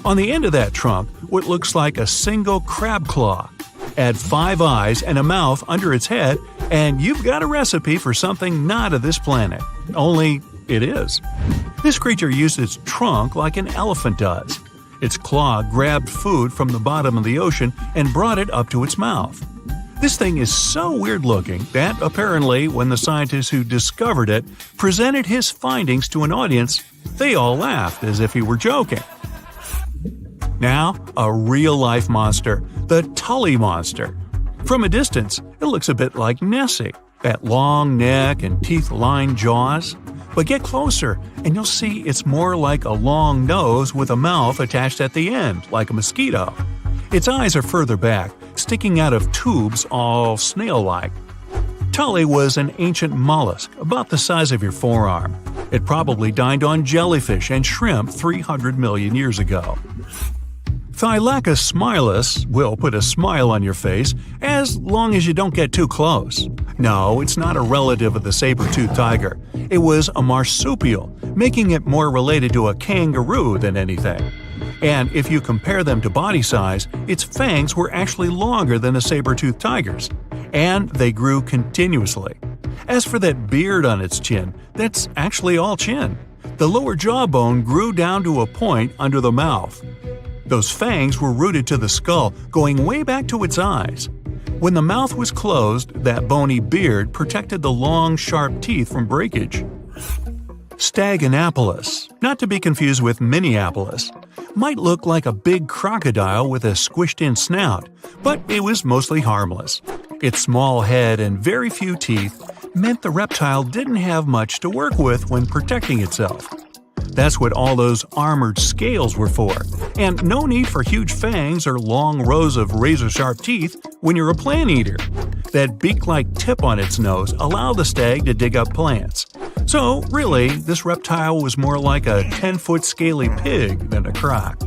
S1: On the end of that trunk, what looks like a single crab claw. Add 5 eyes and a mouth under its head, and you've got a recipe for something not of this planet. Only it is. This creature used its trunk like an elephant does. Its claw grabbed food from the bottom of the ocean and brought it up to its mouth. This thing is so weird-looking that, apparently, when the scientists who discovered it presented his findings to an audience, they all laughed as if he were joking. Now, a real-life monster, the Tully monster. From a distance, it looks a bit like Nessie, that long neck and teeth-lined jaws. But get closer, and you'll see it's more like a long nose with a mouth attached at the end, like a mosquito. Its eyes are further back, sticking out of tubes all snail-like. Tully was an ancient mollusk, about the size of your forearm. It probably dined on jellyfish and shrimp 300 million years ago. Thylacus smilus will put a smile on your face as long as you don't get too close. No, it's not a relative of the saber-toothed tiger. It was a marsupial, making it more related to a kangaroo than anything. And if you compare them to body size, its fangs were actually longer than a saber-toothed tiger's. And they grew continuously. As for that beard on its chin, that's actually all chin. The lower jawbone grew down to a point under the mouth. Those fangs were rooted to the skull, going way back to its eyes. When the mouth was closed, that bony beard protected the long, sharp teeth from breakage. Staganapolis, not to be confused with Minneapolis, might look like a big crocodile with a squished-in snout, but it was mostly harmless. Its small head and very few teeth meant the reptile didn't have much to work with when protecting itself. That's what all those armored scales were for, and no need for huge fangs or long rows of razor-sharp teeth when you're a plant eater. That beak-like tip on its nose allowed the stag to dig up plants. So, really, this reptile was more like a 10-foot scaly pig than a croc.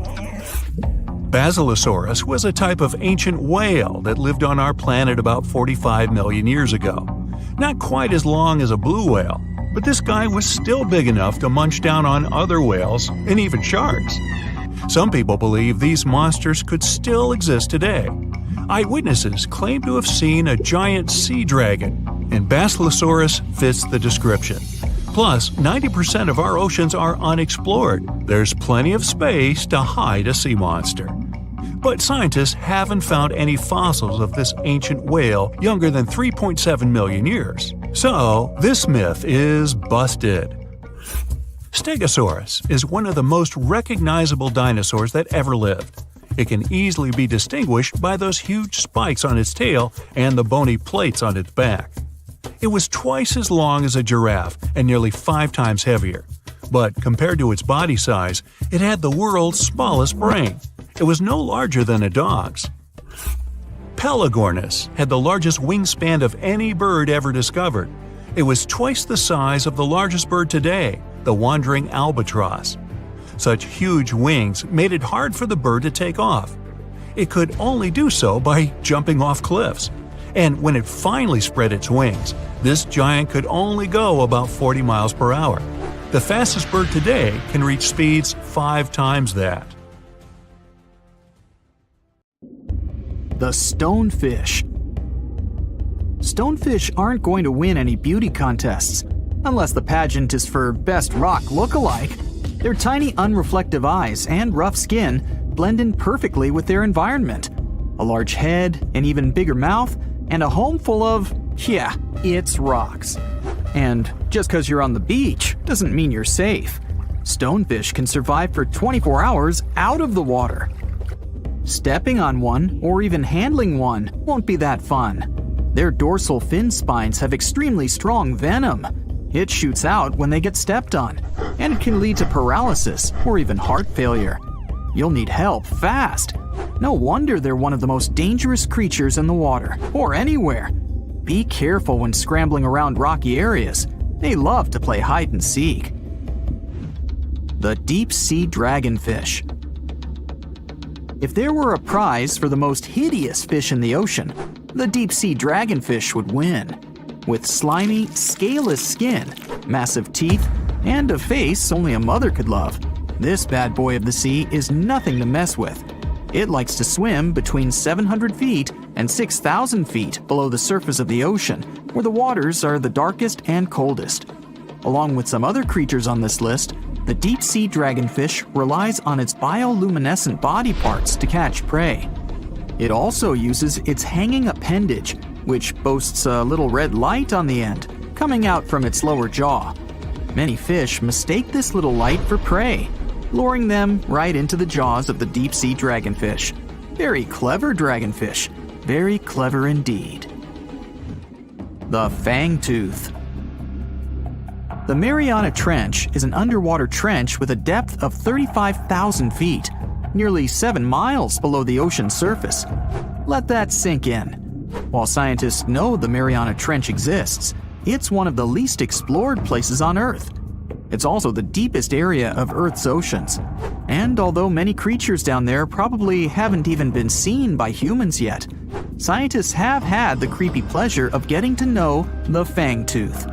S1: Basilosaurus was a type of ancient whale that lived on our planet about 45 million years ago. Not quite as long as a blue whale, but this guy was still big enough to munch down on other whales and even sharks. Some people believe these monsters could still exist today. Eyewitnesses claim to have seen a giant sea dragon, and Basilosaurus fits the description. Plus, 90% of our oceans are unexplored. There's plenty of space to hide a sea monster. But scientists haven't found any fossils of this ancient whale younger than 3.7 million years. So, this myth is busted. Stegosaurus is one of the most recognizable dinosaurs that ever lived. It can easily be distinguished by those huge spikes on its tail and the bony plates on its back. It was twice as long as a giraffe and nearly 5 times heavier. But compared to its body size, it had the world's smallest brain. It was no larger than a dog's. Pelagornis had the largest wingspan of any bird ever discovered. It was twice the size of the largest bird today, the wandering albatross. Such huge wings made it hard for the bird to take off. It could only do so by jumping off cliffs. And when it finally spread its wings, this giant could only go about 40 miles per hour. The fastest bird today can reach speeds 5 times that.
S2: The stonefish. Stonefish aren't going to win any beauty contests, unless the pageant is for best rock look-alike. Their tiny unreflective eyes and rough skin blend in perfectly with their environment. A large head, an even bigger mouth, and a home full of, it's rocks. And just because you're on the beach doesn't mean you're safe. Stonefish can survive for 24 hours out of the water. Stepping on one, or even handling one, won't be that fun. Their dorsal fin spines have extremely strong venom. It shoots out when they get stepped on, and it can lead to paralysis or even heart failure. You'll need help fast. No wonder they're one of the most dangerous creatures in the water, or anywhere. Be careful when scrambling around rocky areas. They love to play hide and seek. The deep-sea dragonfish. If there were a prize for the most hideous fish in the ocean, the deep-sea dragonfish would win. With slimy, scaleless skin, massive teeth, and a face only a mother could love, this bad boy of the sea is nothing to mess with. It likes to swim between 700 feet and 6,000 feet below the surface of the ocean, where the waters are the darkest and coldest. Along with some other creatures on this list, the deep-sea dragonfish relies on its bioluminescent body parts to catch prey. It also uses its hanging appendage, which boasts a little red light on the end, coming out from its lower jaw. Many fish mistake this little light for prey, luring them right into the jaws of the deep-sea dragonfish. Very clever dragonfish. Very clever indeed. The fangtooth. The Mariana Trench is an underwater trench with a depth of 35,000 feet, nearly 7 miles below the ocean surface. Let that sink in. While scientists know the Mariana Trench exists, it's one of the least explored places on Earth. It's also the deepest area of Earth's oceans. And although many creatures down there probably haven't even been seen by humans yet, scientists have had the creepy pleasure of getting to know the fangtooth.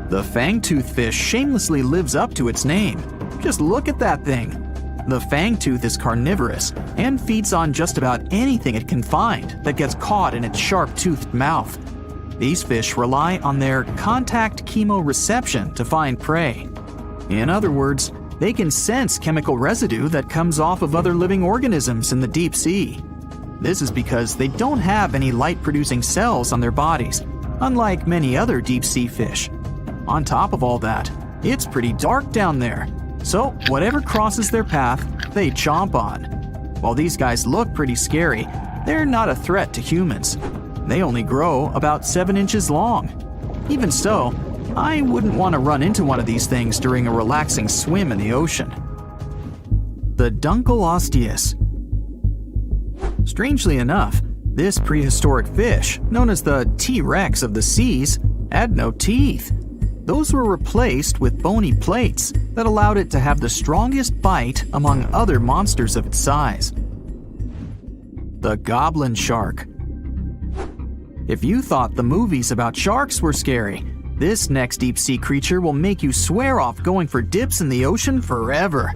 S2: The fangtooth fish shamelessly lives up to its name. Just look at that thing. The fangtooth is carnivorous and feeds on just about anything it can find that gets caught in its sharp-toothed mouth. These fish rely on their contact chemoreception to find prey. In other words, they can sense chemical residue that comes off of other living organisms in the deep sea. This is because they don't have any light-producing cells on their bodies, unlike many other deep-sea fish. On top of all that, it's pretty dark down there, so whatever crosses their path, they chomp on. While these guys look pretty scary, they're not a threat to humans. They only grow about 7 inches long. Even so, I wouldn't want to run into one of these things during a relaxing swim in the ocean. The Dunkleosteus. Strangely enough, this prehistoric fish, known as the T-Rex of the seas, had no teeth. Those were replaced with bony plates that allowed it to have the strongest bite among other monsters of its size. The goblin shark. If you thought the movies about sharks were scary, this next deep-sea creature will make you swear off going for dips in the ocean forever.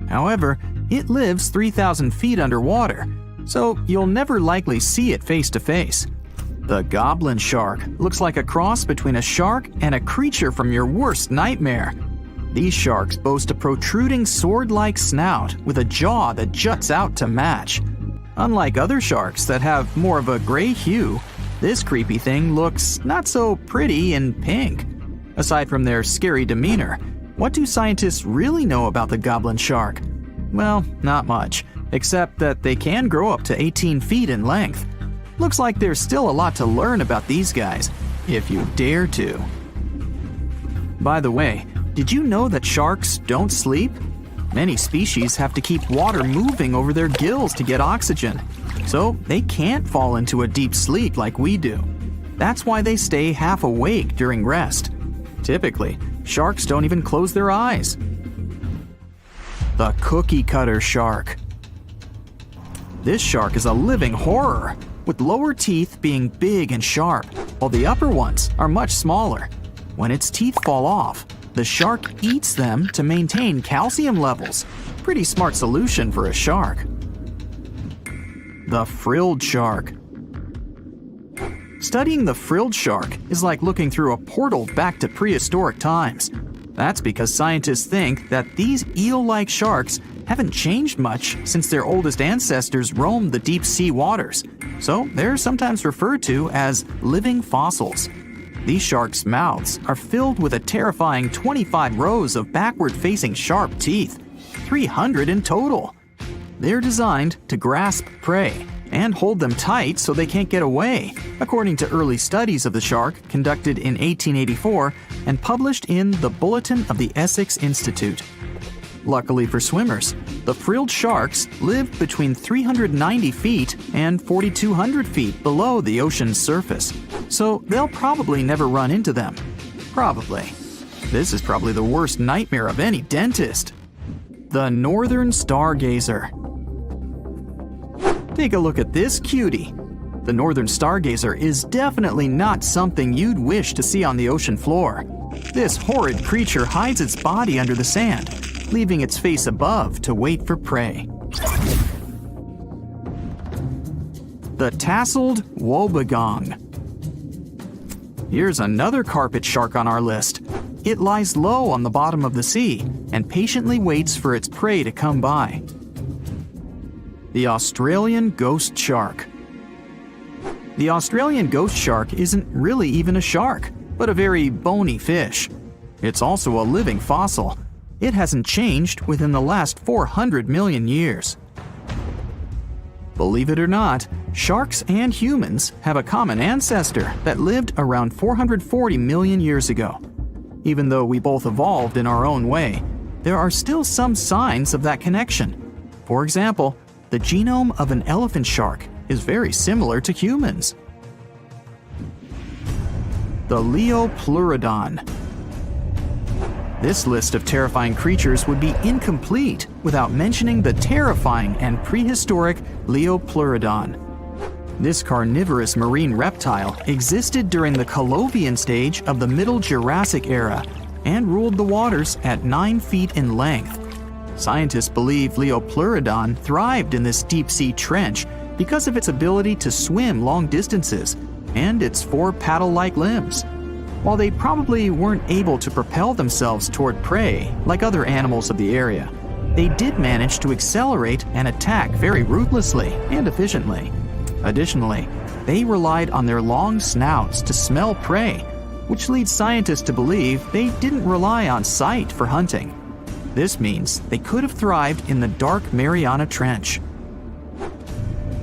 S2: However, it lives 3,000 feet underwater, so you'll never likely see it face to face. The goblin shark looks like a cross between a shark and a creature from your worst nightmare. These sharks boast a protruding sword-like snout with a jaw that juts out to match. Unlike other sharks that have more of a gray hue, this creepy thing looks not so pretty and pink. Aside from their scary demeanor, what do scientists really know about the goblin shark? Well, not much, except that they can grow up to 18 feet in length. Looks like there's still a lot to learn about these guys, if you dare to. By the way, did you know that sharks don't sleep? Many species have to keep water moving over their gills to get oxygen, so they can't fall into a deep sleep like we do. That's why they stay half awake during rest. Typically, sharks don't even close their eyes. The cookie cutter shark. This shark is a living horror, with lower teeth being big and sharp, while the upper ones are much smaller. When its teeth fall off, the shark eats them to maintain calcium levels. Pretty smart solution for a shark. The frilled shark. Studying the frilled shark is like looking through a portal back to prehistoric times. That's because scientists think that these eel-like sharks haven't changed much since their oldest ancestors roamed the deep sea waters, so they're sometimes referred to as living fossils. These sharks' mouths are filled with a terrifying 25 rows of backward-facing sharp teeth, 300 in total. They're designed to grasp prey and hold them tight so they can't get away, according to early studies of the shark conducted in 1884 and published in the Bulletin of the Essex Institute. Luckily for swimmers, the frilled sharks live between 390 feet and 4,200 feet below the ocean's surface, so they'll probably never run into them. Probably. This is probably the worst nightmare of any dentist. The northern stargazer. Take a look at this cutie. The northern stargazer is definitely not something you'd wish to see on the ocean floor. This horrid creature hides its body under the sand, leaving its face above to wait for prey. The tasseled wobbegong. Here's another carpet shark on our list. It lies low on the bottom of the sea and patiently waits for its prey to come by. The Australian ghost shark. The Australian ghost shark isn't really even a shark, but a very bony fish. It's also a living fossil. It hasn't changed within the last 400 million years. Believe it or not, sharks and humans have a common ancestor that lived around 440 million years ago. Even though we both evolved in our own way, there are still some signs of that connection. For example, the genome of an elephant shark is very similar to humans. The Leopleurodon. This list of terrifying creatures would be incomplete without mentioning the terrifying and prehistoric Leopleurodon. This carnivorous marine reptile existed during the Colovian stage of the Middle Jurassic era and ruled the waters at 9 feet in length. Scientists believe Leopleurodon thrived in this deep-sea trench because of its ability to swim long distances and its 4 paddle-like limbs. While they probably weren't able to propel themselves toward prey like other animals of the area, they did manage to accelerate and attack very ruthlessly and efficiently. Additionally, they relied on their long snouts to smell prey, which leads scientists to believe they didn't rely on sight for hunting. This means they could have thrived in the dark Mariana Trench.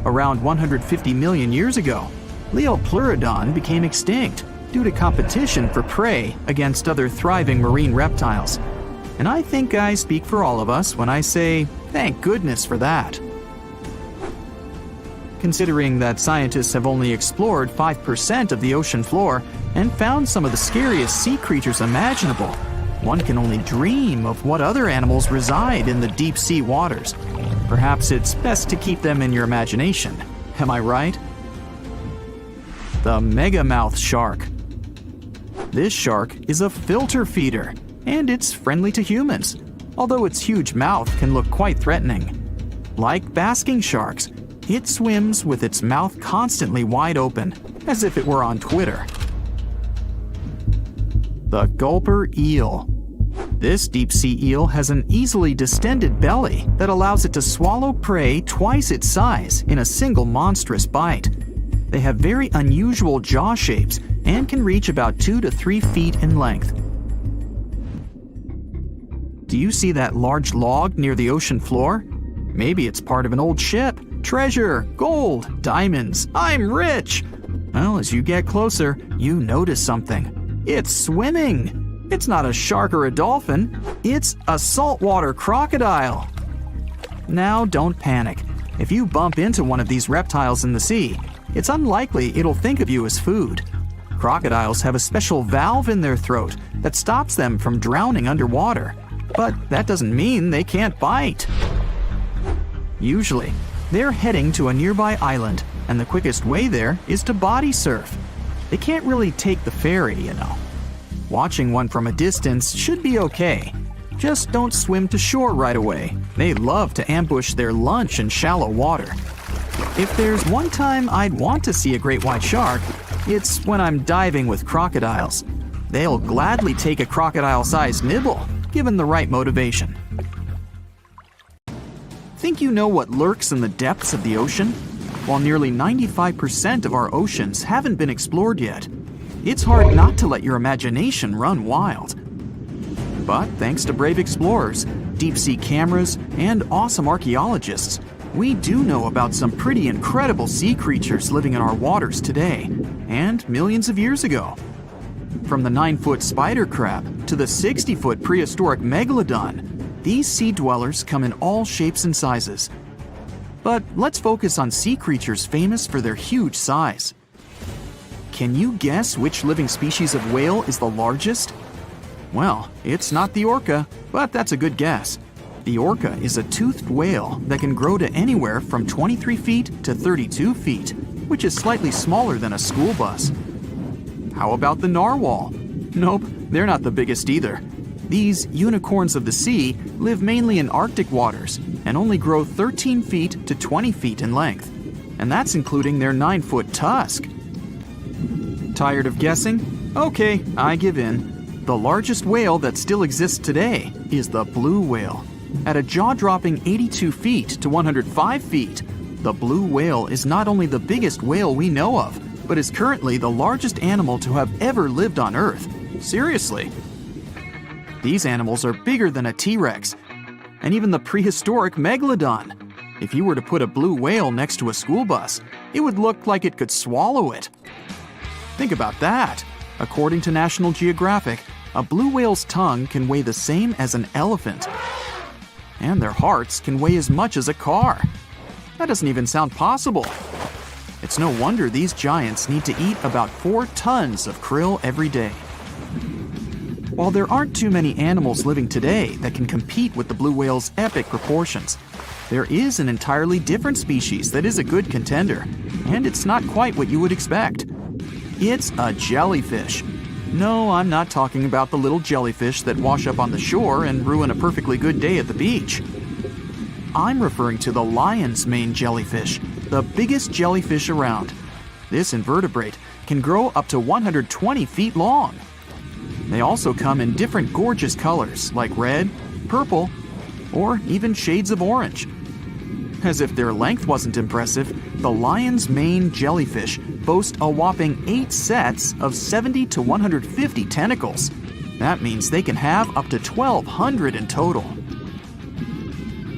S2: Around 150 million years ago, Leopleurodon became extinct, due to competition for prey against other thriving marine reptiles. And I think I speak for all of us when I say, thank goodness for that. Considering that scientists have only explored 5% of the ocean floor and found some of the scariest sea creatures imaginable, one can only dream of what other animals reside in the deep sea waters. Perhaps it's best to keep them in your imagination. Am I right? The megamouth shark. This shark is a filter feeder, and it's friendly to humans, although its huge mouth can look quite threatening. Like basking sharks, it swims with its mouth constantly wide open, as if it were on Twitter. The gulper eel. This deep-sea eel has an easily distended belly that allows it to swallow prey twice its size in a single monstrous bite. They have very unusual jaw shapes and can reach about 2 to 3 feet in length. Do you see that large log near the ocean floor? Maybe it's part of an old ship. Treasure, gold, diamonds, I'm rich! Well, as you get closer, you notice something. It's swimming! It's not a shark or a dolphin, it's a saltwater crocodile. Now don't panic. If you bump into one of these reptiles in the sea, it's unlikely it'll think of you as food. Crocodiles have a special valve in their throat that stops them from drowning underwater, but that doesn't mean they can't bite. Usually, they're heading to a nearby island, and the quickest way there is to body surf. They can't really take the ferry, you know. Watching one from a distance should be okay. Just don't swim to shore right away. They love to ambush their lunch in shallow water. If there's one time I'd want to see a great white shark, it's when I'm diving with crocodiles. They'll gladly take a crocodile-sized nibble, given the right motivation. Think you know what lurks in the depths of the ocean? While nearly 95% of our oceans haven't been explored yet, it's hard not to let your imagination run wild. But thanks to brave explorers, deep-sea cameras, and awesome archaeologists, we do know about some pretty incredible sea creatures living in our waters today, and millions of years ago. From the 9-foot spider crab to the 60-foot prehistoric megalodon, these sea dwellers come in all shapes and sizes. But let's focus on sea creatures famous for their huge size. Can you guess which living species of whale is the largest? Well, it's not the orca, but that's a good guess. The orca is a toothed whale that can grow to anywhere from 23 feet to 32 feet, which is slightly smaller than a school bus. How about the narwhal? Nope, they're not the biggest either. These unicorns of the sea live mainly in Arctic waters and only grow 13 feet to 20 feet in length, and that's including their 9-foot tusk. Tired of guessing? Okay, I give in. The largest whale that still exists today is the blue whale. At a jaw-dropping 82 feet to 105 feet, the blue whale is not only the biggest whale we know of, but is currently the largest animal to have ever lived on Earth. Seriously. These animals are bigger than a T-Rex, and even the prehistoric megalodon. If you were to put a blue whale next to a school bus, it would look like it could swallow it. Think about that. According to National Geographic, a blue whale's tongue can weigh the same as an elephant. And their hearts can weigh as much as a car. That doesn't even sound possible. It's no wonder these giants need to eat about 4 tons of krill every day. While there aren't too many animals living today that can compete with the blue whale's epic proportions, there is an entirely different species that is a good contender, and it's not quite what you would expect. It's a jellyfish. No, I'm not talking about the little jellyfish that wash up on the shore and ruin a perfectly good day at the beach. I'm referring to the lion's mane jellyfish, the biggest jellyfish around. This invertebrate can grow up to 120 feet long. They also come in different gorgeous colors like red, purple, or even shades of orange. As if their length wasn't impressive, the lion's mane jellyfish boast a whopping 8 sets of 70 to 150 tentacles. That means they can have up to 1,200 in total.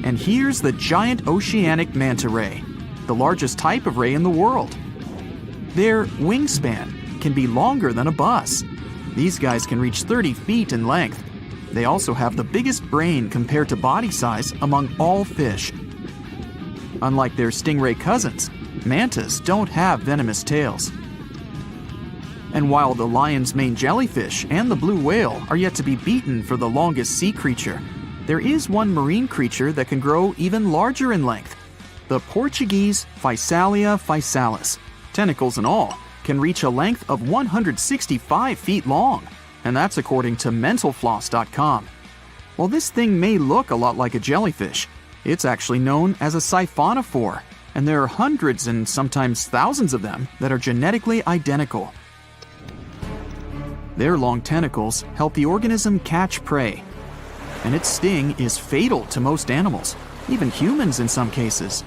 S2: And here's the giant oceanic manta ray, the largest type of ray in the world. Their wingspan can be longer than a bus. These guys can reach 30 feet in length. They also have the biggest brain compared to body size among all fish. Unlike their stingray cousins, mantas don't have venomous tails. And while the lion's mane jellyfish and the blue whale are yet to be beaten for the longest sea creature, there is one marine creature that can grow even larger in length. The Portuguese Physalia physalis, tentacles and all, can reach a length of 165 feet long, and that's according to mentalfloss.com. While this thing may look a lot like a jellyfish, it's actually known as a siphonophore, and there are hundreds and sometimes thousands of them that are genetically identical. Their long tentacles help the organism catch prey, and its sting is fatal to most animals, even humans in some cases.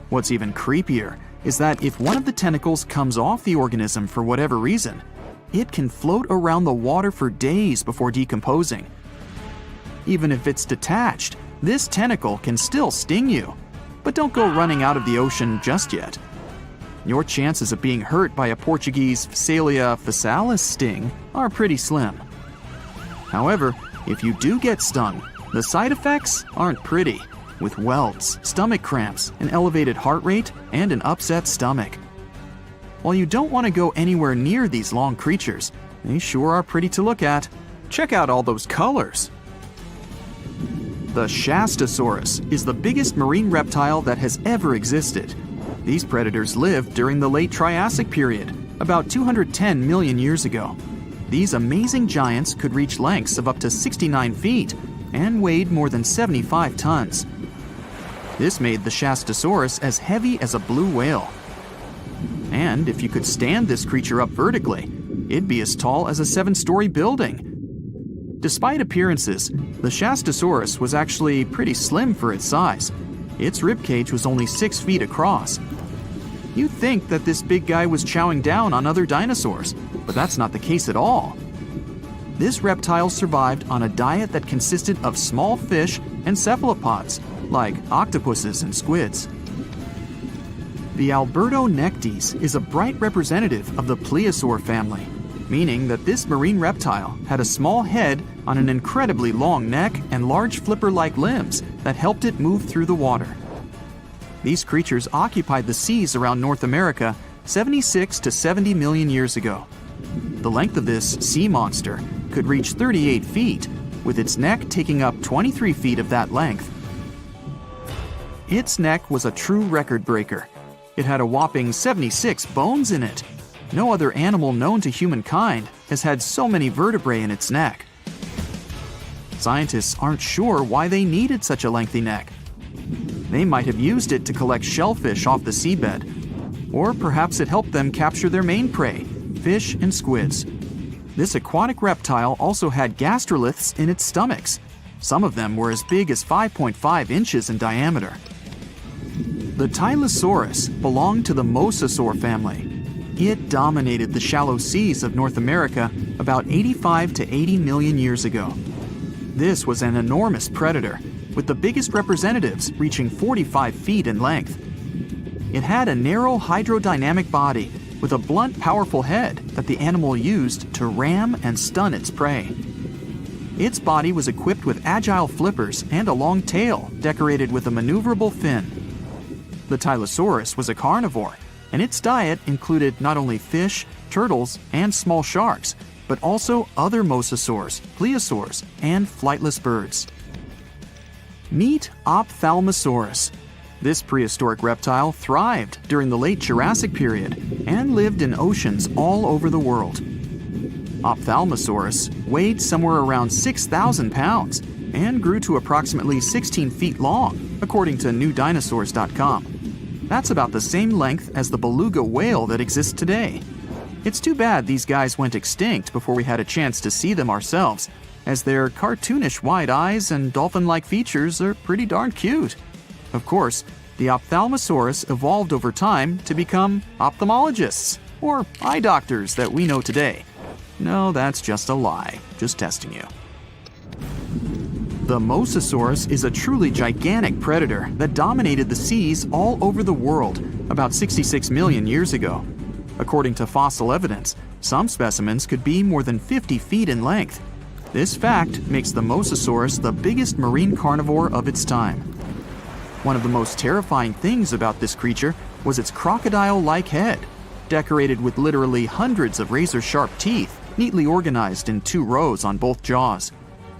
S2: What's even creepier is that if one of the tentacles comes off the organism for whatever reason, it can float around the water for days before decomposing. Even if it's detached, this tentacle can still sting you. But don't go running out of the ocean just yet. Your chances of being hurt by a Portuguese Physalia physalis sting are pretty slim. However, if you do get stung, the side effects aren't pretty, with welts, stomach cramps, an elevated heart rate, and an upset stomach. While you don't want to go anywhere near these long creatures, they sure are pretty to look at. Check out all those colors. The Shastasaurus is the biggest marine reptile that has ever existed. These predators lived during the late Triassic period, about 210 million years ago. These amazing giants could reach lengths of up to 69 feet and weighed more than 75 tons. This made the Shastasaurus as heavy as a blue whale. And if you could stand this creature up vertically, it'd be as tall as a 7-story building. Despite appearances, the Shastasaurus was actually pretty slim for its size. Its ribcage was only 6 feet across. You'd think that this big guy was chowing down on other dinosaurs, but that's not the case at all. This reptile survived on a diet that consisted of small fish and cephalopods, like octopuses and squids. The Albertonectes is a bright representative of the plesiosaur family, meaning that this marine reptile had a small head on an incredibly long neck and large flipper-like limbs that helped it move through the water. These creatures occupied the seas around North America 76 to 70 million years ago. The length of this sea monster could reach 38 feet, with its neck taking up 23 feet of that length. Its neck was a true record breaker. It had a whopping 76 bones in it. No other animal known to humankind has had so many vertebrae in its neck. Scientists aren't sure why they needed such a lengthy neck. They might have used it to collect shellfish off the seabed, or perhaps it helped them capture their main prey, fish and squids. This aquatic reptile also had gastroliths in its stomachs. Some of them were as big as 5.5 inches in diameter. The Tylosaurus belonged to the Mosasaur family. It dominated the shallow seas of North America about 85 to 80 million years ago. This was an enormous predator, with the biggest representatives reaching 45 feet in length. It had a narrow hydrodynamic body with a blunt, powerful head that the animal used to ram and stun its prey. Its body was equipped with agile flippers and a long tail decorated with a maneuverable fin. The Tylosaurus was a carnivore, and its diet included not only fish, turtles, and small sharks, but also other mosasaurs, plesiosaurs, and flightless birds. Meet Ophthalmosaurus. This prehistoric reptile thrived during the late Jurassic period and lived in oceans all over the world. Ophthalmosaurus weighed somewhere around 6,000 pounds and grew to approximately 16 feet long, according to newdinosaurs.com. That's about the same length as the beluga whale that exists today. It's too bad these guys went extinct before we had a chance to see them ourselves, as their cartoonish wide eyes and dolphin-like features are pretty darn cute. Of course, the Ophthalmosaurus evolved over time to become ophthalmologists, or eye doctors that we know today. No, that's just a lie. Just testing you. The Mosasaurus is a truly gigantic predator that dominated the seas all over the world about 66 million years ago. According to fossil evidence, some specimens could be more than 50 feet in length. This fact makes the Mosasaurus the biggest marine carnivore of its time. One of the most terrifying things about this creature was its crocodile-like head, decorated with literally hundreds of razor-sharp teeth, neatly organized in 2 rows on both jaws.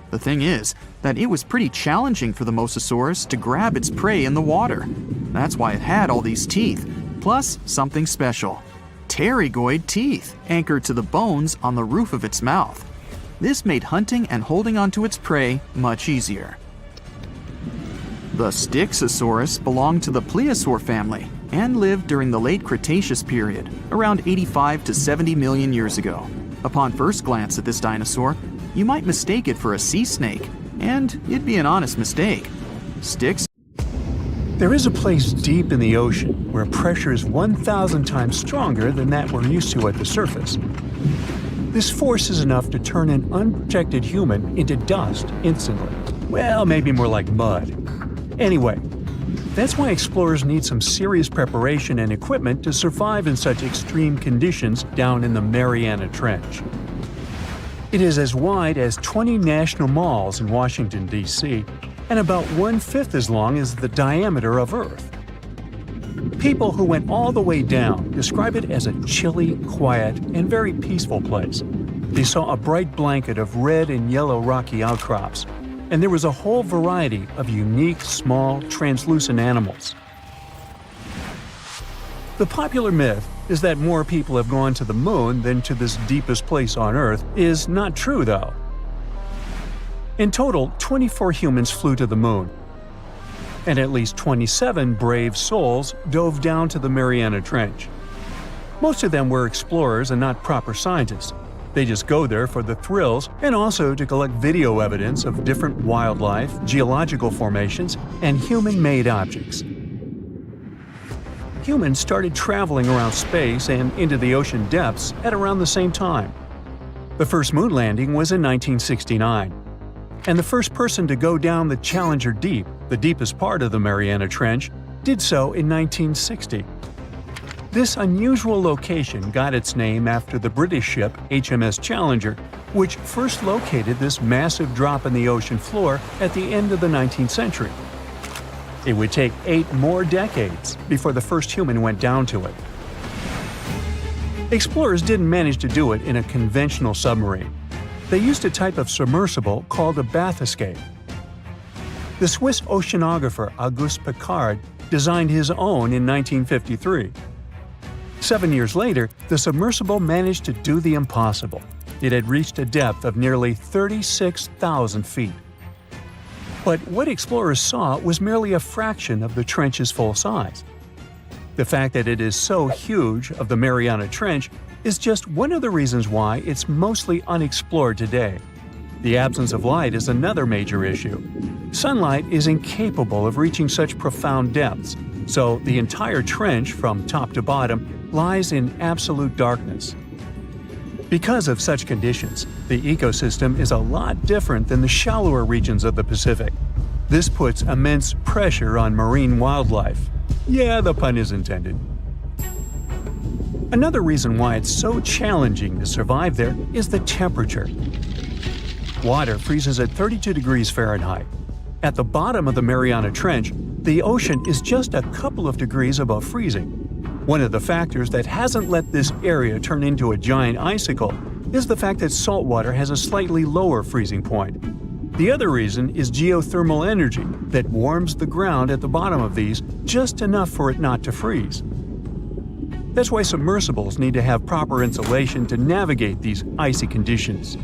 S2: The thing is that it was pretty challenging for the Mosasaurus to grab its prey in the water. That's why it had all these teeth, plus something special: pterygoid teeth anchored to the bones on the roof of its mouth. This made hunting and holding onto its prey much easier. The Styxosaurus belonged to the plesiosaur family and lived during the late Cretaceous period, around 85 to 70 million years ago. Upon first glance at this dinosaur, you might mistake it for a sea snake, and it'd be an honest mistake.
S1: There is a place deep in the ocean where pressure is 1,000 times stronger than that we're used to at the surface. This force is enough to turn an unprotected human into dust instantly. Well, maybe more like mud. Anyway, that's why explorers need some serious preparation and equipment to survive in such extreme conditions down in the Mariana Trench. It is as wide as 20 national malls in Washington, D.C., and about 1/5 as long as the diameter of Earth. People who went all the way down describe it as a chilly, quiet, and very peaceful place. They saw a bright blanket of red and yellow rocky outcrops, and there was a whole variety of unique, small, translucent animals. The popular myth is that more people have gone to the moon than to this deepest place on Earth is not true, though. In total, 24 humans flew to the moon, and at least 27 brave souls dove down to the Mariana Trench. Most of them were explorers and not proper scientists. They just go there for the thrills and also to collect video evidence of different wildlife, geological formations, and human-made objects. Humans started traveling around space and into the ocean depths at around the same time. The first moon landing was in 1969, and the first person to go down the Challenger Deep, the deepest part of the Mariana Trench, did so in 1960. This unusual location got its name after the British ship HMS Challenger, which first located this massive drop in the ocean floor at the end of the 19th century. It would take 8 more decades before the first human went down to it. Explorers didn't manage to do it in a conventional submarine. They used a type of submersible called a bathyscaphe. The Swiss oceanographer Auguste Piccard designed his own in 1953. 7 years later, the submersible managed to do the impossible. It had reached a depth of nearly 36,000 feet. But what explorers saw was merely a fraction of the trench's full size. The fact that it is so huge of the Mariana Trench is just one of the reasons why it's mostly unexplored today. The absence of light is another major issue. Sunlight is incapable of reaching such profound depths, so the entire trench, from top to bottom, lies in absolute darkness. Because of such conditions, the ecosystem is a lot different than the shallower regions of the Pacific. This puts immense pressure on marine wildlife. Yeah, the pun is intended. Another reason why it's so challenging to survive there is the temperature. Water freezes at 32 degrees Fahrenheit. At the bottom of the Mariana Trench, the ocean is just a couple of degrees above freezing. One of the factors that hasn't let this area turn into a giant icicle is the fact that salt water has a slightly lower freezing point. The other reason is geothermal energy that warms the ground at the bottom of these just enough for it not to freeze. That's why submersibles need to have proper insulation to navigate these icy conditions.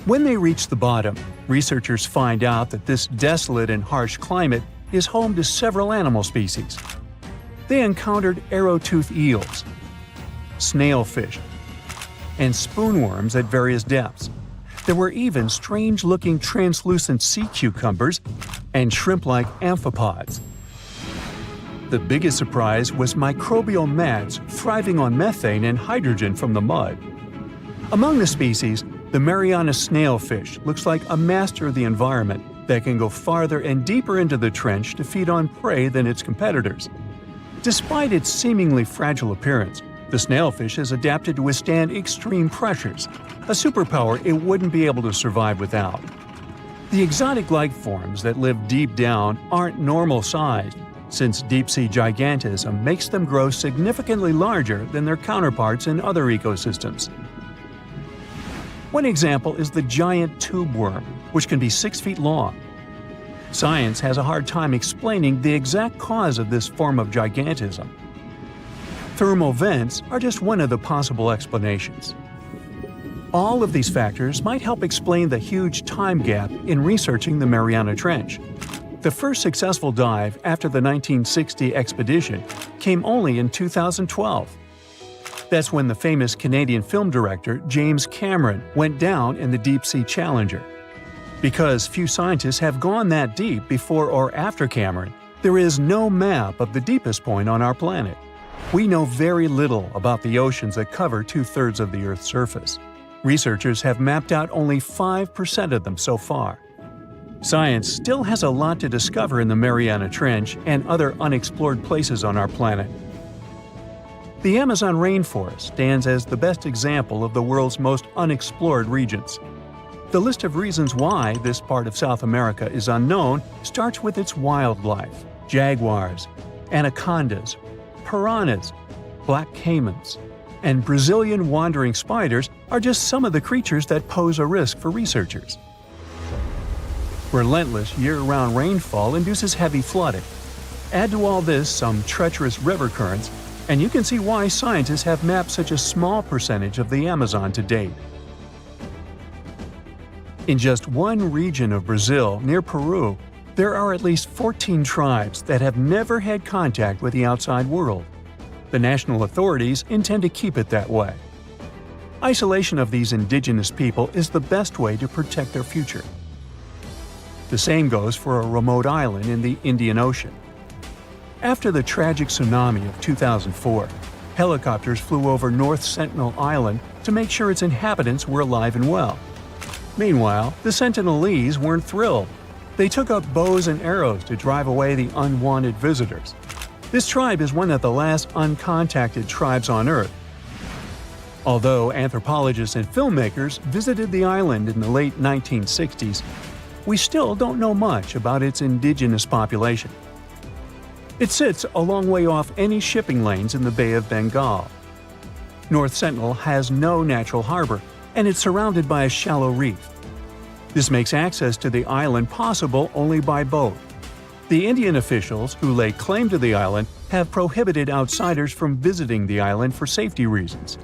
S1: When they reach the bottom, researchers find out that this desolate and harsh climate is home to several animal species. They encountered arrow-toothed eels, snailfish, and spoonworms at various depths. There were even strange-looking translucent sea cucumbers and shrimp-like amphipods. The biggest surprise was microbial mats thriving on methane and hydrogen from the mud. Among the species, the Mariana snailfish looks like a master of the environment that can go farther and deeper into the trench to feed on prey than its competitors. Despite its seemingly fragile appearance, The snailfish is adapted to withstand extreme pressures, a superpower it wouldn't be able to survive without. The exotic life forms that live deep down aren't normal-sized, since deep-sea gigantism makes them grow significantly larger than their counterparts in other ecosystems. One example is the giant tube worm, which can be 6 feet long. Science has a hard time explaining the exact cause of this form of gigantism. Thermal vents are just one of the possible explanations. All of these factors might help explain the huge time gap in researching the Mariana Trench. The first successful dive after the 1960 expedition came only in 2012. That's when the famous Canadian film director James Cameron went down in the deep-sea Challenger. Because few scientists have gone that deep before or after Cameron, there is no map of the deepest point on our planet. We know very little about the oceans that cover 2/3 of the Earth's surface. Researchers have mapped out only 5% of them so far. Science still has a lot to discover in the Mariana Trench and other unexplored places on our planet. The Amazon rainforest stands as the best example of the world's most unexplored regions. The list of reasons why this part of South America is unknown starts with its wildlife: jaguars, anacondas, piranhas, black caimans, and Brazilian wandering spiders are just some of the creatures that pose a risk for researchers. Relentless year-round rainfall induces heavy flooding. Add to all this some treacherous river currents, and you can see why scientists have mapped such a small percentage of the Amazon to date. In just one region of Brazil, near Peru, there are at least 14 tribes that have never had contact with the outside world. The national authorities intend to keep it that way. Isolation of these indigenous people is the best way to protect their future. The same goes for a remote island in the Indian Ocean. After the tragic tsunami of 2004, helicopters flew over North Sentinel Island to make sure its inhabitants were alive and well. Meanwhile, the Sentinelese weren't thrilled. They took up bows and arrows to drive away the unwanted visitors. This tribe is one of the last uncontacted tribes on Earth. Although anthropologists and filmmakers visited the island in the late 1960s, we still don't know much about its indigenous population. It sits a long way off any shipping lanes in the Bay of Bengal. North Sentinel has no natural harbor, and it's surrounded by a shallow reef. This makes access to the island possible only by boat. The Indian officials who lay claim to the island have prohibited outsiders from visiting the island for safety reasons.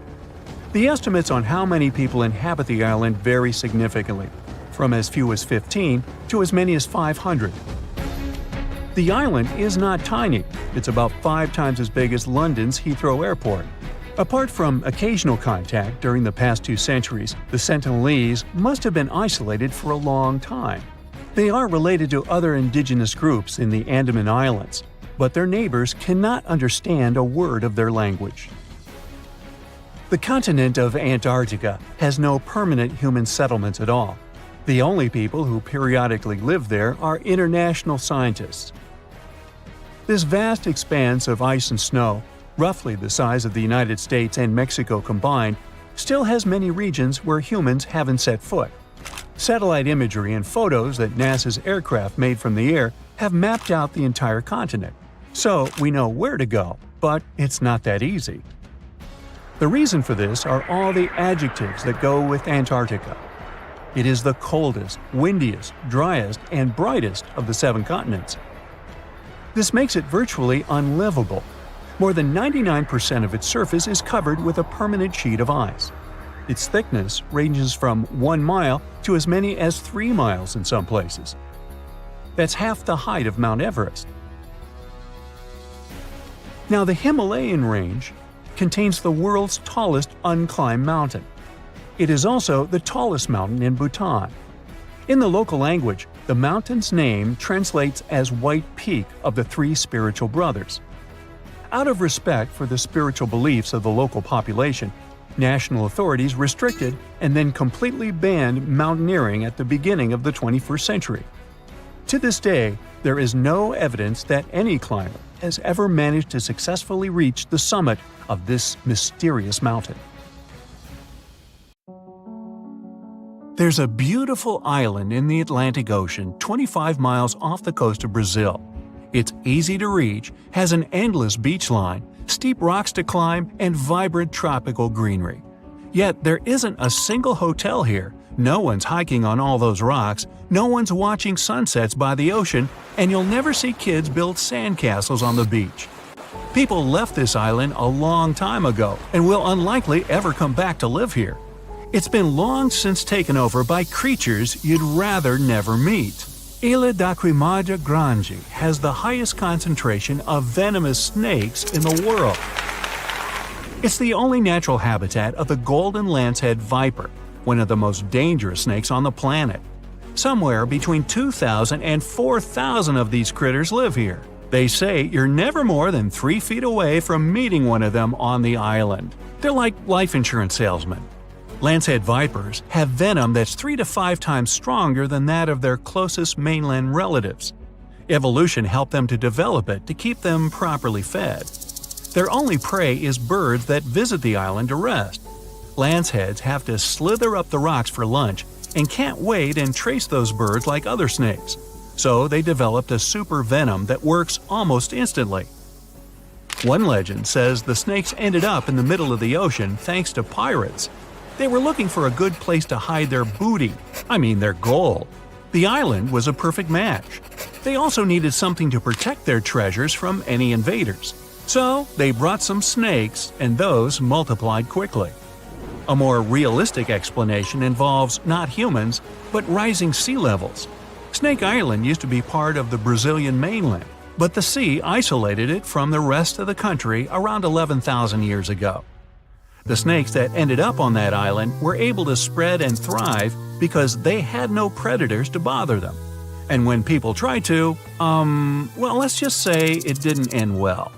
S1: The estimates on how many people inhabit the island vary significantly, from as few as 15 to as many as 500. The island is not tiny. It's about 5 times as big as London's Heathrow Airport. Apart from occasional contact during the past 2 centuries, the Sentinelese must have been isolated for a long time. They are related to other indigenous groups in the Andaman Islands, but their neighbors cannot understand a word of their language. The continent of Antarctica has no permanent human settlements at all. The only people who periodically live there are international scientists. This vast expanse of ice and snow, roughly the size of the United States and Mexico combined, still has many regions where humans haven't set foot. Satellite imagery and photos that NASA's aircraft made from the air have mapped out the entire continent. So we know where to go, but it's not that easy. The reason for this are all the adjectives that go with Antarctica. It is the coldest, windiest, driest, and brightest of the 7 continents. This makes it virtually unlivable. More than 99% of its surface is covered with a permanent sheet of ice. Its thickness ranges from 1 mile to as many as 3 miles in some places. That's half the height of Mount Everest. Now, the Himalayan range contains the world's tallest unclimbed mountain. It is also the tallest mountain in Bhutan. In the local language, the mountain's name translates as White Peak of the 3 spiritual brothers. Out of respect for the spiritual beliefs of the local population, national authorities restricted and then completely banned mountaineering at the beginning of the 21st century. To this day, there is no evidence that any climber has ever managed to successfully reach the summit of this mysterious mountain. There's a beautiful island in the Atlantic Ocean 25 miles off the coast of Brazil. It's easy to reach, has an endless beach line, steep rocks to climb, and vibrant tropical greenery. Yet there isn't a single hotel here, no one's hiking on all those rocks, no one's watching sunsets by the ocean, and you'll never see kids build sandcastles on the beach. People left this island a long time ago and will unlikely ever come back to live here. It's been long since taken over by creatures you'd rather never meet. Ilha da Queimada Grande has the highest concentration of venomous snakes in the world. It's the only natural habitat of the golden lancehead viper, one of the most dangerous snakes on the planet. Somewhere between 2,000 and 4,000 of these critters live here. They say you're never more than 3 feet away from meeting one of them on the island. They're like life insurance salesmen. Lancehead vipers have venom that's 3 to 5 times stronger than that of their closest mainland relatives. Evolution helped them to develop it to keep them properly fed. Their only prey is birds that visit the island to rest. Lanceheads have to slither up the rocks for lunch and can't wait and trace those birds like other snakes. So they developed a super venom that works almost instantly. One legend says the snakes ended up in the middle of the ocean thanks to pirates. They were looking for a good place to hide their booty, their gold. The island was a perfect match. They also needed something to protect their treasures from any invaders. So they brought some snakes, and those multiplied quickly. A more realistic explanation involves not humans, but rising sea levels. Snake Island used to be part of the Brazilian mainland, but the sea isolated it from the rest of the country around 11,000 years ago. The snakes that ended up on that island were able to spread and thrive because they had no predators to bother them. And when people tried to, let's just say it didn't end well.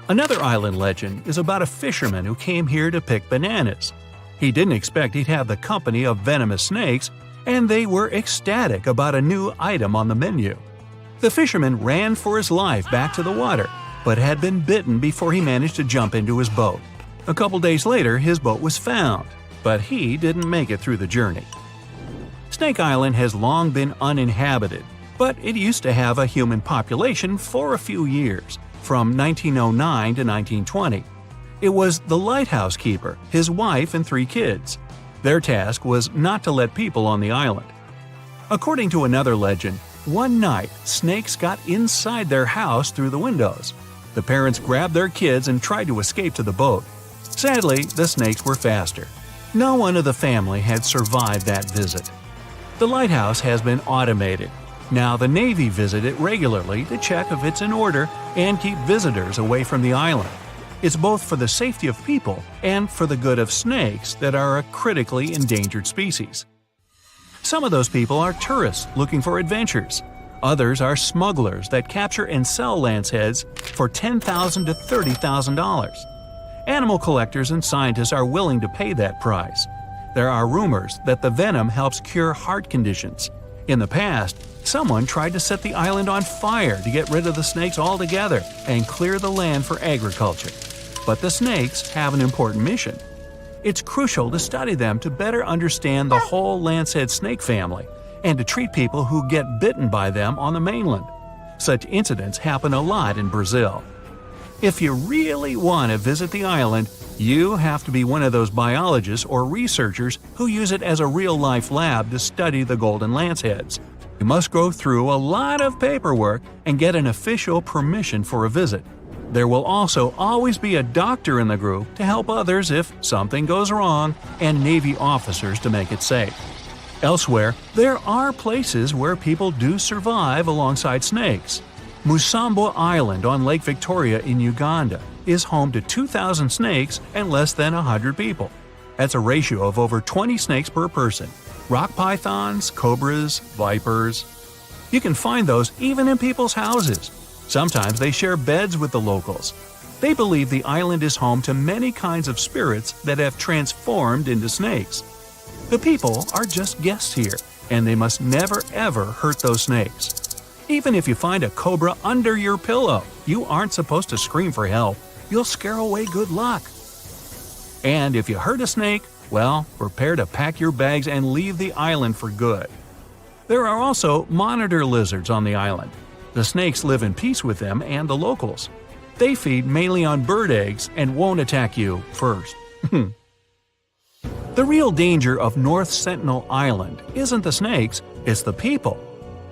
S1: Another island legend is about a fisherman who came here to pick bananas. He didn't expect he'd have the company of venomous snakes, and they were ecstatic about a new item on the menu. The fisherman ran for his life back to the water, but had been bitten before he managed to jump into his boat. A couple days later, his boat was found, but he didn't make it through the journey. Snake Island has long been uninhabited, but it used to have a human population for a few years, from 1909 to 1920. It was the lighthouse keeper, his wife, and 3 kids. Their task was not to let people on the island. According to another legend, one night snakes got inside their house through the windows. The parents grabbed their kids and tried to escape to the boat. Sadly, the snakes were faster. No one of the family had survived that visit. The lighthouse has been automated. Now the Navy visit it regularly to check if it's in order and keep visitors away from the island. It's both for the safety of people and for the good of snakes that are a critically endangered species. Some of those people are tourists looking for adventures. Others are smugglers that capture and sell lanceheads for $10,000 to $30,000. Animal collectors and scientists are willing to pay that price. There are rumors that the venom helps cure heart conditions. In the past, someone tried to set the island on fire to get rid of the snakes altogether and clear the land for agriculture. But the snakes have an important mission. It's crucial to study them to better understand the whole lancehead snake family and to treat people who get bitten by them on the mainland. Such incidents happen a lot in Brazil. If you really want to visit the island, you have to be one of those biologists or researchers who use it as a real-life lab to study the golden lanceheads. You must go through a lot of paperwork and get an official permission for a visit. There will also always be a doctor in the group to help others if something goes wrong, and Navy officers to make it safe. Elsewhere, there are places where people do survive alongside snakes. Musambo Island on Lake Victoria in Uganda is home to 2,000 snakes and less than 100 people. That's a ratio of over 20 snakes per person. Rock pythons, cobras, vipers. You can find those even in people's houses. Sometimes they share beds with the locals. They believe the island is home to many kinds of spirits that have transformed into snakes. The people are just guests here, and they must never ever hurt those snakes. Even if you find a cobra under your pillow, you aren't supposed to scream for help. You'll scare away good luck. And if you hurt a snake, well, prepare to pack your bags and leave the island for good. There are also monitor lizards on the island. The snakes live in peace with them and the locals. They feed mainly on bird eggs and won't attack you first. The real danger of North Sentinel Island isn't the snakes, it's the people.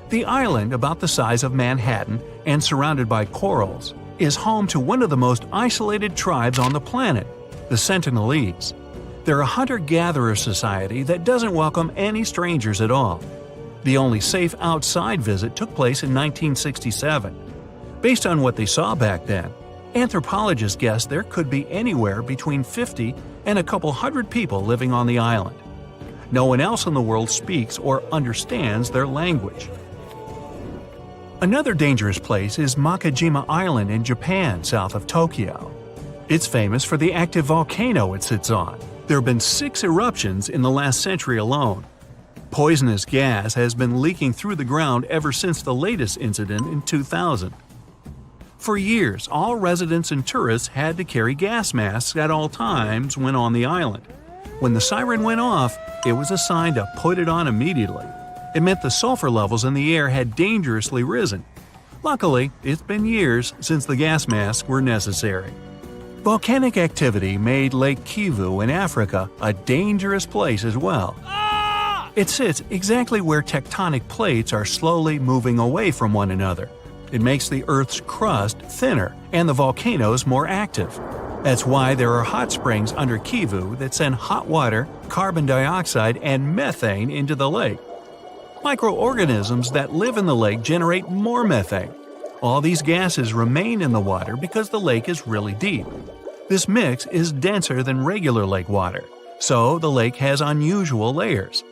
S1: The island, about the size of Manhattan and surrounded by corals, is home to one of the most isolated tribes on the planet, the Sentinelese. They're a hunter-gatherer society that doesn't welcome any strangers at all. The only safe outside visit took place in 1967. Based on what they saw back then, anthropologists guess there could be anywhere between 50 and a couple hundred people living on the island. No one else in the world speaks or understands their language. Another dangerous place is Makajima Island in Japan, south of Tokyo. It's famous for the active volcano it sits on. There have been 6 eruptions in the last century alone. Poisonous gas has been leaking through the ground ever since the latest incident in 2000. For years, all residents and tourists had to carry gas masks at all times when on the island. When the siren went off, it was a sign to put it on immediately. It meant the sulfur levels in the air had dangerously risen. Luckily, it's been years since the gas masks were necessary. Volcanic activity made Lake Kivu in Africa a dangerous place as well. It sits exactly where tectonic plates are slowly moving away from one another. It makes the Earth's crust thinner and the volcanoes more active. That's why there are hot springs under Kivu that send hot water, carbon dioxide, and methane into the lake. Microorganisms that live in the lake generate more methane. All these gases remain in the water because the lake is really deep. This mix is denser than regular lake water, so the lake has unusual layers.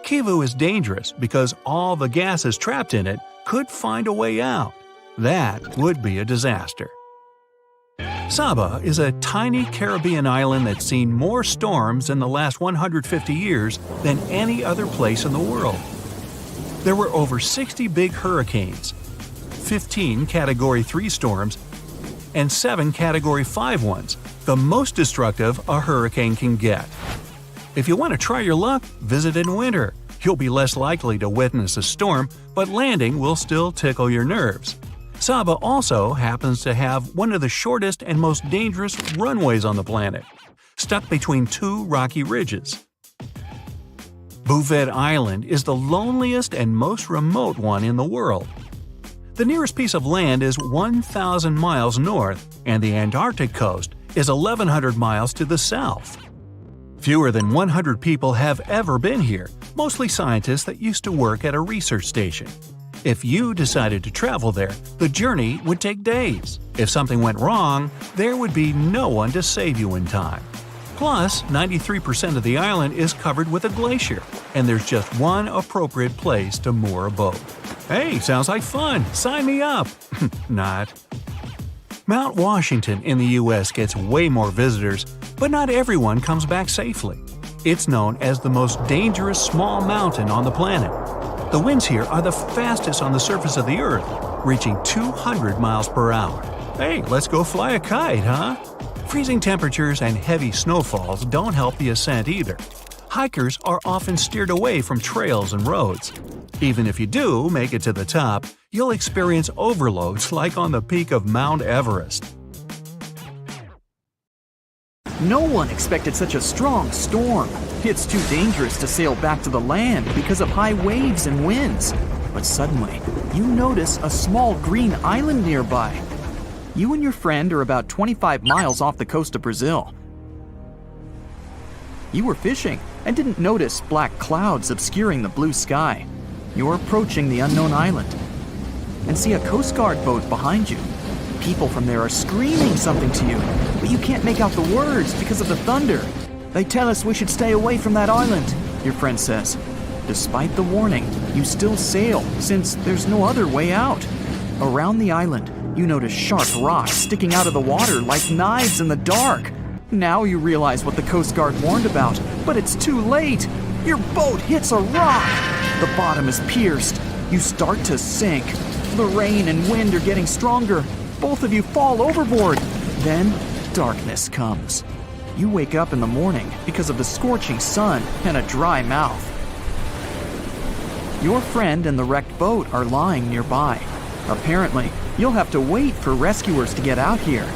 S1: Kivu is dangerous because all the gases trapped in it could find a way out. That would be a disaster. Saba is a tiny Caribbean island that's seen more storms in the last 150 years than any other place in the world. There were over 60 big hurricanes, 15 Category 3 storms, and 7 Category 5 ones, the most destructive a hurricane can get. If you want to try your luck, visit in winter. You'll be less likely to witness a storm, but landing will still tickle your nerves. Saba also happens to have one of the shortest and most dangerous runways on the planet, stuck between 2 rocky ridges. Bouvet Island is the loneliest and most remote one in the world. The nearest piece of land is 1,000 miles north, and the Antarctic coast is 1,100 miles to the south. Fewer than 100 people have ever been here, mostly scientists that used to work at a research station. If you decided to travel there, the journey would take days. If something went wrong, there would be no one to save you in time. Plus, 93% of the island is covered with a glacier, and there's just one appropriate place to moor a boat. Hey, sounds like fun! Sign me up! Not. Mount Washington in the US gets way more visitors, but not everyone comes back safely. It's known as the most dangerous small mountain on the planet. The winds here are the fastest on the surface of the Earth, reaching 200 miles per hour. Hey, let's go fly a kite, huh? Freezing temperatures and heavy snowfalls don't help the ascent either. Hikers are often steered away from trails and roads. Even if you do make it to the top, you'll experience overloads like on the peak of Mount Everest.
S2: No one expected such a strong storm. It's too dangerous to sail back to the land because of high waves and winds. But suddenly, you notice a small green island nearby. You and your friend are about 25 miles off the coast of Brazil. You were fishing and didn't notice black clouds obscuring the blue sky. You're approaching the unknown island and see a Coast Guard boat behind you. People from there are screaming something to you, but you can't make out the words because of the thunder. They tell us we should stay away from that island, your friend says. Despite the warning, you still sail since there's no other way out. Around the island, you notice sharp rocks sticking out of the water like knives in the dark. Now you realize what the Coast Guard warned about, but it's too late. Your boat hits a rock. The bottom is pierced. You start to sink. The rain and wind are getting stronger. Both of you fall overboard. Then, darkness comes. You wake up in the morning because of the scorching sun and a dry mouth. Your friend and the wrecked boat are lying nearby. Apparently, you'll have to wait for rescuers to get out here.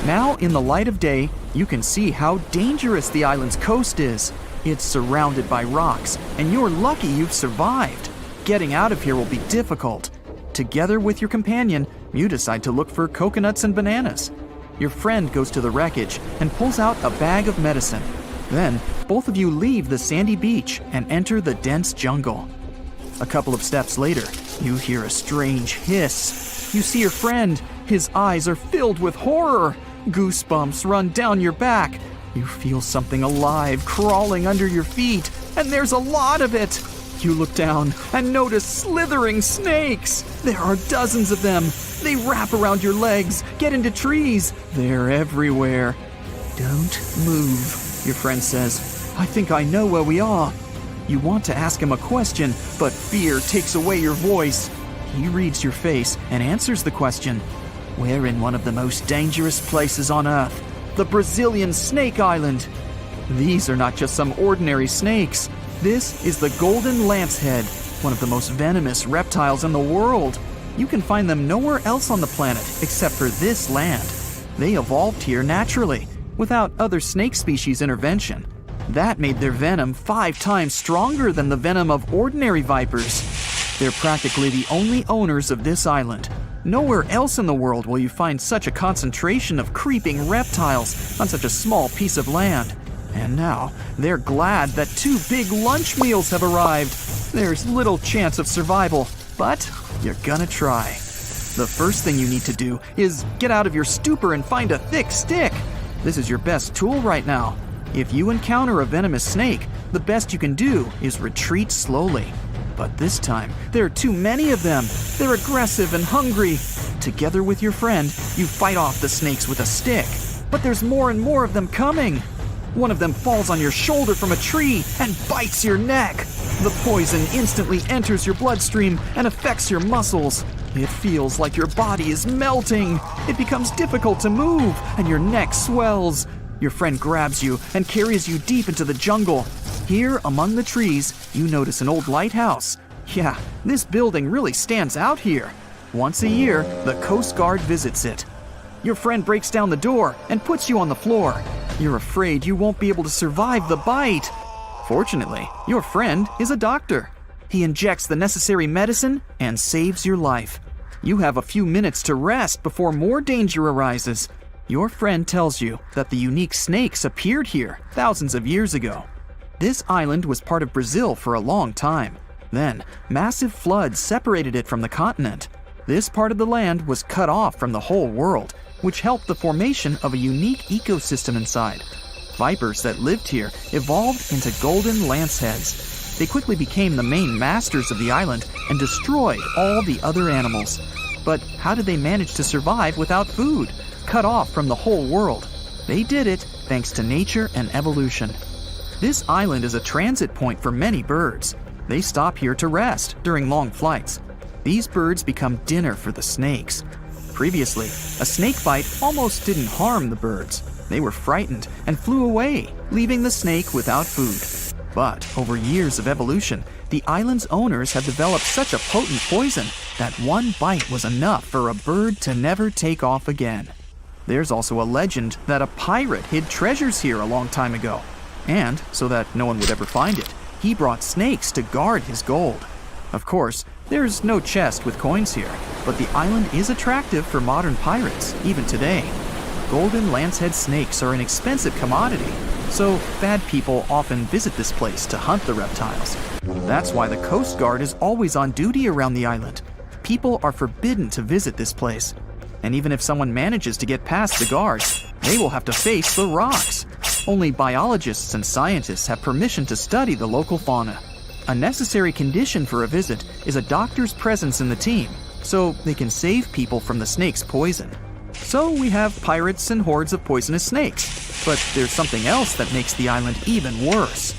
S2: Now, in the light of day, you can see how dangerous the island's coast is. It's surrounded by rocks, and you're lucky you've survived. Getting out of here will be difficult. Together with your companion, you decide to look for coconuts and bananas. Your friend goes to the wreckage and pulls out a bag of medicine. Then, both of you leave the sandy beach and enter the dense jungle. A couple of steps later, you hear a strange hiss. You see your friend. His eyes are filled with horror. Goosebumps run down your back. You feel something alive crawling under your feet, and there's a lot of it. You look down and notice slithering snakes. There are dozens of them. They wrap around your legs, get into trees. They're everywhere. Don't move, your friend says. I think I know where we are. You want to ask him a question, but fear takes away your voice. He reads your face and answers the question. We're in one of the most dangerous places on Earth, the Brazilian Snake Island. These are not just some ordinary snakes. This is the golden lancehead, one of the most venomous reptiles in the world. You can find them nowhere else on the planet except for this land. They evolved here naturally, without other snake species intervention. That made their venom 5 times stronger than the venom of ordinary vipers. They're practically the only owners of this island. Nowhere else in the world will you find such a concentration of creeping reptiles on such a small piece of land. And now, they're glad that 2 big lunch meals have arrived. There's little chance of survival, but you're gonna try. The first thing you need to do is get out of your stupor and find a thick stick. This is your best tool right now. If you encounter a venomous snake, the best you can do is retreat slowly. But this time, there are too many of them. They're aggressive and hungry. Together with your friend, you fight off the snakes with a stick. But there's more and more of them coming. One of them falls on your shoulder from a tree and bites your neck. The poison instantly enters your bloodstream and affects your muscles. It feels like your body is melting. It becomes difficult to move, and your neck swells. Your friend grabs you and carries you deep into the jungle. Here, among the trees, you notice an old lighthouse. Yeah, this building really stands out here. Once a year, the Coast Guard visits it. Your friend breaks down the door and puts you on the floor. You're afraid you won't be able to survive the bite. Fortunately, your friend is a doctor. He injects the necessary medicine and saves your life. You have a few minutes to rest before more danger arises. Your friend tells you that the unique snakes appeared here thousands of years ago. This island was part of Brazil for a long time. Then, massive floods separated it from the continent. This part of the land was cut off from the whole world, which helped the formation of a unique ecosystem inside. Vipers that lived here evolved into golden lanceheads. They quickly became the main masters of the island and destroyed all the other animals. But how did they manage to survive without food, cut off from the whole world? They did it thanks to nature and evolution. This island is a transit point for many birds. They stop here to rest during long flights. These birds become dinner for the snakes. Previously, a snake bite almost didn't harm the birds. They were frightened and flew away, leaving the snake without food. But over years of evolution, the island's owners have developed such a potent poison that one bite was enough for a bird to never take off again. There's also a legend that a pirate hid treasures here a long time ago. And, so that no one would ever find it, he brought snakes to guard his gold. Of course, there's no chest with coins here, but the island is attractive for modern pirates, even today. Golden lancehead snakes are an expensive commodity, so bad people often visit this place to hunt the reptiles. That's why the Coast Guard is always on duty around the island. People are forbidden to visit this place. And even if someone manages to get past the guards, they will have to face the rocks. Only biologists and scientists have permission to study the local fauna. A necessary condition for a visit is a doctor's presence in the team, so they can save people from the snake's poison. So we have pirates and hordes of poisonous snakes, but there's something else that makes the island even worse.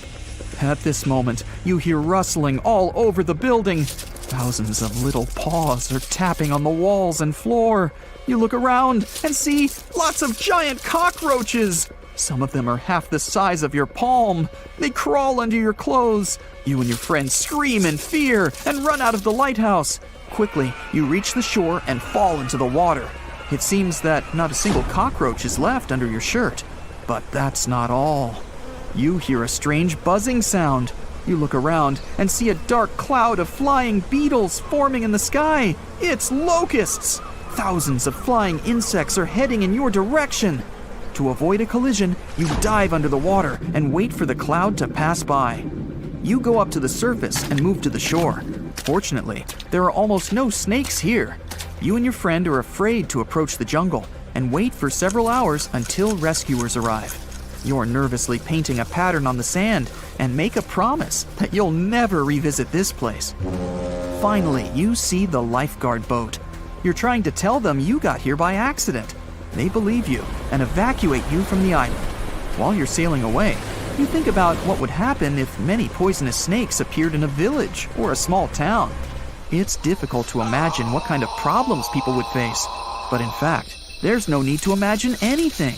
S2: At this moment, you hear rustling all over the building. Thousands of little paws are tapping on the walls and floor. You look around and see lots of giant cockroaches. Some of them are half the size of your palm. They crawl under your clothes. You and your friends scream in fear and run out of the lighthouse. Quickly, you reach the shore and fall into the water. It seems that not a single cockroach is left under your shirt. But that's not all. You hear a strange buzzing sound. You look around and see a dark cloud of flying beetles forming in the sky. It's locusts! Thousands of flying insects are heading in your direction. To avoid a collision, you dive under the water and wait for the cloud to pass by. You go up to the surface and move to the shore. Fortunately, there are almost no snakes here. You and your friend are afraid to approach the jungle and wait for several hours until rescuers arrive. You're nervously painting a pattern on the sand and make a promise that you'll never revisit this place. Finally, you see the lifeguard boat. You're trying to tell them you got here by accident. They believe you and evacuate you from the island. While you're sailing away, you think about what would happen if many poisonous snakes appeared in a village or a small town. It's difficult to imagine what kind of problems people would face. But in fact, there's no need to imagine anything.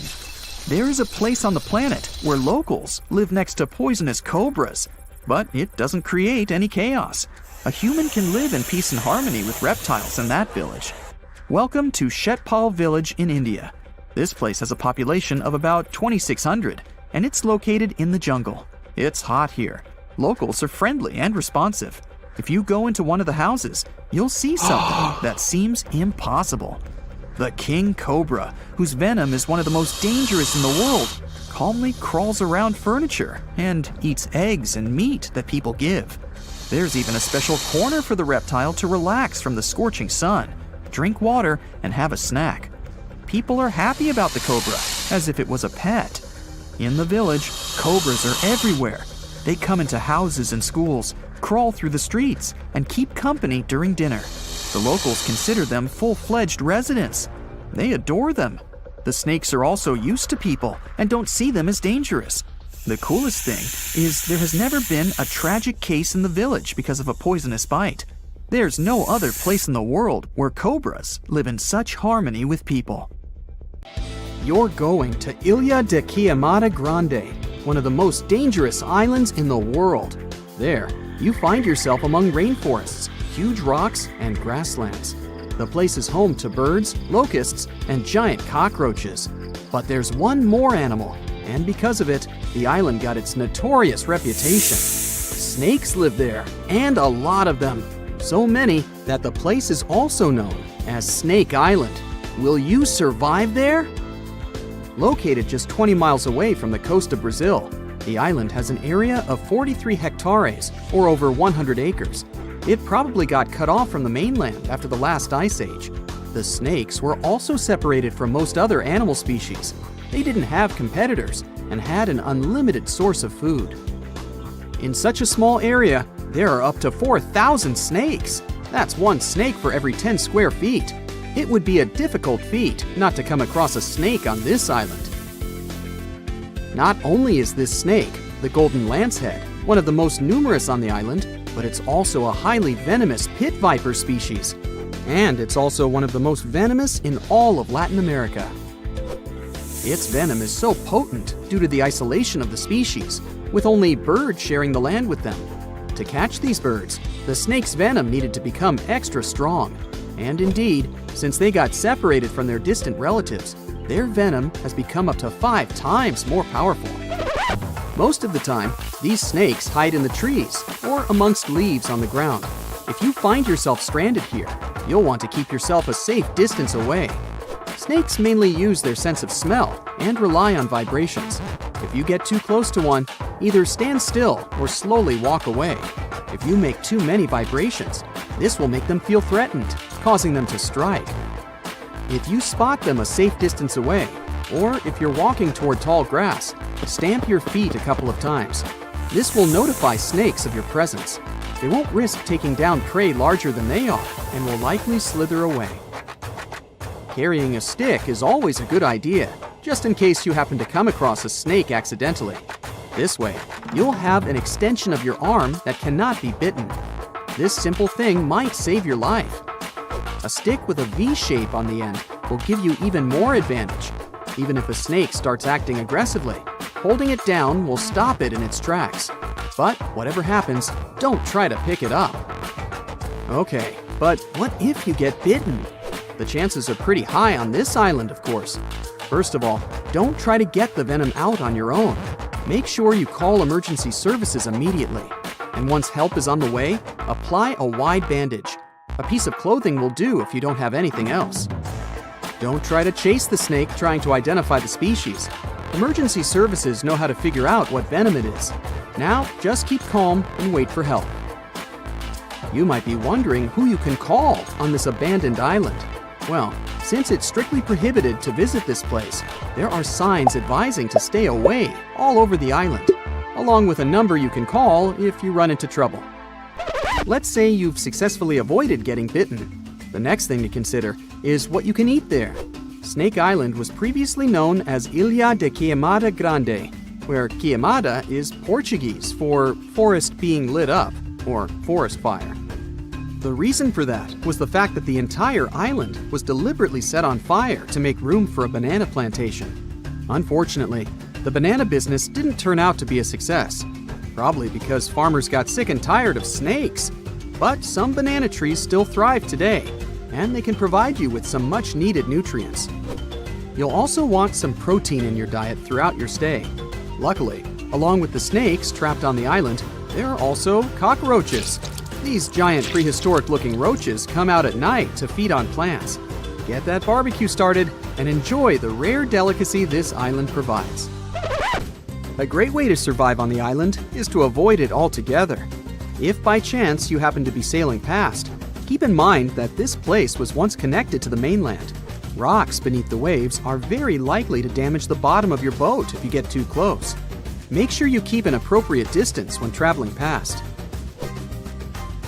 S2: There is a place on the planet where locals live next to poisonous cobras, but it doesn't create any chaos. A human can live in peace and harmony with reptiles in that village. Welcome to Shetra Village in India. This place has a population of about 2,600, and it's located in the jungle. It's hot here. Locals are friendly and responsive. If you go into one of the houses, you'll see something that seems impossible. The king cobra, whose venom is one of the most dangerous in the world, calmly crawls around furniture and eats eggs and meat that people give. There's even a special corner for the reptile to relax from the scorching sun, drink water, and have a snack. People are happy about the cobra, as if it was a pet. In the village, cobras are everywhere. They come into houses and schools, crawl through the streets, and keep company during dinner. The locals consider them full-fledged residents. They adore them. The snakes are also used to people and don't see them as dangerous. The coolest thing is there has never been a tragic case in the village because of a poisonous bite. There's no other place in the world where cobras live in such harmony with people. You're going to Ilha de Quiamada Grande, one of the most dangerous islands in the world. There, you find yourself among rainforests, huge rocks, and grasslands. The place is home to birds, locusts, and giant cockroaches. But there's one more animal, and because of it, the island got its notorious reputation. Snakes live there, and a lot of them. So many that the place is also known as Snake Island. Will you survive there? Located just 20 miles away from the coast of Brazil, the island has an area of 43 hectares, or over 100 acres. It probably got cut off from the mainland after the last ice age. The snakes were also separated from most other animal species. They didn't have competitors and had an unlimited source of food. In such a small area, there are up to 4,000 snakes. That's one snake for every 10 square feet. It would be a difficult feat not to come across a snake on this island. Not only is this snake, the golden lancehead, one of the most numerous on the island, but it's also a highly venomous pit viper species. And it's also one of the most venomous in all of Latin America. Its venom is so potent due to the isolation of the species, with only birds sharing the land with them. To catch these birds, the snake's venom needed to become extra strong. And indeed, since they got separated from their distant relatives, their venom has become up to 5 times more powerful. Most of the time, these snakes hide in the trees or amongst leaves on the ground. If you find yourself stranded here, you'll want to keep yourself a safe distance away. Snakes mainly use their sense of smell and rely on vibrations. If you get too close to one, either stand still or slowly walk away. If you make too many vibrations, this will make them feel threatened, causing them to strike. If you spot them a safe distance away, or if you're walking toward tall grass, stamp your feet a couple of times. This will notify snakes of your presence. They won't risk taking down prey larger than they are and will likely slither away. Carrying a stick is always a good idea, just in case you happen to come across a snake accidentally. This way, you'll have an extension of your arm that cannot be bitten. This simple thing might save your life. A stick with a V shape on the end will give you even more advantage. Even if a snake starts acting aggressively, holding it down will stop it in its tracks. But whatever happens, don't try to pick it up. Okay, but what if you get bitten? The chances are pretty high on this island, of course. First of all, don't try to get the venom out on your own. Make sure you call emergency services immediately. And once help is on the way, apply a wide bandage. A piece of clothing will do if you don't have anything else. Don't try to chase the snake trying to identify the species. Emergency services know how to figure out what venom it is. Now, just keep calm and wait for help. You might be wondering who you can call on this abandoned island. Well, since it's strictly prohibited to visit this place, there are signs advising to stay away all over the island, along with a number you can call if you run into trouble. Let's say you've successfully avoided getting bitten. The next thing to consider is what you can eat there. Snake Island was previously known as Ilha de Queimada Grande, where queimada is Portuguese for forest being lit up, or forest fire. The reason for that was the fact that the entire island was deliberately set on fire to make room for a banana plantation. Unfortunately, the banana business didn't turn out to be a success, probably because farmers got sick and tired of snakes. But some banana trees still thrive today, and they can provide you with some much-needed nutrients. You'll also want some protein in your diet throughout your stay. Luckily, along with the snakes trapped on the island, there are also cockroaches. These giant prehistoric-looking roaches come out at night to feed on plants. Get that barbecue started and enjoy the rare delicacy this island provides. A great way to survive on the island is to avoid it altogether. If by chance you happen to be sailing past, keep in mind that this place was once connected to the mainland. Rocks beneath the waves are very likely to damage the bottom of your boat if you get too close. Make sure you keep an appropriate distance when traveling past.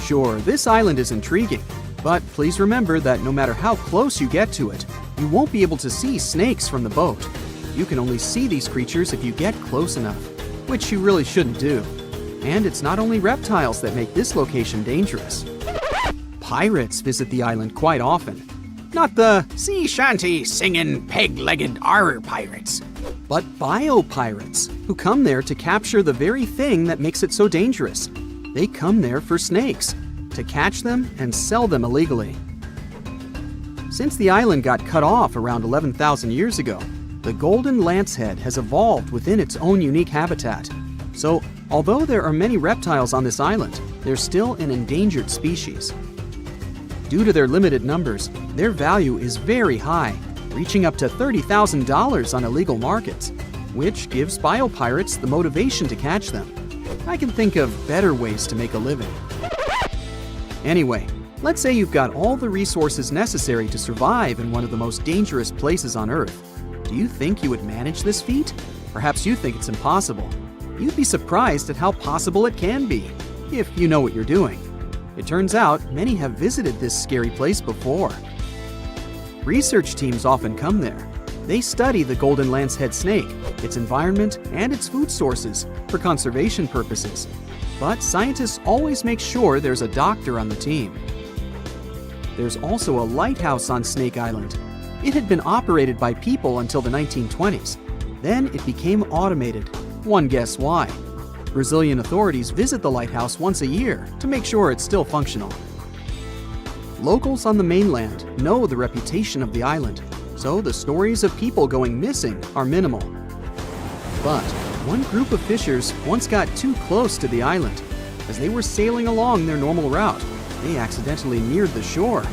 S2: Sure, this island is intriguing, but please remember that no matter how close you get to it, you won't be able to see snakes from the boat. You can only see these creatures if you get close enough, which you really shouldn't do. And it's not only reptiles that make this location dangerous. Pirates visit the island quite often. Not the sea shanty singing peg-legged arr pirates, but bio-pirates who come there to capture the very thing that makes it so dangerous. They come there for snakes, to catch them and sell them illegally. Since the island got cut off around 11,000 years ago, the golden lancehead has evolved within its own unique habitat. So, although there are many reptiles on this island, they're still an endangered species. Due to their limited numbers, their value is very high, reaching up to $30,000 on illegal markets, which gives biopirates the motivation to catch them. I can think of better ways to make a living. Anyway, let's say you've got all the resources necessary to survive in one of the most dangerous places on Earth. Do you think you would manage this feat? Perhaps you think it's impossible. You'd be surprised at how possible it can be, if you know what you're doing. It turns out many have visited this scary place before. Research teams often come there. They study the golden lancehead snake, its environment, and its food sources for conservation purposes. But scientists always make sure there's a doctor on the team. There's also a lighthouse on Snake Island. It had been operated by people until the 1920s. Then it became automated. One guess why. Brazilian authorities visit the lighthouse once a year to make sure it's still functional. Locals on the mainland know the reputation of the island, so the stories of people going missing are minimal. But one group of fishers once got too close to the island. As they were sailing along their normal route, they accidentally neared the shore.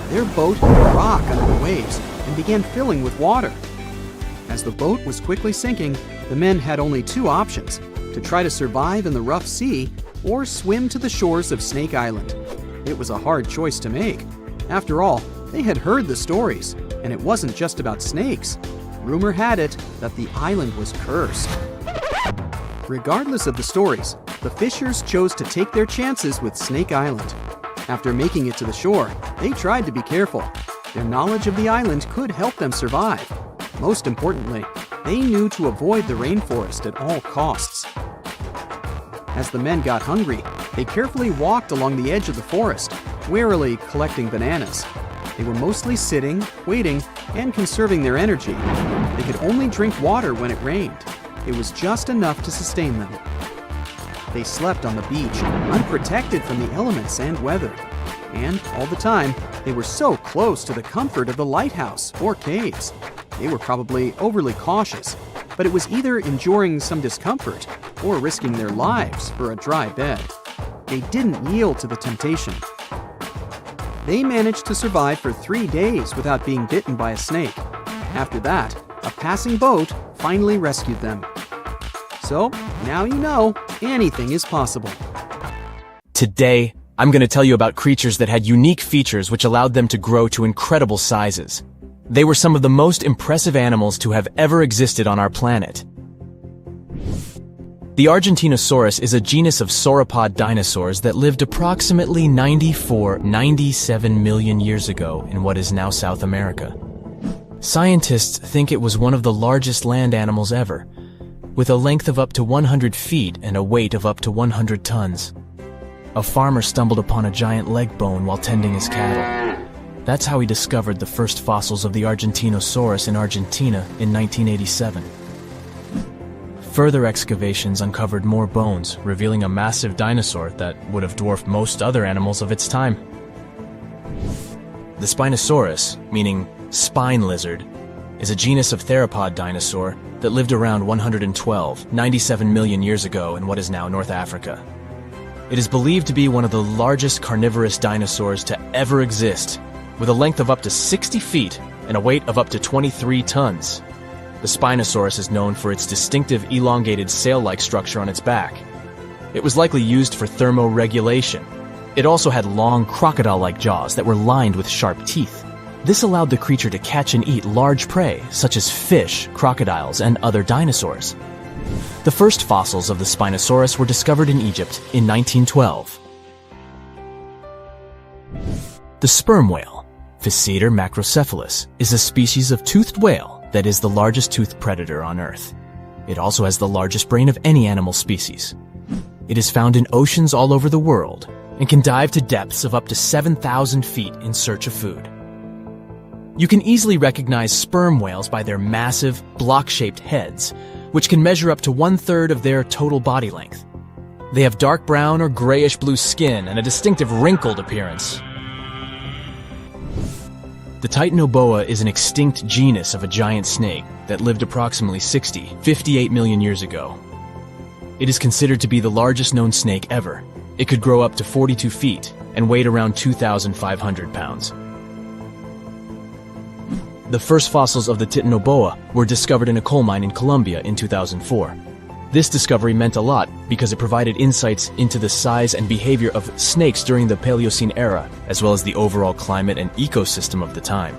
S2: Their boat hit a rock under the waves and began filling with water. As the boat was quickly sinking, the men had only two options: to try to survive in the rough sea or swim to the shores of Snake Island. It was a hard choice to make. After all, they had heard the stories, and it wasn't just about snakes. Rumor had it that the island was cursed. Regardless of the stories, the fishers chose to take their chances with Snake Island. After making it to the shore, they tried to be careful. Their knowledge of the island could help them survive. Most importantly, they knew to avoid the rainforest at all costs. As the men got hungry, they carefully walked along the edge of the forest, warily collecting bananas. They were mostly sitting, waiting, and conserving their energy. They could only drink water when it rained. It was just enough to sustain them. They slept on the beach, unprotected from the elements and weather. And all the time, they were so close to the comfort of the lighthouse or caves. They were probably overly cautious, but it was either enduring some discomfort or risking their lives for a dry bed. They didn't yield to the temptation. They managed to survive for 3 days without being bitten by a snake. After that, a passing boat finally rescued them. So, now you know, anything is possible.
S5: Today, I'm going to tell you about creatures that had unique features which allowed them to grow to incredible sizes. They were some of the most impressive animals to have ever existed on our planet. The Argentinosaurus is a genus of sauropod dinosaurs that lived approximately 97 million years ago in what is now South America. Scientists think it was one of the largest land animals ever, with a length of up to 100 feet and a weight of up to 100 tons. A farmer stumbled upon a giant leg bone while tending his cattle. That's how he discovered the first fossils of the Argentinosaurus in Argentina in 1987. Further excavations uncovered more bones, revealing a massive dinosaur that would have dwarfed most other animals of its time. The Spinosaurus, meaning spine lizard, is a genus of theropod dinosaur that lived around 97 million years ago in what is now North Africa. It is believed to be one of the largest carnivorous dinosaurs to ever exist, with a length of up to 60 feet and a weight of up to 23 tons. The Spinosaurus is known for its distinctive elongated sail-like structure on its back. It was likely used for thermoregulation. It also had long crocodile-like jaws that were lined with sharp teeth. This allowed the creature to catch and eat large prey, such as fish, crocodiles, and other dinosaurs. The first fossils of the Spinosaurus were discovered in Egypt in 1912. The sperm whale, Physeter macrocephalus, is a species of toothed whale that is the largest toothed predator on Earth. It also has the largest brain of any animal species. It is found in oceans all over the world and can dive to depths of up to 7,000 feet in search of food. You can easily recognize sperm whales by their massive, block-shaped heads, which can measure up to 1/3 of their total body length. They have dark brown or grayish-blue skin and a distinctive wrinkled appearance. The Titanoboa is an extinct genus of a giant snake that lived approximately 58 million years ago. It is considered to be the largest known snake ever. It could grow up to 42 feet and weighed around 2,500 pounds. The first fossils of the Titanoboa were discovered in a coal mine in Colombia in 2004. This discovery meant a lot because it provided insights into the size and behavior of snakes during the Paleocene era, as well as the overall climate and ecosystem of the time.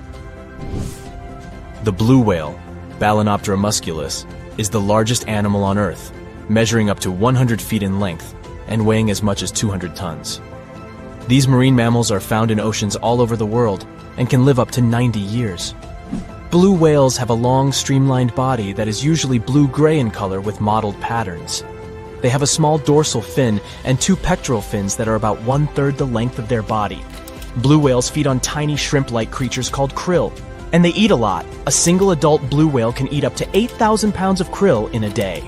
S5: The blue whale, Balænoptera musculus, is the largest animal on Earth, measuring up to 100 feet in length and weighing as much as 200 tons. These marine mammals are found in oceans all over the world and can live up to 90 years. Blue whales have a long, streamlined body that is usually blue-gray in color with mottled patterns. They have a small dorsal fin and 2 pectoral fins that are about 1/3 the length of their body. Blue whales feed on tiny shrimp-like creatures called krill, and they eat a lot. A single adult blue whale can eat up to 8,000 pounds of krill in a day.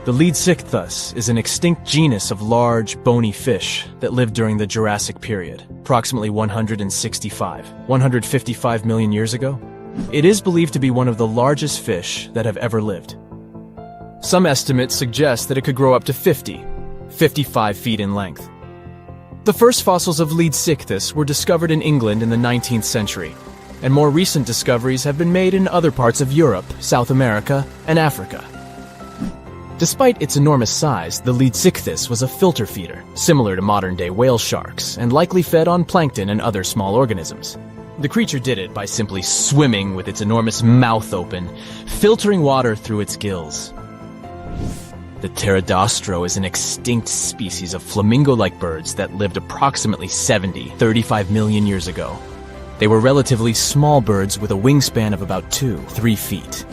S5: The Leadsichthus is an extinct genus of large, bony fish that lived during the Jurassic period, approximately 155 million years ago. It is believed to be one of the largest fish that have ever lived. Some estimates suggest that it could grow up to 55 feet in length. The first fossils of Leadsichthus were discovered in England in the 19th century, and more recent discoveries have been made in other parts of Europe, South America, and Africa. Despite its enormous size, the Leadsichthus was a filter feeder, similar to modern-day whale sharks, and likely fed on plankton and other small organisms. The creature did it by simply swimming with its enormous mouth open, filtering water through its gills. The pterodostro is an extinct species of flamingo-like birds that lived approximately 35 million years ago. They were relatively small birds with a wingspan of about 2-3 feet.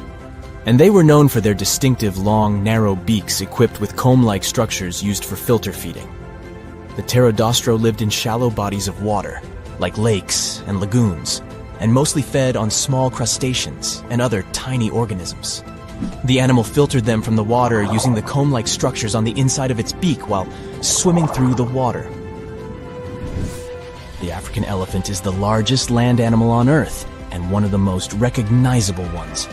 S5: And they were known for their distinctive long, narrow beaks equipped with comb-like structures used for filter feeding. The pterodostro lived in shallow bodies of water, like lakes and lagoons, and mostly fed on small crustaceans and other tiny organisms. The animal filtered them from the water using the comb-like structures on the inside of its beak while swimming through the water. The African elephant is the largest land animal on Earth and one of the most recognizable ones.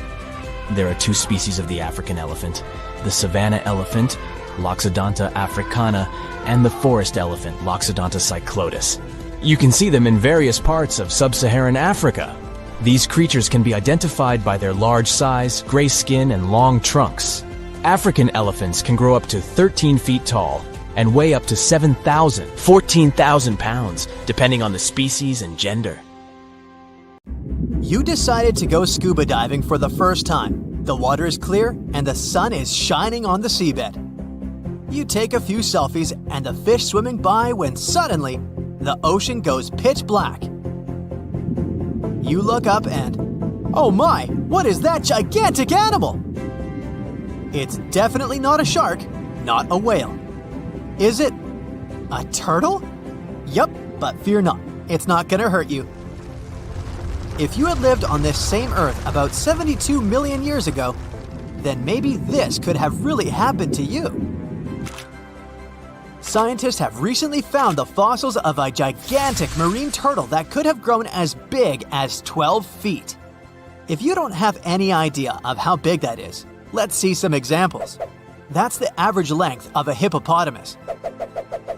S5: There are two species of the African elephant, the savanna elephant, Loxodonta africana, and the forest elephant, Loxodonta cyclotis. You can see them in various parts of sub-Saharan Africa. These creatures can be identified by their large size, gray skin, and long trunks. African elephants can grow up to 13 feet tall and weigh up to 14,000 pounds, depending on the species and gender.
S3: You decided to go scuba diving for the first time. The water is clear and the sun is shining on the seabed. You take a few selfies and the fish swimming by when suddenly the ocean goes pitch black. You look up and, oh my, what is that gigantic animal? It's definitely not a shark, not a whale. Is it a turtle? Yup, but fear not, it's not gonna hurt you. If you had lived on this same Earth about 72 million years ago, then maybe this could have really happened to you. Scientists have recently found the fossils of a gigantic marine turtle that could have grown as big as 12 feet. If you don't have any idea of how big that is, let's see some examples. That's the average length of a hippopotamus,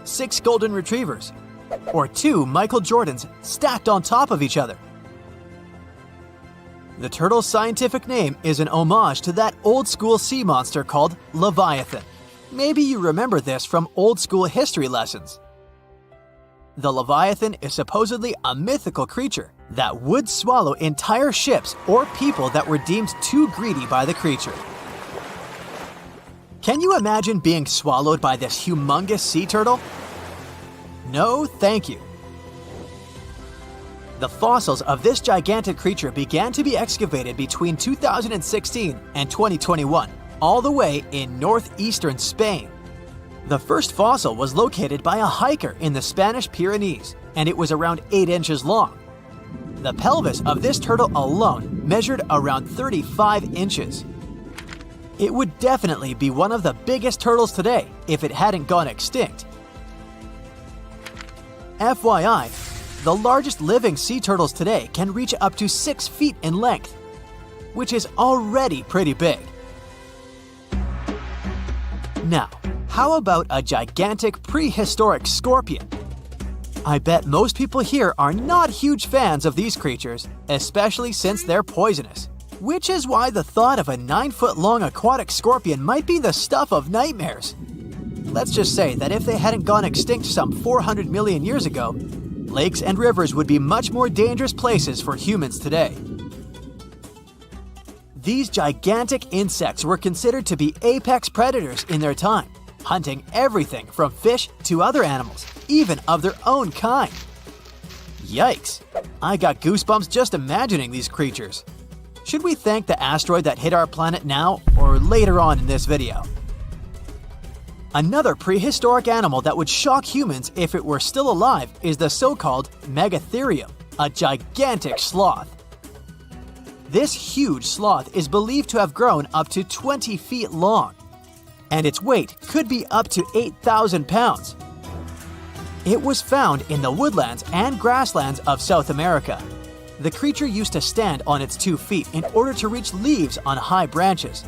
S3: 6 golden retrievers, or 2 Michael Jordans stacked on top of each other. The turtle's scientific name is an homage to that old-school sea monster called Leviathan. Maybe you remember this from old-school history lessons. The Leviathan is supposedly a mythical creature that would swallow entire ships or people that were deemed too greedy by the creature. Can you imagine being swallowed by this humongous sea turtle? No, thank you. The fossils of this gigantic creature began to be excavated between 2016 and 2021, all the way in northeastern Spain. The first fossil was located by a hiker in the Spanish Pyrenees, and it was around 8 inches long. The pelvis of this turtle alone measured around 35 inches. It would definitely be one of the biggest turtles today if it hadn't gone extinct. FYI, the largest living sea turtles today can reach up to 6 feet in length, which is already pretty big. Now, how about a gigantic prehistoric scorpion? I bet most people here are not huge fans of these creatures, especially since they're poisonous, which is why the thought of a 9-foot-long aquatic scorpion might be the stuff of nightmares. Let's just say that if they hadn't gone extinct some 400 million years ago, lakes and rivers would be much more dangerous places for humans today. These gigantic insects were considered to be apex predators in their time, hunting everything from fish to other animals, even of their own kind. Yikes! I got goosebumps just imagining these creatures. Should we thank the asteroid that hit our planet now or later on in this video? Another prehistoric animal that would shock humans if it were still alive is the so-called Megatherium, a gigantic sloth. This huge sloth is believed to have grown up to 20 feet long, and its weight could be up to 8,000 pounds. It was found in the woodlands and grasslands of South America. The creature used to stand on its 2 feet in order to reach leaves on high branches.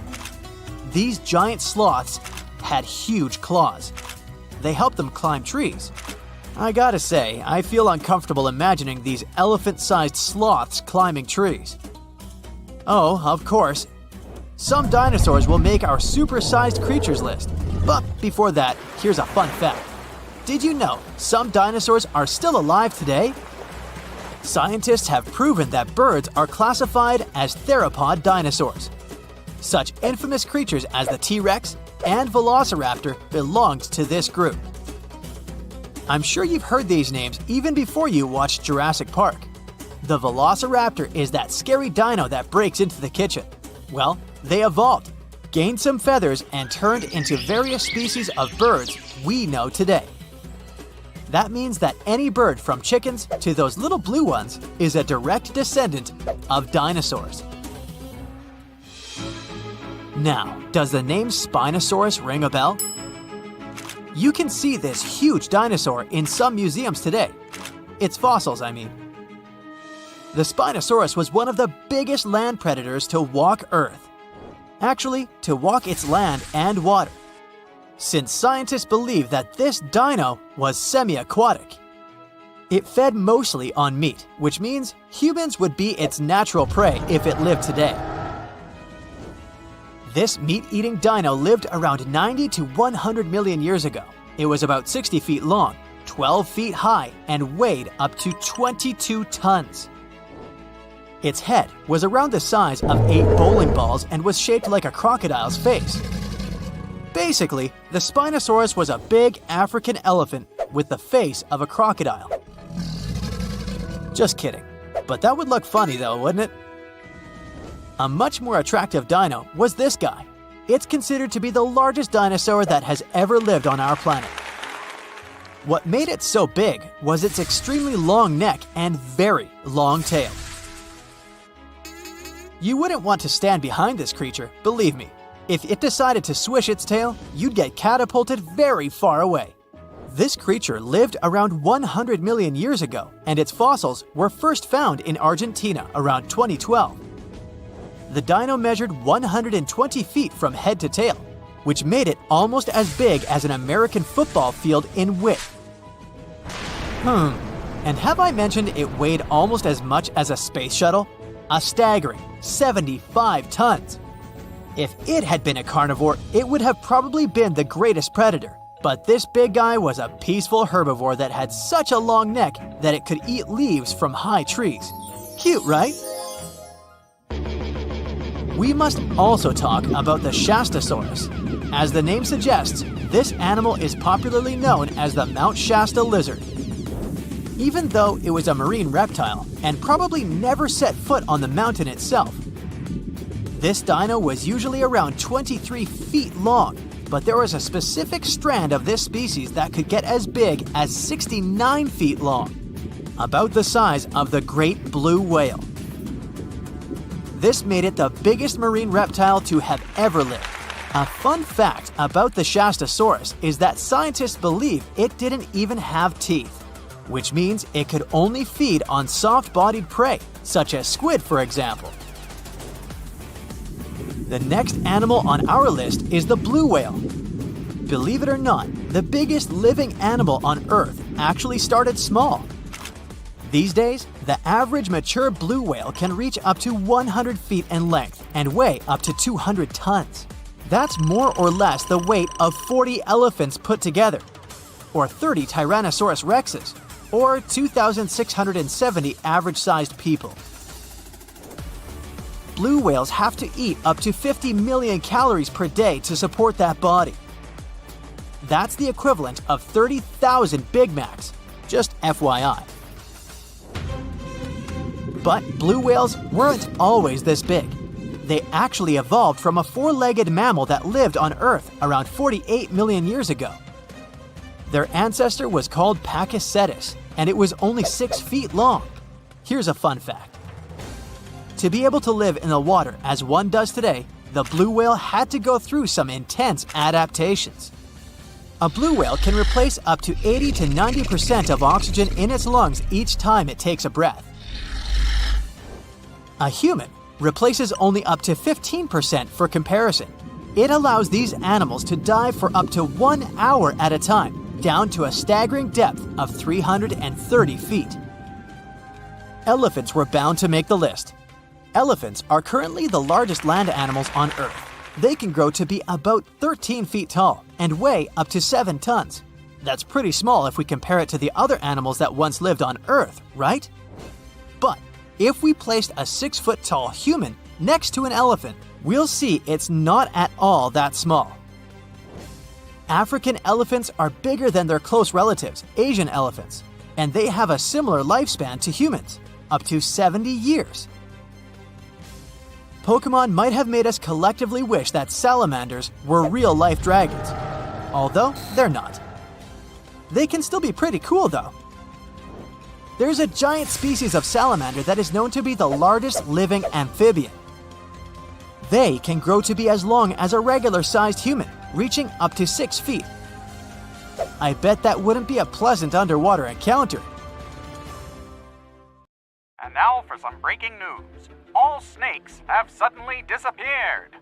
S3: These giant sloths had huge claws. They helped them climb trees. I gotta say, I feel uncomfortable imagining these elephant-sized sloths climbing trees. Oh, of course, some dinosaurs will make our super-sized creatures list. But before that, here's a fun fact. Did you know some dinosaurs are still alive today? Scientists have proven that birds are classified as theropod dinosaurs. Such infamous creatures as the T-Rex and Velociraptor belonged to this group. I'm sure you've heard these names even before you watched Jurassic Park. The Velociraptor is that scary dino that breaks into the kitchen. Well, they evolved, gained some feathers, and turned into various species of birds we know today. That means that any bird from chickens to those little blue ones is a direct descendant of dinosaurs. Now, does the name Spinosaurus ring a bell? You can see this huge dinosaur in some museums today. Its fossils, I mean. The Spinosaurus was one of the biggest land predators to walk Earth. Actually, to walk its land and water, since scientists believe that this dino was semi-aquatic. It fed mostly on meat, which means humans would be its natural prey if it lived today. This meat-eating dino lived around 90 to 100 million years ago. It was about 60 feet long, 12 feet high, and weighed up to 22 tons. Its head was around the size of 8 bowling balls and was shaped like a crocodile's face. Basically, the Spinosaurus was a big African elephant with the face of a crocodile. Just kidding. But that would look funny though, wouldn't it? A much more attractive dino was this guy. It's considered to be the largest dinosaur that has ever lived on our planet. What made it so big was its extremely long neck and very long tail. You wouldn't want to stand behind this creature, believe me. If it decided to swish its tail, you'd get catapulted very far away. This creature lived around 100 million years ago, and its fossils were first found in Argentina around 2012. The dino measured 120 feet from head to tail, which made it almost as big as an American football field in width. And have I mentioned it weighed almost as much as a space shuttle? A staggering 75 tons. If it had been a carnivore, it would have probably been the greatest predator. But this big guy was a peaceful herbivore that had such a long neck that it could eat leaves from high trees. Cute, right? We must also talk about the Shastasaurus. As the name suggests, this animal is popularly known as the Mount Shasta lizard. Even though it was a marine reptile and probably never set foot on the mountain itself, this dino was usually around 23 feet long, but there was a specific strand of this species that could get as big as 69 feet long, about the size of the great blue whale. This made it the biggest marine reptile to have ever lived. A fun fact about the Shastasaurus is that scientists believe it didn't even have teeth, which means it could only feed on soft-bodied prey, such as squid, for example. The next animal on our list is the blue whale. Believe it or not, the biggest living animal on Earth actually started small. These days, the average mature blue whale can reach up to 100 feet in length and weigh up to 200 tons. That's more or less the weight of 40 elephants put together, or 30 Tyrannosaurus rexes, or 2,670 average-sized people. Blue whales have to eat up to 50 million calories per day to support that body. That's the equivalent of 30,000 Big Macs, just FYI. But blue whales weren't always this big. They actually evolved from a four-legged mammal that lived on Earth around 48 million years ago. Their ancestor was called Pakicetus, and it was only 6 feet long. Here's a fun fact. To be able to live in the water as one does today, the blue whale had to go through some intense adaptations. A blue whale can replace up to 80 to 90% of oxygen in its lungs each time it takes a breath. A human replaces only up to 15% for comparison. It allows these animals to dive for up to 1 hour at a time, down to a staggering depth of 330 feet. Elephants were bound to make the list. Elephants are currently the largest land animals on Earth. They can grow to be about 13 feet tall and weigh up to 7 tons. That's pretty small if we compare it to the other animals that once lived on Earth, right? But if we placed a 6-foot-tall human next to an elephant, we'll see it's not at all that small. African elephants are bigger than their close relatives, Asian elephants, and they have a similar lifespan to humans, up to 70 years. Pokemon might have made us collectively wish that salamanders were real-life dragons, although they're not. They can still be pretty cool though. There's a giant species of salamander that is known to be the largest living amphibian. They can grow to be as long as a regular-sized human, reaching up to 6 feet. I bet that wouldn't be a pleasant underwater encounter.
S6: And now for some breaking news. All snakes have suddenly disappeared.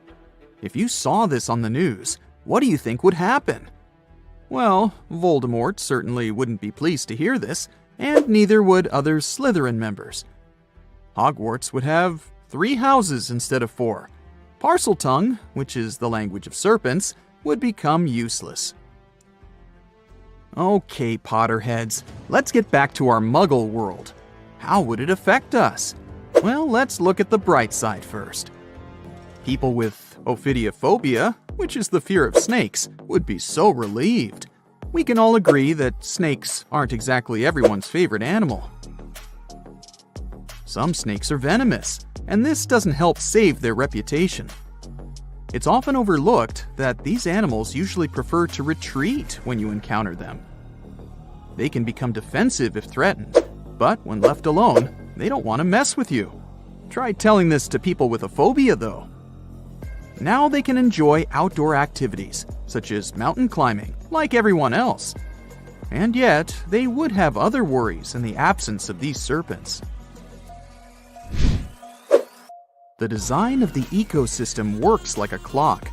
S2: If you saw this on the news, what do you think would happen? Well, Voldemort certainly wouldn't be pleased to hear this, and neither would other Slytherin members. Hogwarts would have 3 houses instead of 4. Parseltongue, which is the language of serpents, would become useless. Okay, Potterheads, let's get back to our Muggle world. How would it affect us? Well, let's look at the bright side first. People with ophidiophobia, which is the fear of snakes, would be so relieved. We can all agree that snakes aren't exactly everyone's favorite animal. Some snakes are venomous, and this doesn't help save their reputation. It's often overlooked that these animals usually prefer to retreat when you encounter them. They can become defensive if threatened, but when left alone, they don't want to mess with you. Try telling this to people with a phobia, though. Now they can enjoy outdoor activities, such as mountain climbing, like everyone else. And yet, they would have other worries in the absence of these serpents. The design of the ecosystem works like a clock.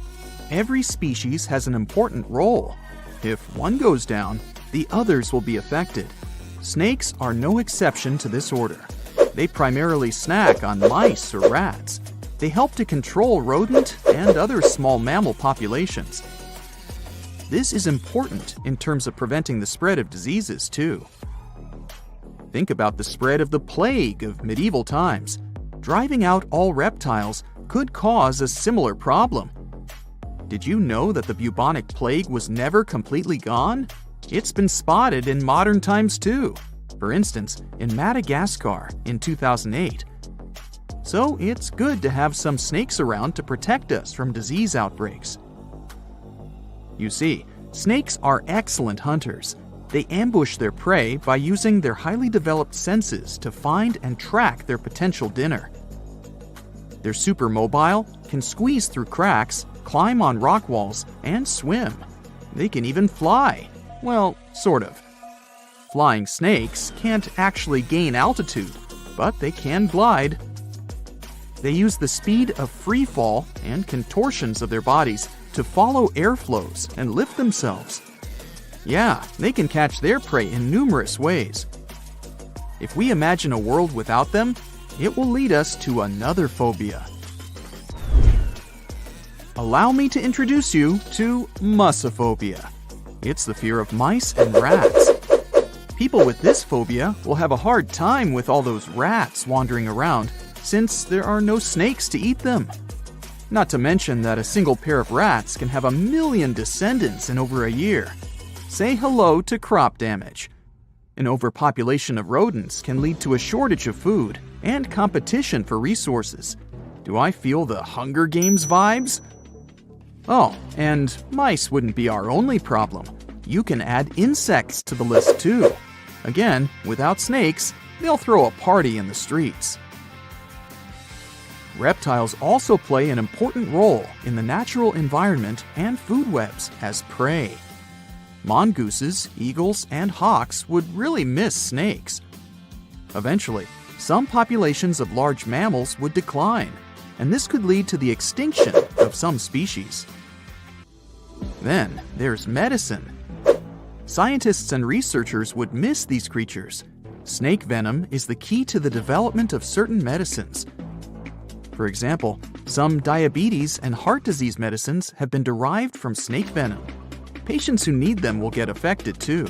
S2: Every species has an important role. If one goes down, the others will be affected. Snakes are no exception to this order. They primarily snack on mice or rats. They help to control rodent and other small mammal populations. This is important in terms of preventing the spread of diseases, too. Think about the spread of the plague of medieval times. Driving out all reptiles could cause a similar problem. Did you know that the bubonic plague was never completely gone? It's been spotted in modern times too. For instance, in Madagascar in 2008. So it's good to have some snakes around to protect us from disease outbreaks. You see, snakes are excellent hunters. They ambush their prey by using their highly developed senses to find and track their potential dinner. They're super mobile, can squeeze through cracks, climb on rock walls, and swim. They can even fly. Well, sort of. Flying snakes can't actually gain altitude, but they can glide. They use the speed of free fall and contortions of their bodies to follow airflows and lift themselves. Yeah, they can catch their prey in numerous ways. If we imagine a world without them, it will lead us to another phobia. Allow me to introduce you to mussophobia. It's the fear of mice and rats. People with this phobia will have a hard time with all those rats wandering around, since there are no snakes to eat them. Not to mention that a single pair of rats can have 1 million descendants in over a year. Say hello to crop damage. An overpopulation of rodents can lead to a shortage of food and competition for resources. Do I feel the Hunger Games vibes? Oh, and mice wouldn't be our only problem. You can add insects to the list too. Again, without snakes, they'll throw a party in the streets. Reptiles also play an important role in the natural environment and food webs as prey. Mongooses, eagles, and hawks would really miss snakes. Eventually, some populations of large mammals would decline, and this could lead to the extinction of some species. Then there's medicine. Scientists and researchers would miss these creatures. Snake venom is the key to the development of certain medicines. For example, some diabetes and heart disease medicines have been derived from snake venom. Patients who need them will get affected too.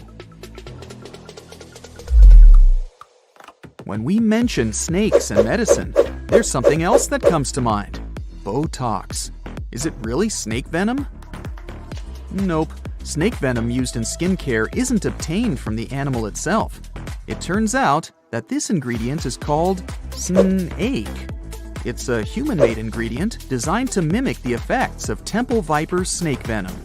S2: When we mention snakes and medicine, there's something else that comes to mind. Botox. Is it really snake venom? Nope. Snake venom used in skincare isn't obtained from the animal itself. It turns out that this ingredient is called snake. It's a human-made ingredient designed to mimic the effects of temple viper snake venom.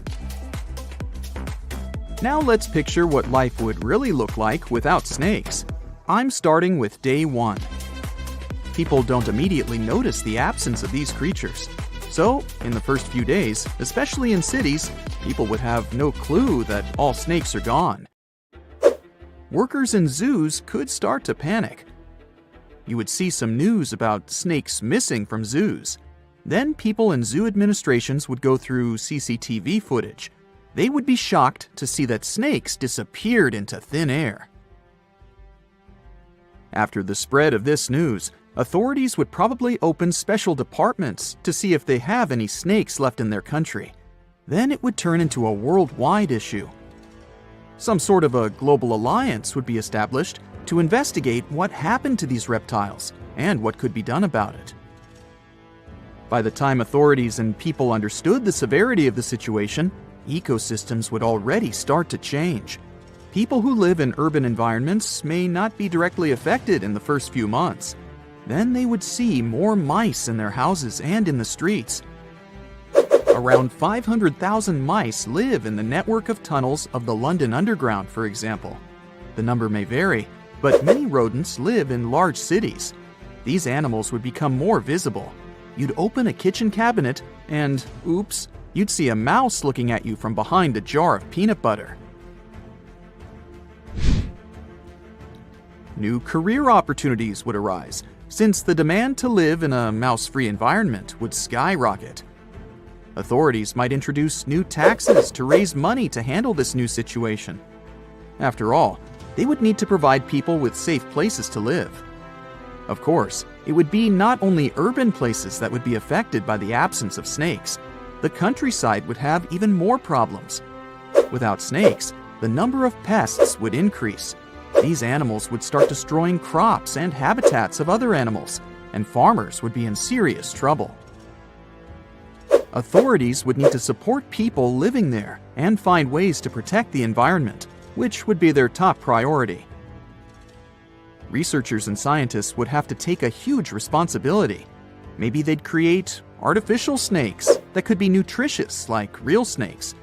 S2: Now let's picture what life would really look like without snakes. I'm starting with day 1. People don't immediately notice the absence of these creatures. So, in the first few days, especially in cities, people would have no clue that all snakes are gone. Workers in zoos could start to panic. You would see some news about snakes missing from zoos. Then people in zoo administrations would go through CCTV footage. They would be shocked to see that snakes disappeared into thin air. After the spread of this news, authorities would probably open special departments to see if they have any snakes left in their country. Then it would turn into a worldwide issue. Some sort of a global alliance would be established to investigate what happened to these reptiles and what could be done about it. By the time authorities and people understood the severity of the situation, ecosystems would already start to change. People who live in urban environments may not be directly affected in the first few months. Then they would see more mice in their houses and in the streets. Around 500,000 mice live in the network of tunnels of the London Underground, for example. The number may vary, but many rodents live in large cities. These animals would become more visible. You'd open a kitchen cabinet and, oops, you'd see a mouse looking at you from behind a jar of peanut butter. New career opportunities would arise, since the demand to live in a mouse-free environment would skyrocket. Authorities might introduce new taxes to raise money to handle this new situation. After all, they would need to provide people with safe places to live. Of course, it would be not only urban places that would be affected by the absence of snakes. The countryside would have even more problems. Without snakes, the number of pests would increase. These animals would start destroying crops and habitats of other animals, and farmers would be in serious trouble. Authorities would need to support people living there and find ways to protect the environment, which would be their top priority. Researchers and scientists would have to take a huge responsibility. Maybe they'd create artificial snakes that could be nutritious like real snakes,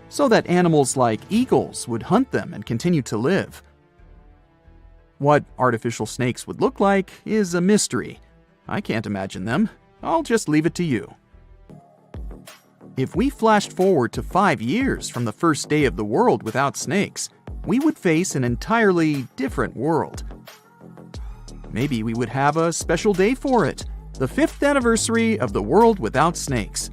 S2: so that animals like eagles would hunt them and continue to live. What artificial snakes would look like is a mystery. I can't imagine them. I'll just leave it to you. If we flashed forward to 5 years from the first day of the world without snakes, we would face an entirely different world. Maybe we would have a special day for it, the 5th anniversary of the world without snakes.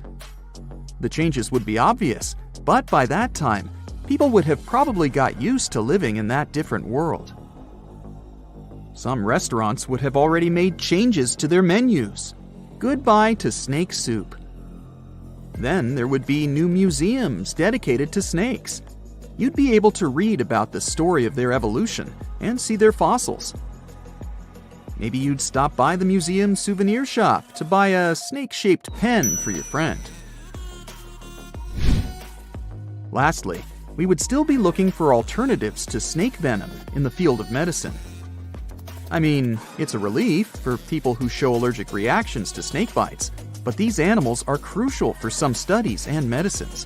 S2: The changes would be obvious, but by that time, people would have probably got used to living in that different world. Some restaurants would have already made changes to their menus. Goodbye to snake soup. Then there would be new museums dedicated to snakes. You'd be able to read about the story of their evolution and see their fossils. Maybe you'd stop by the museum souvenir shop to buy a snake-shaped pen for your friend. Lastly, we would still be looking for alternatives to snake venom in the field of medicine. I mean, it's a relief for people who show allergic reactions to snake bites, but these animals are crucial for some studies and medicines.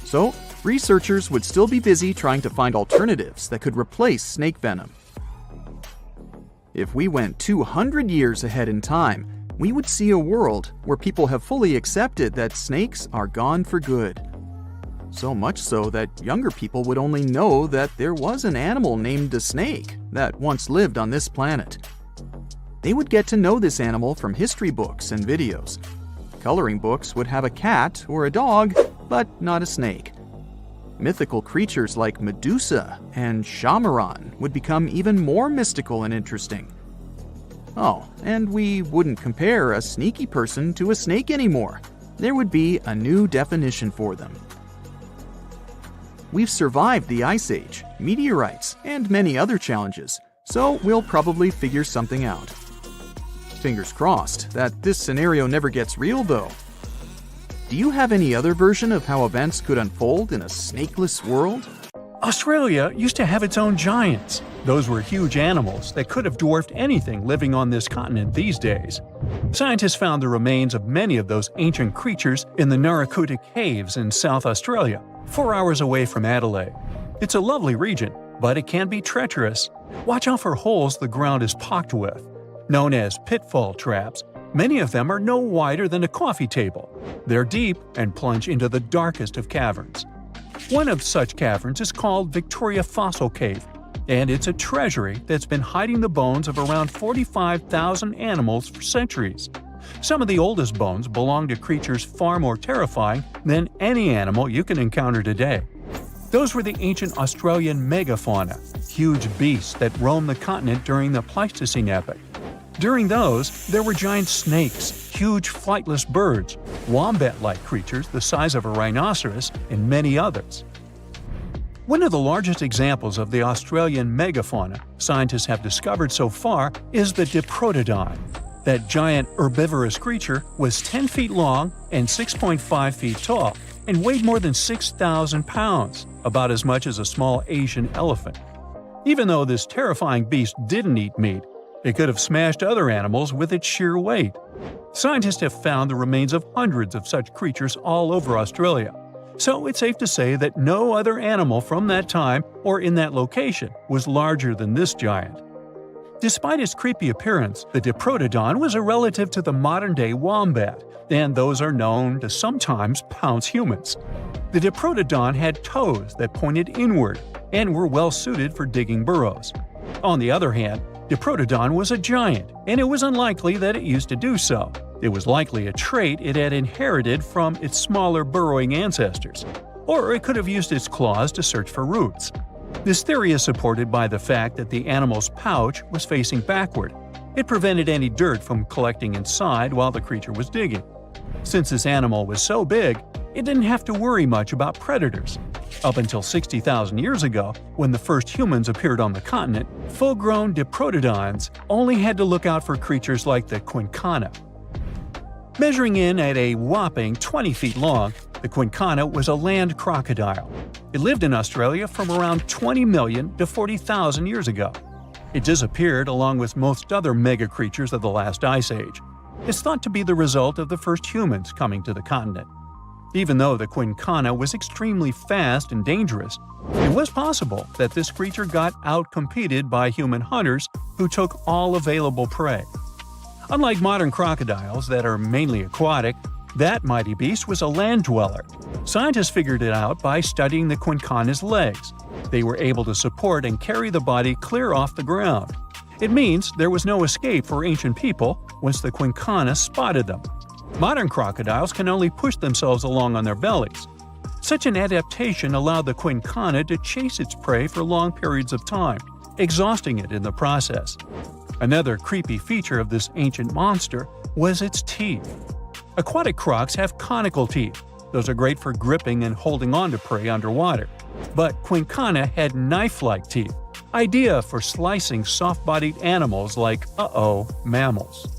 S2: So, researchers would still be busy trying to find alternatives that could replace snake venom. If we went 200 years ahead in time, we would see a world where people have fully accepted that snakes are gone for good. So much so that younger people would only know that there was an animal named a snake that once lived on this planet. They would get to know this animal from history books and videos. Coloring books would have a cat or a dog, but not a snake. Mythical creatures like Medusa and Shamaran would become even more mystical and interesting. Oh, and we wouldn't compare a sneaky person to a snake anymore. There would be a new definition for them. We've survived the Ice Age, meteorites, and many other challenges, so we'll probably figure something out. Fingers crossed that this scenario never gets real, though. Do you have any other version of how events could unfold in a snakeless world?
S1: Australia used to have its own giants. Those were huge animals that could have dwarfed anything living on this continent these days. Scientists found the remains of many of those ancient creatures in the Narracuta Caves in South Australia, 4 hours away from Adelaide. It's a lovely region, but it can be treacherous. Watch out for holes the ground is pocked with. Known as pitfall traps, many of them are no wider than a coffee table. They're deep and plunge into the darkest of caverns. One of such caverns is called Victoria Fossil Cave, and it's a treasury that's been hiding the bones of around 45,000 animals for centuries. Some of the oldest bones belong to creatures far more terrifying than any animal you can encounter today. Those were the ancient Australian megafauna, huge beasts that roamed the continent during the Pleistocene epoch. During those, there were giant snakes, huge flightless birds, wombat-like creatures the size of a rhinoceros, and many others. One of the largest examples of the Australian megafauna scientists have discovered so far is the Diprotodon. That giant herbivorous creature was 10 feet long and 6.5 feet tall, and weighed more than 6,000 pounds, about as much as a small Asian elephant. Even though this terrifying beast didn't eat meat, it could have smashed other animals with its sheer weight. Scientists have found the remains of hundreds of such creatures all over Australia, so it's safe to say that no other animal from that time or in that location was larger than this giant. Despite its creepy appearance, the Diprotodon was a relative to the modern-day wombat, and those are known to sometimes pounce humans. The Diprotodon had toes that pointed inward and were well suited for digging burrows. On the other hand, Diprotodon was a giant, and it was unlikely that it used to do so. It was likely a trait it had inherited from its smaller burrowing ancestors, or it could have used its claws to search for roots. This theory is supported by the fact that the animal's pouch was facing backward. It prevented any dirt from collecting inside while the creature was digging. Since this animal was so big, it didn't have to worry much about predators. Up until 60,000 years ago, when the first humans appeared on the continent, full-grown Diprotodons only had to look out for creatures like the quincana. Measuring in at a whopping 20 feet long, the quincana was a land crocodile. It lived in Australia from around 20 million to 40,000 years ago. It disappeared along with most other mega creatures of the last ice age. It's thought to be the result of the first humans coming to the continent. Even though the quincana was extremely fast and dangerous, it was possible that this creature got outcompeted by human hunters who took all available prey. Unlike modern crocodiles that are mainly aquatic, that mighty beast was a land dweller. Scientists figured it out by studying the quincana's legs. They were able to support and carry the body clear off the ground. It means there was no escape for ancient people once the quincana spotted them. Modern crocodiles can only push themselves along on their bellies. Such an adaptation allowed the quincana to chase its prey for long periods of time, exhausting it in the process. Another creepy feature of this ancient monster was its teeth. Aquatic crocs have conical teeth. Those are great for gripping and holding on to prey underwater. But quincana had knife-like teeth, ideal for slicing soft-bodied animals like, mammals.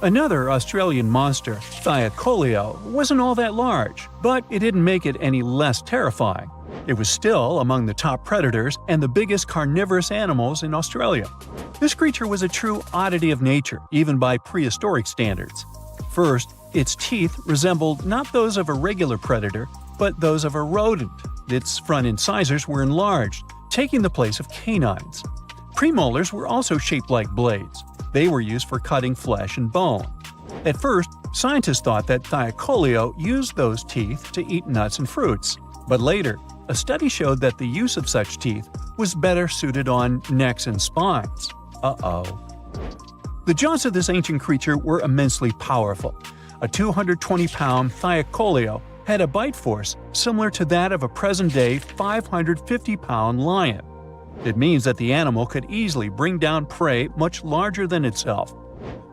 S1: Another Australian monster, Thylacoleo, wasn't all that large, but it didn't make it any less terrifying. It was still among the top predators and the biggest carnivorous animals in Australia. This creature was a true oddity of nature, even by prehistoric standards. First, its teeth resembled not those of a regular predator, but those of a rodent. Its front incisors were enlarged, taking the place of canines. Premolars were also shaped like blades. They were used for cutting flesh and bone. At first, scientists thought that Thylacoleo used those teeth to eat nuts and fruits. But later, a study showed that the use of such teeth was better suited on necks and spines. The jaws of this ancient creature were immensely powerful. A 220-pound Thylacoleo had a bite force similar to that of a present-day 550-pound lion. It means that the animal could easily bring down prey much larger than itself.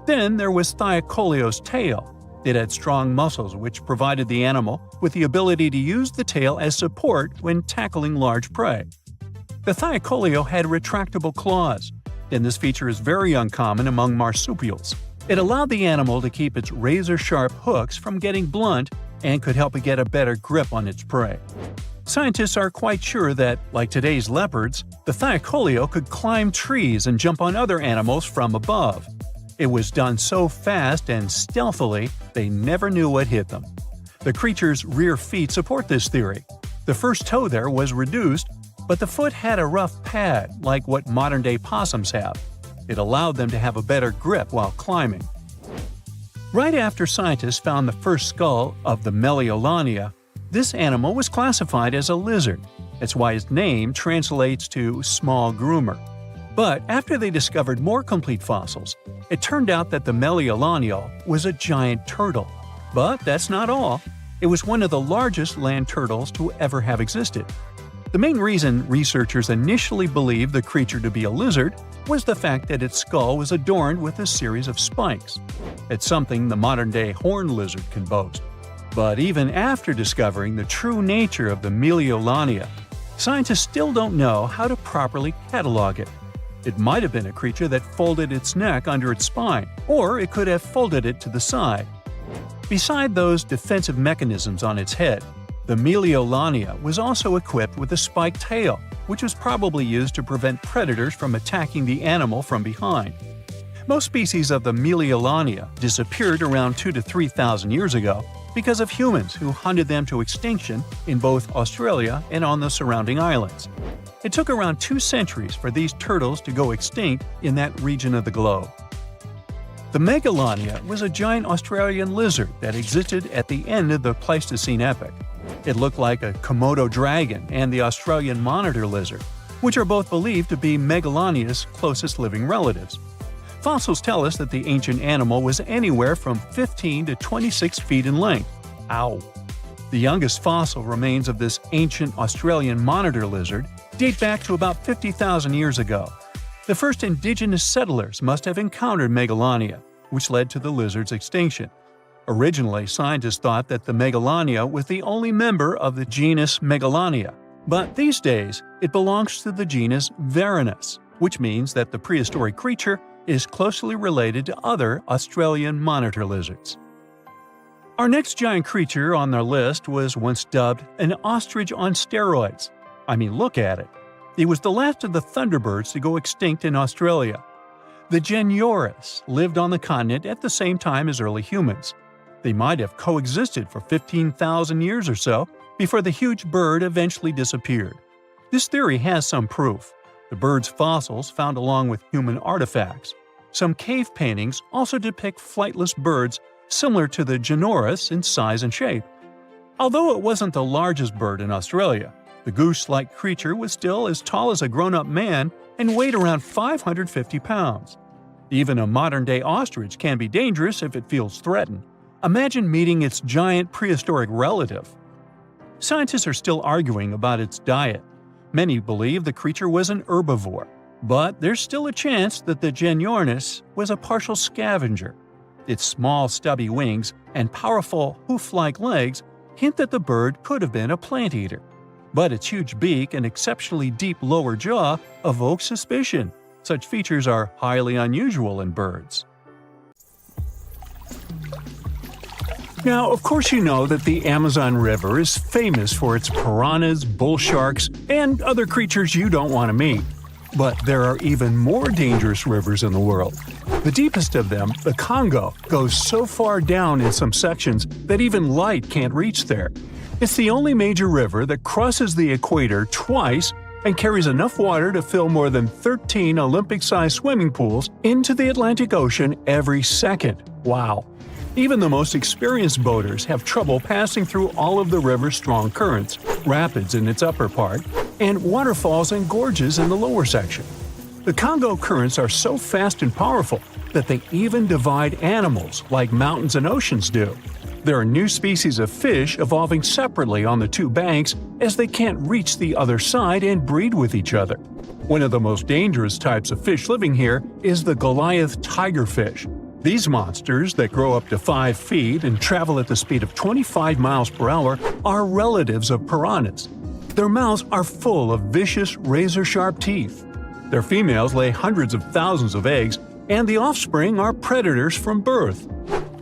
S1: Then there was Thylacoleo's tail. It had strong muscles which provided the animal with the ability to use the tail as support when tackling large prey. The Thylacoleo had retractable claws, and this feature is very uncommon among marsupials. It allowed the animal to keep its razor-sharp hooks from getting blunt and could help it get a better grip on its prey. Scientists are quite sure that, like today's leopards, the Thylacoleo could climb trees and jump on other animals from above. It was done so fast and stealthily, they never knew what hit them. The creature's rear feet support this theory. The first toe there was reduced, but the foot had a rough pad like what modern-day possums have. It allowed them to have a better grip while climbing. Right after scientists found the first skull of the Meliolania, this animal was classified as a lizard. That's why its name translates to small groomer. But after they discovered more complete fossils, it turned out that the Meliolania was a giant turtle. But that's not all. It was one of the largest land turtles to ever have existed. The main reason researchers initially believed the creature to be a lizard was the fact that its skull was adorned with a series of spikes. It's something the modern-day horned lizard can boast. But even after discovering the true nature of the Meliolania, scientists still don't know how to properly catalog it. It might have been a creature that folded its neck under its spine, or it could have folded it to the side. Beside those defensive mechanisms on its head, the Meliolania was also equipped with a spiked tail, which was probably used to prevent predators from attacking the animal from behind. Most species of the Meliolania disappeared around 2,000 to 3,000 years ago because of humans who hunted them to extinction in both Australia and on the surrounding islands. It took around 2 centuries for these turtles to go extinct in that region of the globe. The Megalania was a giant Australian lizard that existed at the end of the Pleistocene epoch. It looked like a Komodo dragon and the Australian monitor lizard, which are both believed to be Megalania's closest living relatives. Fossils tell us that the ancient animal was anywhere from 15 to 26 feet in length. Ow! The youngest fossil remains of this ancient Australian monitor lizard date back to about 50,000 years ago. The first indigenous settlers must have encountered Megalania, which led to the lizard's extinction. Originally, scientists thought that the Megalania was the only member of the genus Megalania, but these days it belongs to the genus Varanus, which means that the prehistoric creature is closely related to other Australian monitor lizards. Our next giant creature on our list was once dubbed an ostrich on steroids. I mean, look at it. It was the last of the thunderbirds to go extinct in Australia. The Genyorus lived on the continent at the same time as early humans. They might have coexisted for 15,000 years or so before the huge bird eventually disappeared. This theory has some proof. The bird's fossils found along with human artifacts. Some cave paintings also depict flightless birds similar to the Genyorus in size and shape. Although it wasn't the largest bird in Australia, the goose-like creature was still as tall as a grown-up man and weighed around 550 pounds. Even a modern-day ostrich can be dangerous if it feels threatened. Imagine meeting its giant prehistoric relative. Scientists are still arguing about its diet. Many believe the creature was an herbivore, but there's still a chance that the Genyornis was a partial scavenger. Its small, stubby wings and powerful hoof-like legs hint that the bird could have been a plant eater. But its huge beak and exceptionally deep lower jaw evoke suspicion. Such features are highly unusual in birds. Now, of course you know that the Amazon River is famous for its piranhas, bull sharks, and other creatures you don't want to meet. But there are even more dangerous rivers in the world. The deepest of them, the Congo, goes so far down in some sections that even light can't reach there. It's the only major river that crosses the equator twice and carries enough water to fill more than 13 Olympic-sized swimming pools into the Atlantic Ocean every second. Wow! Even the most experienced boaters have trouble passing through all of the river's strong currents, rapids in its upper part, and waterfalls and gorges in the lower section. The Congo currents are so fast and powerful that they even divide animals like mountains and oceans do. There are new species of fish evolving separately on the two banks as they can't reach the other side and breed with each other. One of the most dangerous types of fish living here is the Goliath tigerfish. These monsters, that grow up to 5 feet and travel at the speed of 25 miles per hour, are relatives of piranhas. Their mouths are full of vicious, razor-sharp teeth. Their females lay hundreds of thousands of eggs, and the offspring are predators from birth.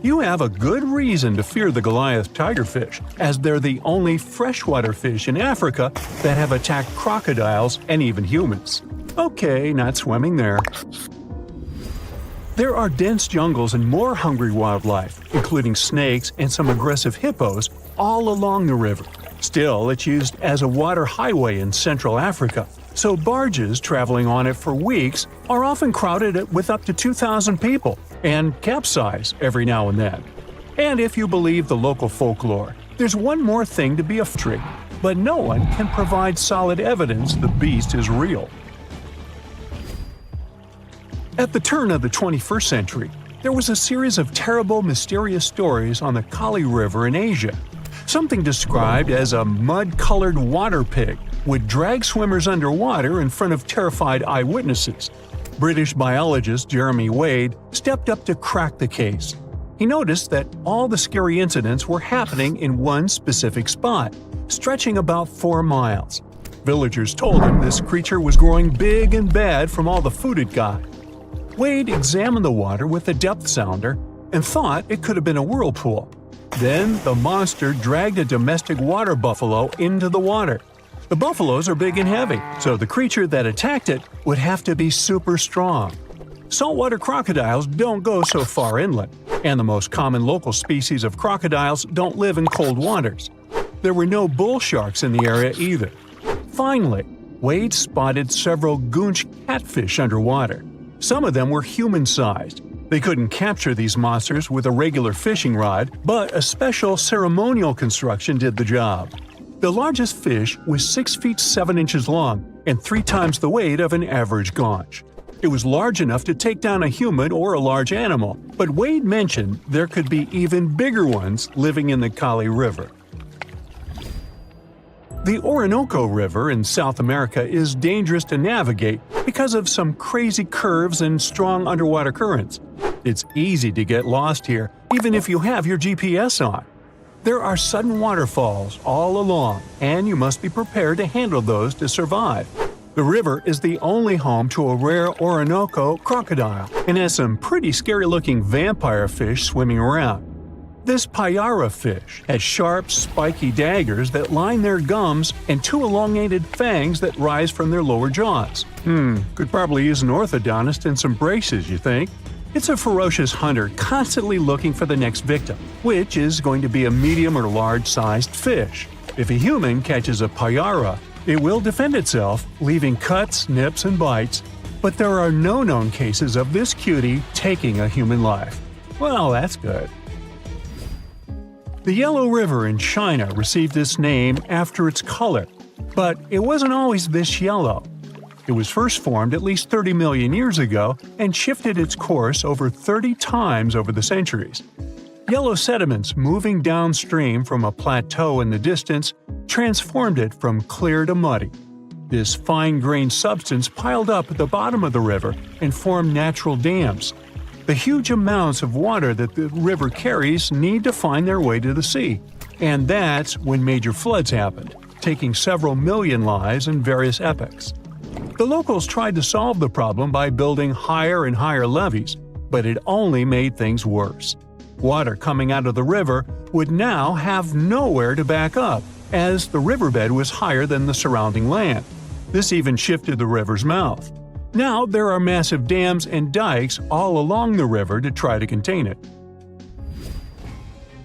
S1: You have a good reason to fear the Goliath tigerfish, as they're the only freshwater fish in Africa that have attacked crocodiles and even humans. Okay, not swimming there. There are dense jungles and more hungry wildlife, including snakes and some aggressive hippos, all along the river. Still, it's used as a water highway in Central Africa, so barges traveling on it for weeks are often crowded with up to 2,000 people and capsize every now and then. And if you believe the local folklore, there's one more thing to be afraid of, but no one can provide solid evidence the beast is real. At the turn of the 21st century, there was a series of terrible, mysterious stories on the Kali River in Asia. Something described as a mud-colored water pig would drag swimmers underwater in front of terrified eyewitnesses. British biologist Jeremy Wade stepped up to crack the case. He noticed that all the scary incidents were happening in one specific spot, stretching about 4 miles. Villagers told him this creature was growing big and bad from all the food it got. Wade examined the water with a depth sounder and thought it could have been a whirlpool. Then the monster dragged a domestic water buffalo into the water. The buffaloes are big and heavy, so the creature that attacked it would have to be super strong. Saltwater crocodiles don't go so far inland, and the most common local species of crocodiles don't live in cold waters. There were no bull sharks in the area either. Finally, Wade spotted several goonch catfish underwater. Some of them were human-sized. They couldn't capture these monsters with a regular fishing rod, but a special ceremonial construction did the job. The largest fish was 6 feet 7 inches long and 3 times the weight of an average gaunch. It was large enough to take down a human or a large animal, but Wade mentioned there could be even bigger ones living in the Kali River. The Orinoco River in South America is dangerous to navigate because of some crazy curves and strong underwater currents. It's easy to get lost here, even if you have your GPS on. There are sudden waterfalls all along, and you must be prepared to handle those to survive. The river is the only home to a rare Orinoco crocodile and has some pretty scary-looking vampire fish swimming around. This payara fish has sharp, spiky daggers that line their gums and 2 elongated fangs that rise from their lower jaws. Could probably use an orthodontist and some braces, you think? It's a ferocious hunter constantly looking for the next victim, which is going to be a medium or large-sized fish. If a human catches a payara, it will defend itself, leaving cuts, nips, and bites, but there are no known cases of this cutie taking a human life. Well, that's good. The Yellow River in China received its name after its color, but it wasn't always this yellow. It was first formed at least 30 million years ago and shifted its course over 30 times over the centuries. Yellow sediments moving downstream from a plateau in the distance transformed it from clear to muddy. This fine-grained substance piled up at the bottom of the river and formed natural dams. The huge amounts of water that the river carries need to find their way to the sea, and that's when major floods happened, taking several million lives in various epochs. The locals tried to solve the problem by building higher and higher levees, but it only made things worse. Water coming out of the river would now have nowhere to back up, as the riverbed was higher than the surrounding land. This even shifted the river's mouth. Now there are massive dams and dikes all along the river to try to contain it.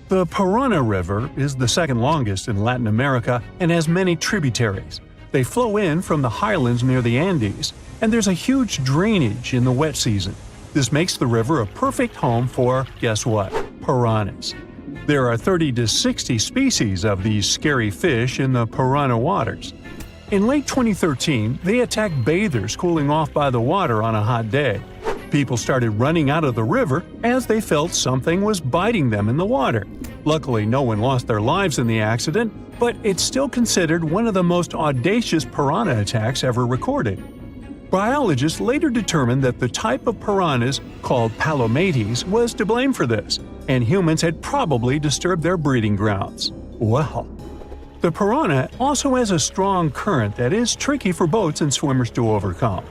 S1: The Parana River is the second longest in Latin America and has many tributaries. They flow in from the highlands near the Andes, and there's a huge drainage in the wet season. This makes the river a perfect home for, guess what, piranhas. There are 30 to 60 species of these scary fish in the Parana waters. In late 2013, they attacked bathers cooling off by the water on a hot day. People started running out of the river as they felt something was biting them in the water. Luckily, no one lost their lives in the accident, but it's still considered one of the most audacious piranha attacks ever recorded. Biologists later determined that the type of piranhas, called palomates, was to blame for this, and humans had probably disturbed their breeding grounds. Well, the piranha also has a strong current that is tricky for boats and swimmers to overcome.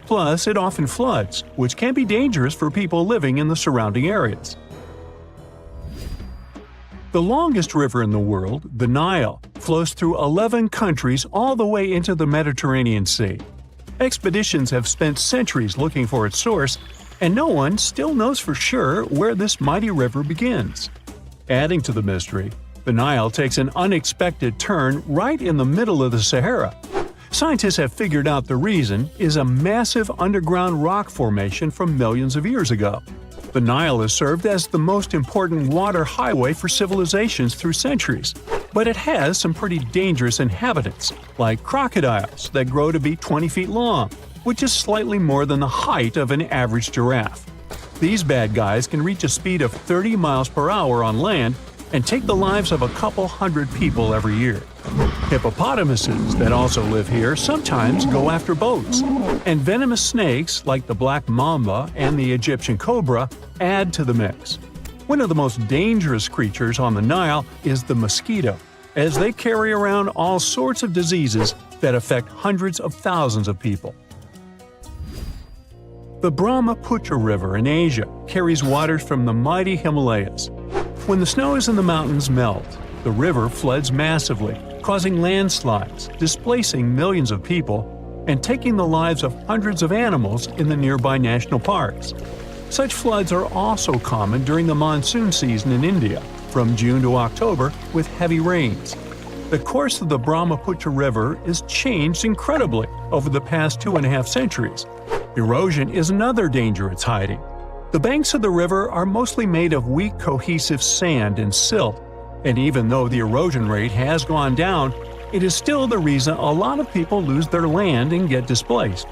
S1: Plus, it often floods, which can be dangerous for people living in the surrounding areas. The longest river in the world, the Nile, flows through 11 countries all the way into the Mediterranean Sea. Expeditions have spent centuries looking for its source, and no one still knows for sure where this mighty river begins. Adding to the mystery, the Nile takes an unexpected turn right in the middle of the Sahara. Scientists have figured out the reason is a massive underground rock formation from millions of years ago. The Nile has served as the most important water highway for civilizations through centuries, but it has some pretty dangerous inhabitants, like crocodiles that grow to be 20 feet long, which is slightly more than the height of an average giraffe. These bad guys can reach a speed of 30 miles per hour on land and take the lives of a couple hundred people every year. Hippopotamuses that also live here sometimes go after boats, and venomous snakes like the black mamba and the Egyptian cobra add to the mix. One of the most dangerous creatures on the Nile is the mosquito, as they carry around all sorts of diseases that affect hundreds of thousands of people. The Brahmaputra River in Asia carries waters from the mighty Himalayas. When the snows in the mountains melt, the river floods massively, causing landslides, displacing millions of people, and taking the lives of hundreds of animals in the nearby national parks. Such floods are also common during the monsoon season in India, from June to October, with heavy rains. The course of the Brahmaputra River has changed incredibly over the past 2.5 centuries. Erosion is another danger it's hiding. The banks of the river are mostly made of weak cohesive sand and silt, and even though the erosion rate has gone down, it is still the reason a lot of people lose their land and get displaced.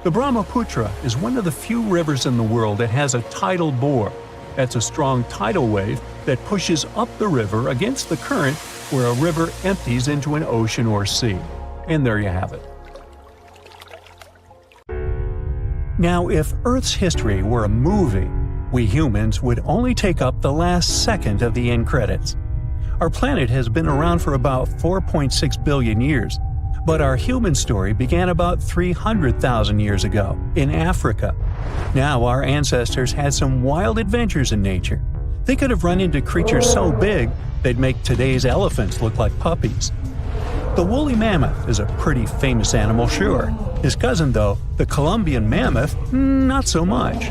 S1: The Brahmaputra is one of the few rivers in the world that has a tidal bore. That's a strong tidal wave that pushes up the river against the current where a river empties into an ocean or sea. And there you have it. Now, if Earth's history were a movie, we humans would only take up the last second of the end credits. Our planet has been around for about 4.6 billion years, but our human story began about 300,000 years ago, in Africa. Now, our ancestors had some wild adventures in nature. They could have run into creatures so big they'd make today's elephants look like puppies. The woolly mammoth is a pretty famous animal, sure. His cousin, though, the Columbian mammoth, not so much.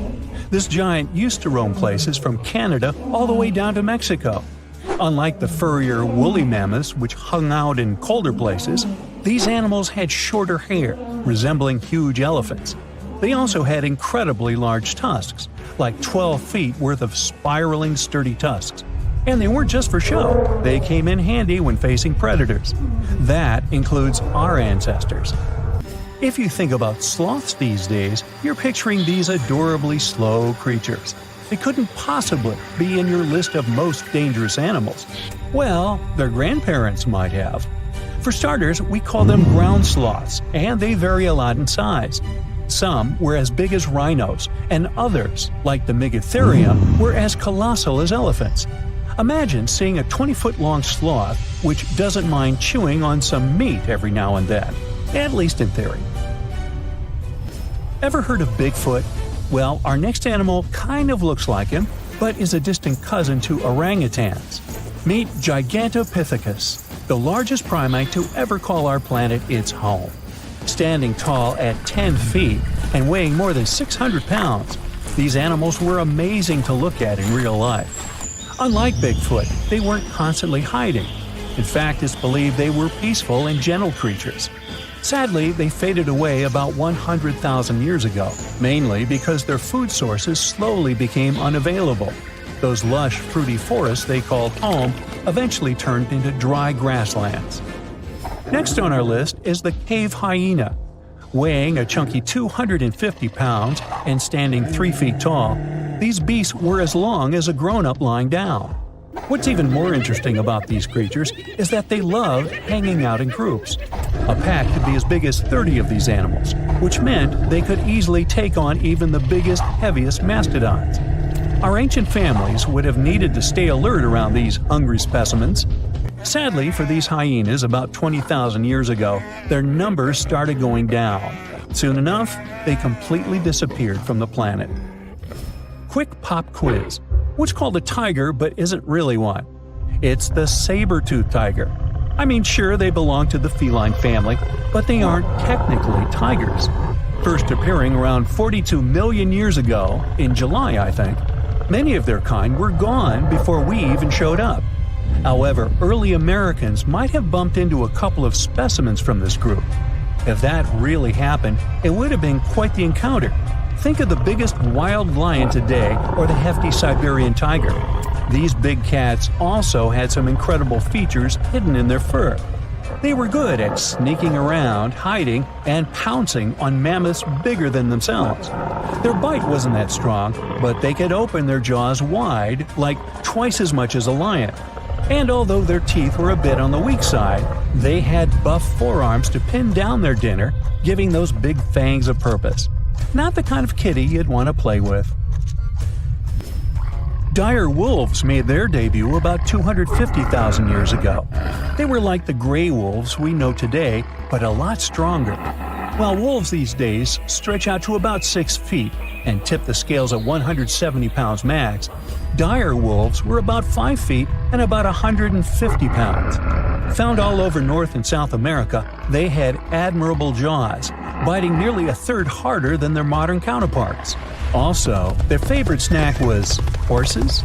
S1: This giant used to roam places from Canada all the way down to Mexico. Unlike the furrier woolly mammoths, which hung out in colder places, these animals had shorter hair, resembling huge elephants. They also had incredibly large tusks, like 12 feet worth of spiraling, sturdy tusks. And they weren't just for show, they came in handy when facing predators. That includes our ancestors. If you think about sloths these days, you're picturing these adorably slow creatures. They couldn't possibly be in your list of most dangerous animals. Well, their grandparents might have. For starters, we call them ground sloths, and they vary a lot in size. Some were as big as rhinos, and others, like the Megatherium, were as colossal as elephants. Imagine seeing a 20-foot-long sloth which doesn't mind chewing on some meat every now and then, at least in theory. Ever heard of Bigfoot? Well, our next animal kind of looks like him, but is a distant cousin to orangutans. Meet Gigantopithecus, the largest primate to ever call our planet its home. Standing tall at 10 feet and weighing more than 600 pounds, these animals were amazing to look at in real life. Unlike Bigfoot, they weren't constantly hiding. In fact, it's believed they were peaceful and gentle creatures. Sadly, they faded away about 100,000 years ago, mainly because their food sources slowly became unavailable. Those lush, fruity forests they called home eventually turned into dry grasslands. Next on our list is the cave hyena. Weighing a chunky 250 pounds and standing 3 feet tall, these beasts were as long as a grown-up lying down. What's even more interesting about these creatures is that they love hanging out in groups. A pack could be as big as 30 of these animals, which meant they could easily take on even the biggest, heaviest mastodons. Our ancient families would have needed to stay alert around these hungry specimens. Sadly for these hyenas about 20,000 years ago, their numbers started going down. Soon enough, they completely disappeared from the planet. Quick pop quiz. What's called a tiger but isn't really one? It's the saber-toothed tiger. I mean, sure, they belong to the feline family, but they aren't technically tigers. First appearing around 42 million years ago, in July, I think. Many of their kind were gone before we even showed up. However, early Americans might have bumped into a couple of specimens from this group. If that really happened, it would have been quite the encounter. Think of the biggest wild lion today or the hefty Siberian tiger. These big cats also had some incredible features hidden in their fur. They were good at sneaking around, hiding, and pouncing on mammoths bigger than themselves. Their bite wasn't that strong, but they could open their jaws wide, like twice as much as a lion. And although their teeth were a bit on the weak side, they had buff forearms to pin down their dinner, giving those big fangs a purpose. Not the kind of kitty you'd want to play with. Dire wolves made their debut about 250,000 years ago. They were like the gray wolves we know today, but a lot stronger. While wolves these days stretch out to about 6 feet and tip the scales at 170 pounds max, dire wolves were about 5 feet and about 150 pounds. Found all over North and South America, they had admirable jaws, biting nearly a third harder than their modern counterparts. Also, their favorite snack was horses.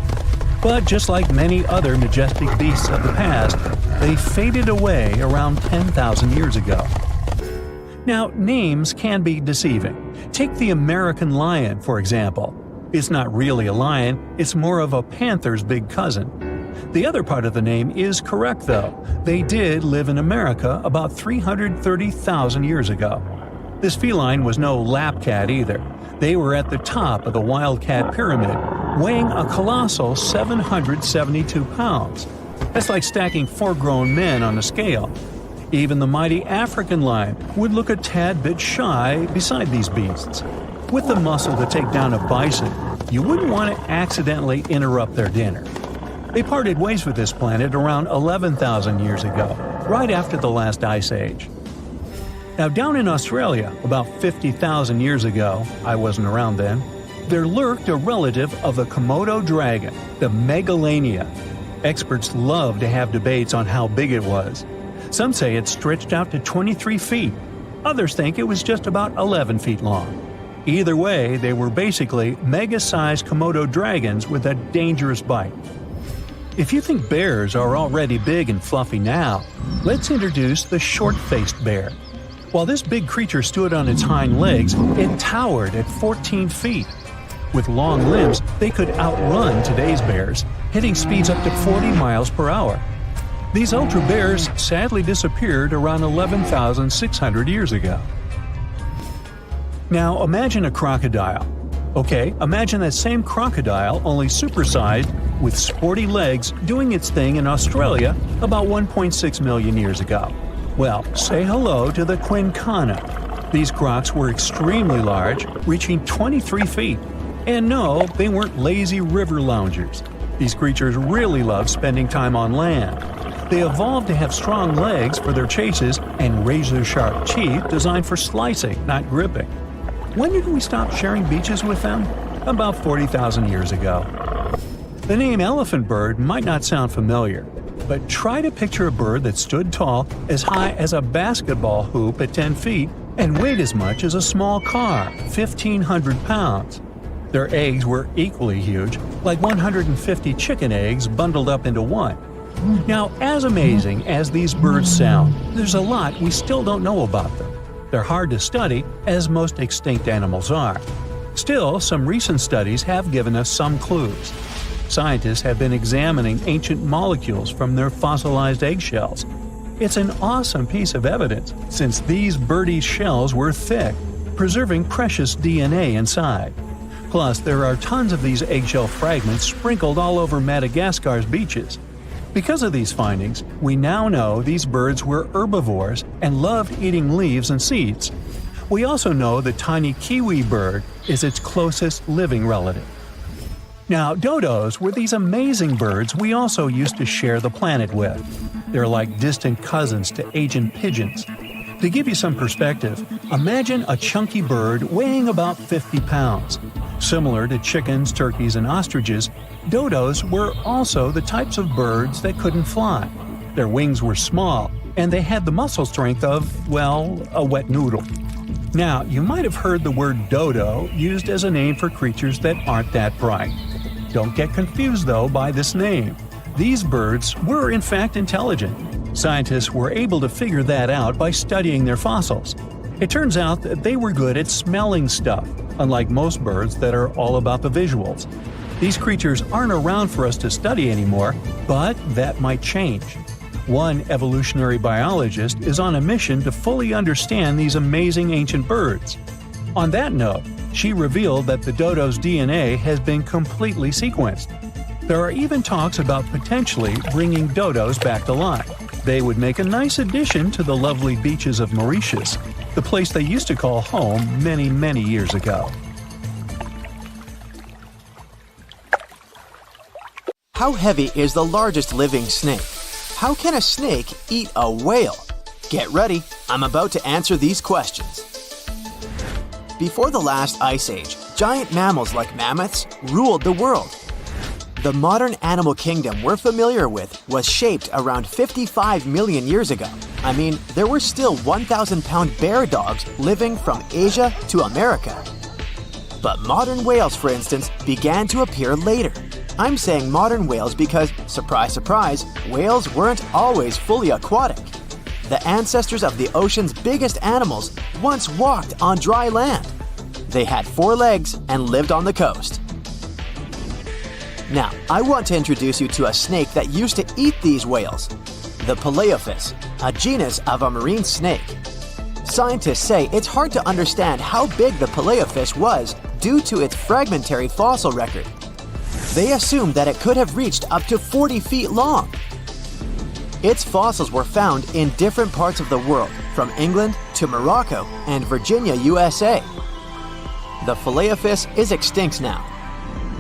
S1: But just like many other majestic beasts of the past, they faded away around 10,000 years ago. Now, names can be deceiving. Take the American lion, for example. It's not really a lion, it's more of a panther's big cousin. The other part of the name is correct, though. They did live in America about 330,000 years ago. This feline was no lap cat either. They were at the top of the wildcat pyramid, weighing a colossal 772 pounds. That's like stacking 4 grown men on a scale. Even the mighty African lion would look a tad bit shy beside these beasts. With the muscle to take down a bison, you wouldn't want to accidentally interrupt their dinner. They parted ways with this planet around 11,000 years ago, right after the last ice age. Now, down in Australia, about 50,000 years ago, I wasn't around then, there lurked a relative of the Komodo dragon, the Megalania. Experts love to have debates on how big it was. Some say it stretched out to 23 feet. Others think it was just about 11 feet long. Either way, they were basically mega-sized Komodo dragons with a dangerous bite. If you think bears are already big and fluffy now, let's introduce the short-faced bear. While this big creature stood on its hind legs, it towered at 14 feet. With long limbs, they could outrun today's bears, hitting speeds up to 40 miles per hour. These ultra bears sadly disappeared around 11,600 years ago. Now imagine a crocodile. Okay, imagine that same crocodile, only supersized, with sporty legs, doing its thing in Australia about 1.6 million years ago. Well, say hello to the quincana. These crocs were extremely large, reaching 23 feet. And no, they weren't lazy river loungers. These creatures really love spending time on land. They evolved to have strong legs for their chases and razor-sharp teeth designed for slicing, not gripping. When did we stop sharing beaches with them? About 40,000 years ago. The name elephant bird might not sound familiar, but try to picture a bird that stood tall, as high as a basketball hoop at 10 feet, and weighed as much as a small car, 1,500 pounds. Their eggs were equally huge, like 150 chicken eggs bundled up into one. Now, as amazing as these birds sound, there's a lot we still don't know about them. They're hard to study, as most extinct animals are. Still, some recent studies have given us some clues. Scientists have been examining ancient molecules from their fossilized eggshells. It's an awesome piece of evidence, since these birdie shells were thick, preserving precious DNA inside. Plus, there are tons of these eggshell fragments sprinkled all over Madagascar's beaches. Because of these findings, we now know these birds were herbivores and loved eating leaves and seeds. We also know the tiny kiwi bird is its closest living relative. Now, dodos were these amazing birds we also used to share the planet with. They're like distant cousins to Asian pigeons. To give you some perspective, imagine a chunky bird weighing about 50 pounds. Similar to chickens, turkeys, and ostriches, Dodos were also the types of birds that couldn't fly. Their wings were small, and they had the muscle strength of, well, a wet noodle. Now, you might have heard the word dodo used as a name for creatures that aren't that bright. Don't get confused, though, by this name. These birds were in fact intelligent. Scientists were able to figure that out by studying their fossils. It turns out that they were good at smelling stuff, unlike most birds that are all about the visuals. These creatures aren't around for us to study anymore, but that might change. One evolutionary biologist is on a mission to fully understand these amazing ancient birds. On that note, she revealed that the dodo's DNA has been completely sequenced. There are even talks about potentially bringing dodos back to life. They would make a nice addition to the lovely beaches of Mauritius, the place they used to call home many, many years ago.
S3: How heavy is the largest living snake? How can a snake eat a whale? Get ready, I'm about to answer these questions. Before the last ice age, giant mammals like mammoths ruled the world. The modern animal kingdom we're familiar with was shaped around 55 million years ago. I mean, there were still 1,000-pound bear dogs living from Asia to America. But modern whales, for instance, began to appear later. I'm saying modern whales because, surprise, surprise, whales weren't always fully aquatic. The ancestors of the ocean's biggest animals once walked on dry land. They had 4 legs and lived on the coast. Now, I want to introduce you to a snake that used to eat these whales, the Paleophis, a genus of a marine snake. Scientists say it's hard to understand how big the Paleophis was due to its fragmentary fossil record. They assumed that it could have reached up to 40 feet long. Its fossils were found in different parts of the world, from England to Morocco and Virginia, USA. The Paleophis is extinct now,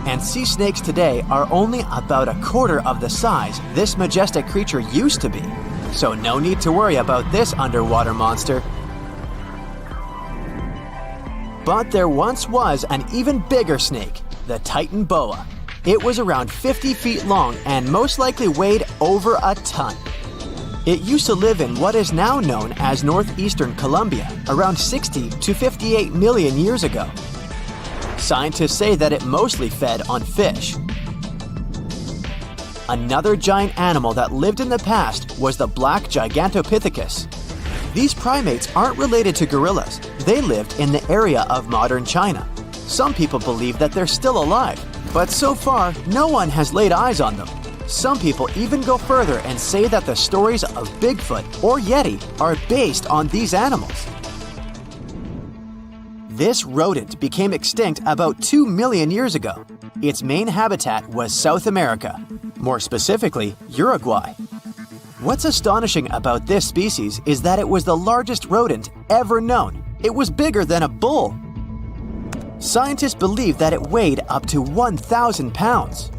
S3: and sea snakes today are only about a quarter of the size this majestic creature used to be. So no need to worry about this underwater monster. But there once was an even bigger snake, the Titan boa. It was around 50 feet long and most likely weighed over a ton. It used to live in what is now known as northeastern Colombia around 60 to 58 million years ago. Scientists say that it mostly fed on fish. Another giant animal that lived in the past was the black Gigantopithecus. These primates aren't related to gorillas. They lived in the area of modern China. Some people believe that they're still alive, but so far, no one has laid eyes on them. Some people even go further and say that the stories of Bigfoot or Yeti are based on these animals. This rodent became extinct about 2 million years ago. Its main habitat was South America, more specifically, Uruguay. What's astonishing about this species is that it was the largest rodent ever known. It was bigger than a bull. Scientists believe that it weighed up to 1,000 pounds.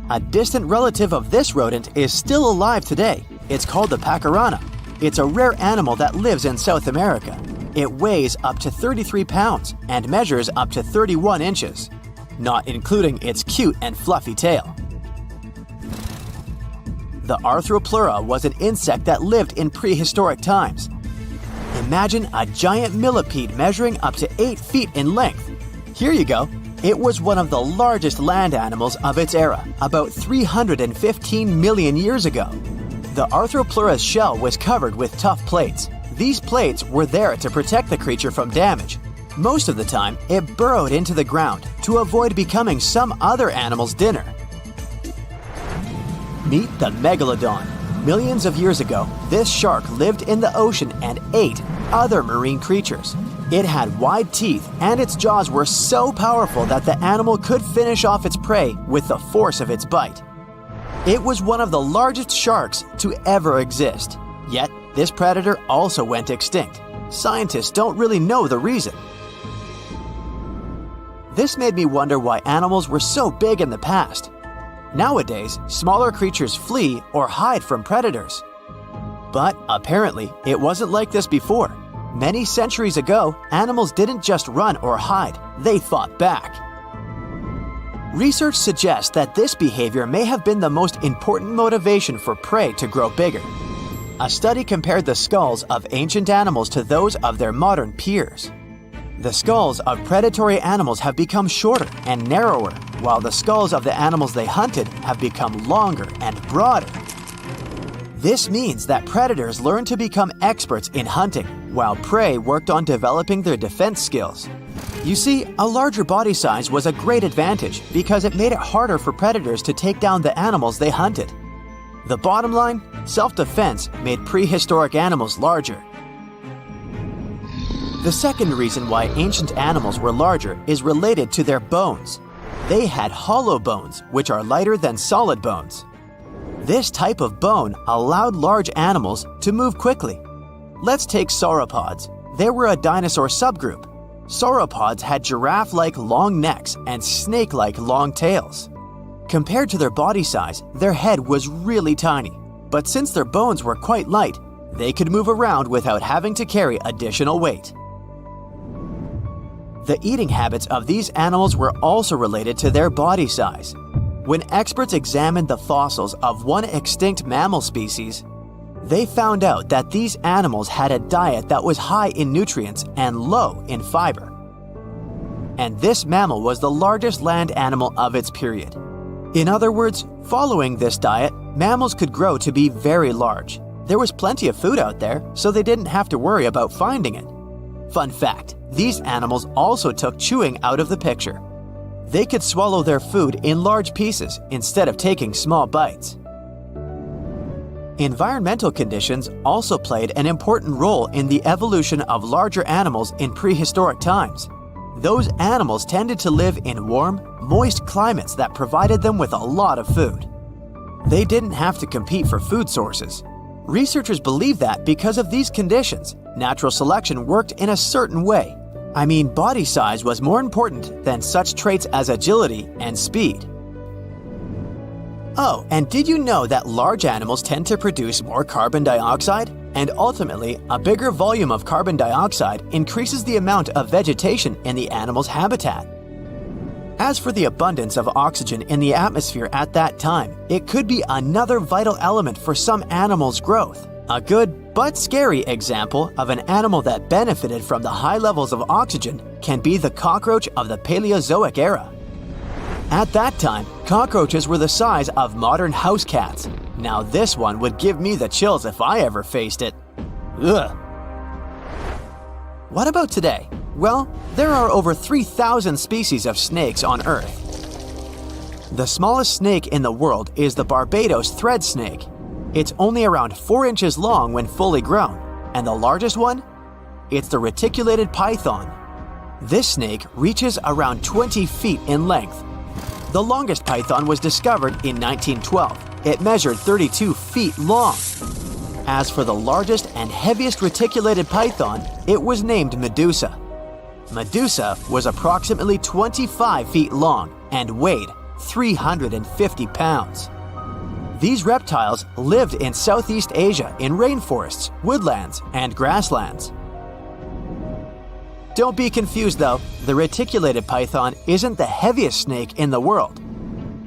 S3: A distant relative of this rodent is still alive today. It's called the pacarana. It's a rare animal that lives in South America. It weighs up to 33 pounds and measures up to 31 inches, not including its cute and fluffy tail. The Arthropleura was an insect that lived in prehistoric times. Imagine a giant millipede measuring up to 8 feet in length. Here you go. It was one of the largest land animals of its era, about 315 million years ago. The Arthropleura's shell was covered with tough plates. These plates were there to protect the creature from damage. Most of the time, it burrowed into the ground to avoid becoming some other animal's dinner. Meet the Megalodon. Millions of years ago, this shark lived in the ocean and ate other marine creatures. It had wide teeth, and its jaws were so powerful that the animal could finish off its prey with the force of its bite. It was one of the largest sharks to ever exist. Yet, this predator also went extinct. Scientists don't really know the reason. This made me wonder why animals were so big in the past. Nowadays, smaller creatures flee or hide from predators. But apparently, it wasn't like this before. Many centuries ago, animals didn't just run or hide, they fought back. Research suggests that this behavior may have been the most important motivation for prey to grow bigger. A study compared the skulls of ancient animals to those of their modern peers. The skulls of predatory animals have become shorter and narrower, while the skulls of the animals they hunted have become longer and broader. This means that predators learned to become experts in hunting, while prey worked on developing their defense skills. You see, a larger body size was a great advantage because it made it harder for predators to take down the animals they hunted. The bottom line, self-defense made prehistoric animals larger. The second reason why ancient animals were larger is related to their bones. They had hollow bones, which are lighter than solid bones. This type of bone allowed large animals to move quickly. Let's take sauropods. They were a dinosaur subgroup. Sauropods had giraffe-like long necks and snake-like long tails. Compared to their body size, their head was really tiny. But since their bones were quite light, they could move around without having to carry additional weight. The eating habits of these animals were also related to their body size. When experts examined the fossils of one extinct mammal species, they found out that these animals had a diet that was high in nutrients and low in fiber. And this mammal was the largest land animal of its period. In other words, following this diet, mammals could grow to be very large. There was plenty of food out there, so they didn't have to worry about finding it. Fun fact, these animals also took chewing out of the picture. They could swallow their food in large pieces instead of taking small bites. Environmental conditions also played an important role in the evolution of larger animals in prehistoric times. Those animals tended to live in warm, moist climates that provided them with a lot of food. They didn't have to compete for food sources. Researchers believe that because of these conditions, natural selection worked in a certain way. I mean, body size was more important than such traits as agility and speed. Oh, and did you know that large animals tend to produce more carbon dioxide? And ultimately, a bigger volume of carbon dioxide increases the amount of vegetation in the animal's habitat. As for the abundance of oxygen in the atmosphere at that time, it could be another vital element for some animals' growth. A good but scary example of an animal that benefited from the high levels of oxygen can be the cockroach of the Paleozoic era. At that time, cockroaches were the size of modern house cats. Now this one would give me the chills if I ever faced it. Ugh. What about today? Well, there are over 3,000 species of snakes on Earth. The smallest snake in the world is the Barbados thread snake. It's only around 4 inches long when fully grown, and the largest one? It's the reticulated python. This snake reaches around 20 feet in length. The longest python was discovered in 1912. It measured 32 feet long. As for the largest and heaviest reticulated python, it was named Medusa. Medusa was approximately 25 feet long and weighed 350 pounds. These reptiles lived in Southeast Asia in rainforests, woodlands, and grasslands. Don't be confused though, the reticulated python isn't the heaviest snake in the world.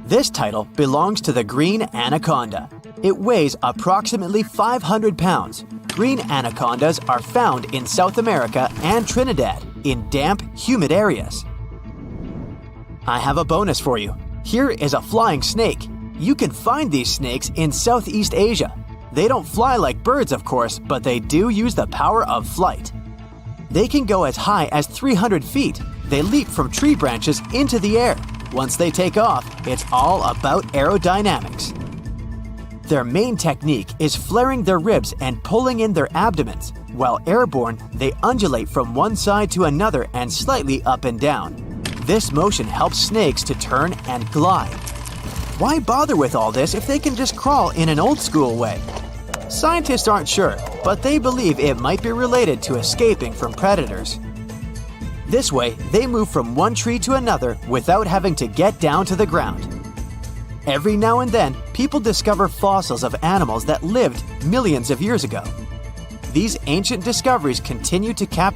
S3: This title belongs to the green anaconda. It weighs approximately 500 pounds. Green anacondas are found in South America and Trinidad in damp, humid areas. I have a bonus for you. Here is a flying snake. You can find these snakes in Southeast Asia. They don't fly like birds, of course, but they do use the power of flight. They can go as high as 300 feet. They leap from tree branches into the air. Once they take off, it's all about aerodynamics. Their main technique is flaring their ribs and pulling in their abdomens. While airborne, they undulate from one side to another and slightly up and down. This motion helps snakes to turn and glide. Why bother with all this if they can just crawl in an old-school way? Scientists aren't sure, but they believe it might be related to escaping from predators. This way, they move from one tree to another without having to get down to the ground. Every now and then, people discover fossils of animals that lived millions of years ago. These ancient discoveries continue to capture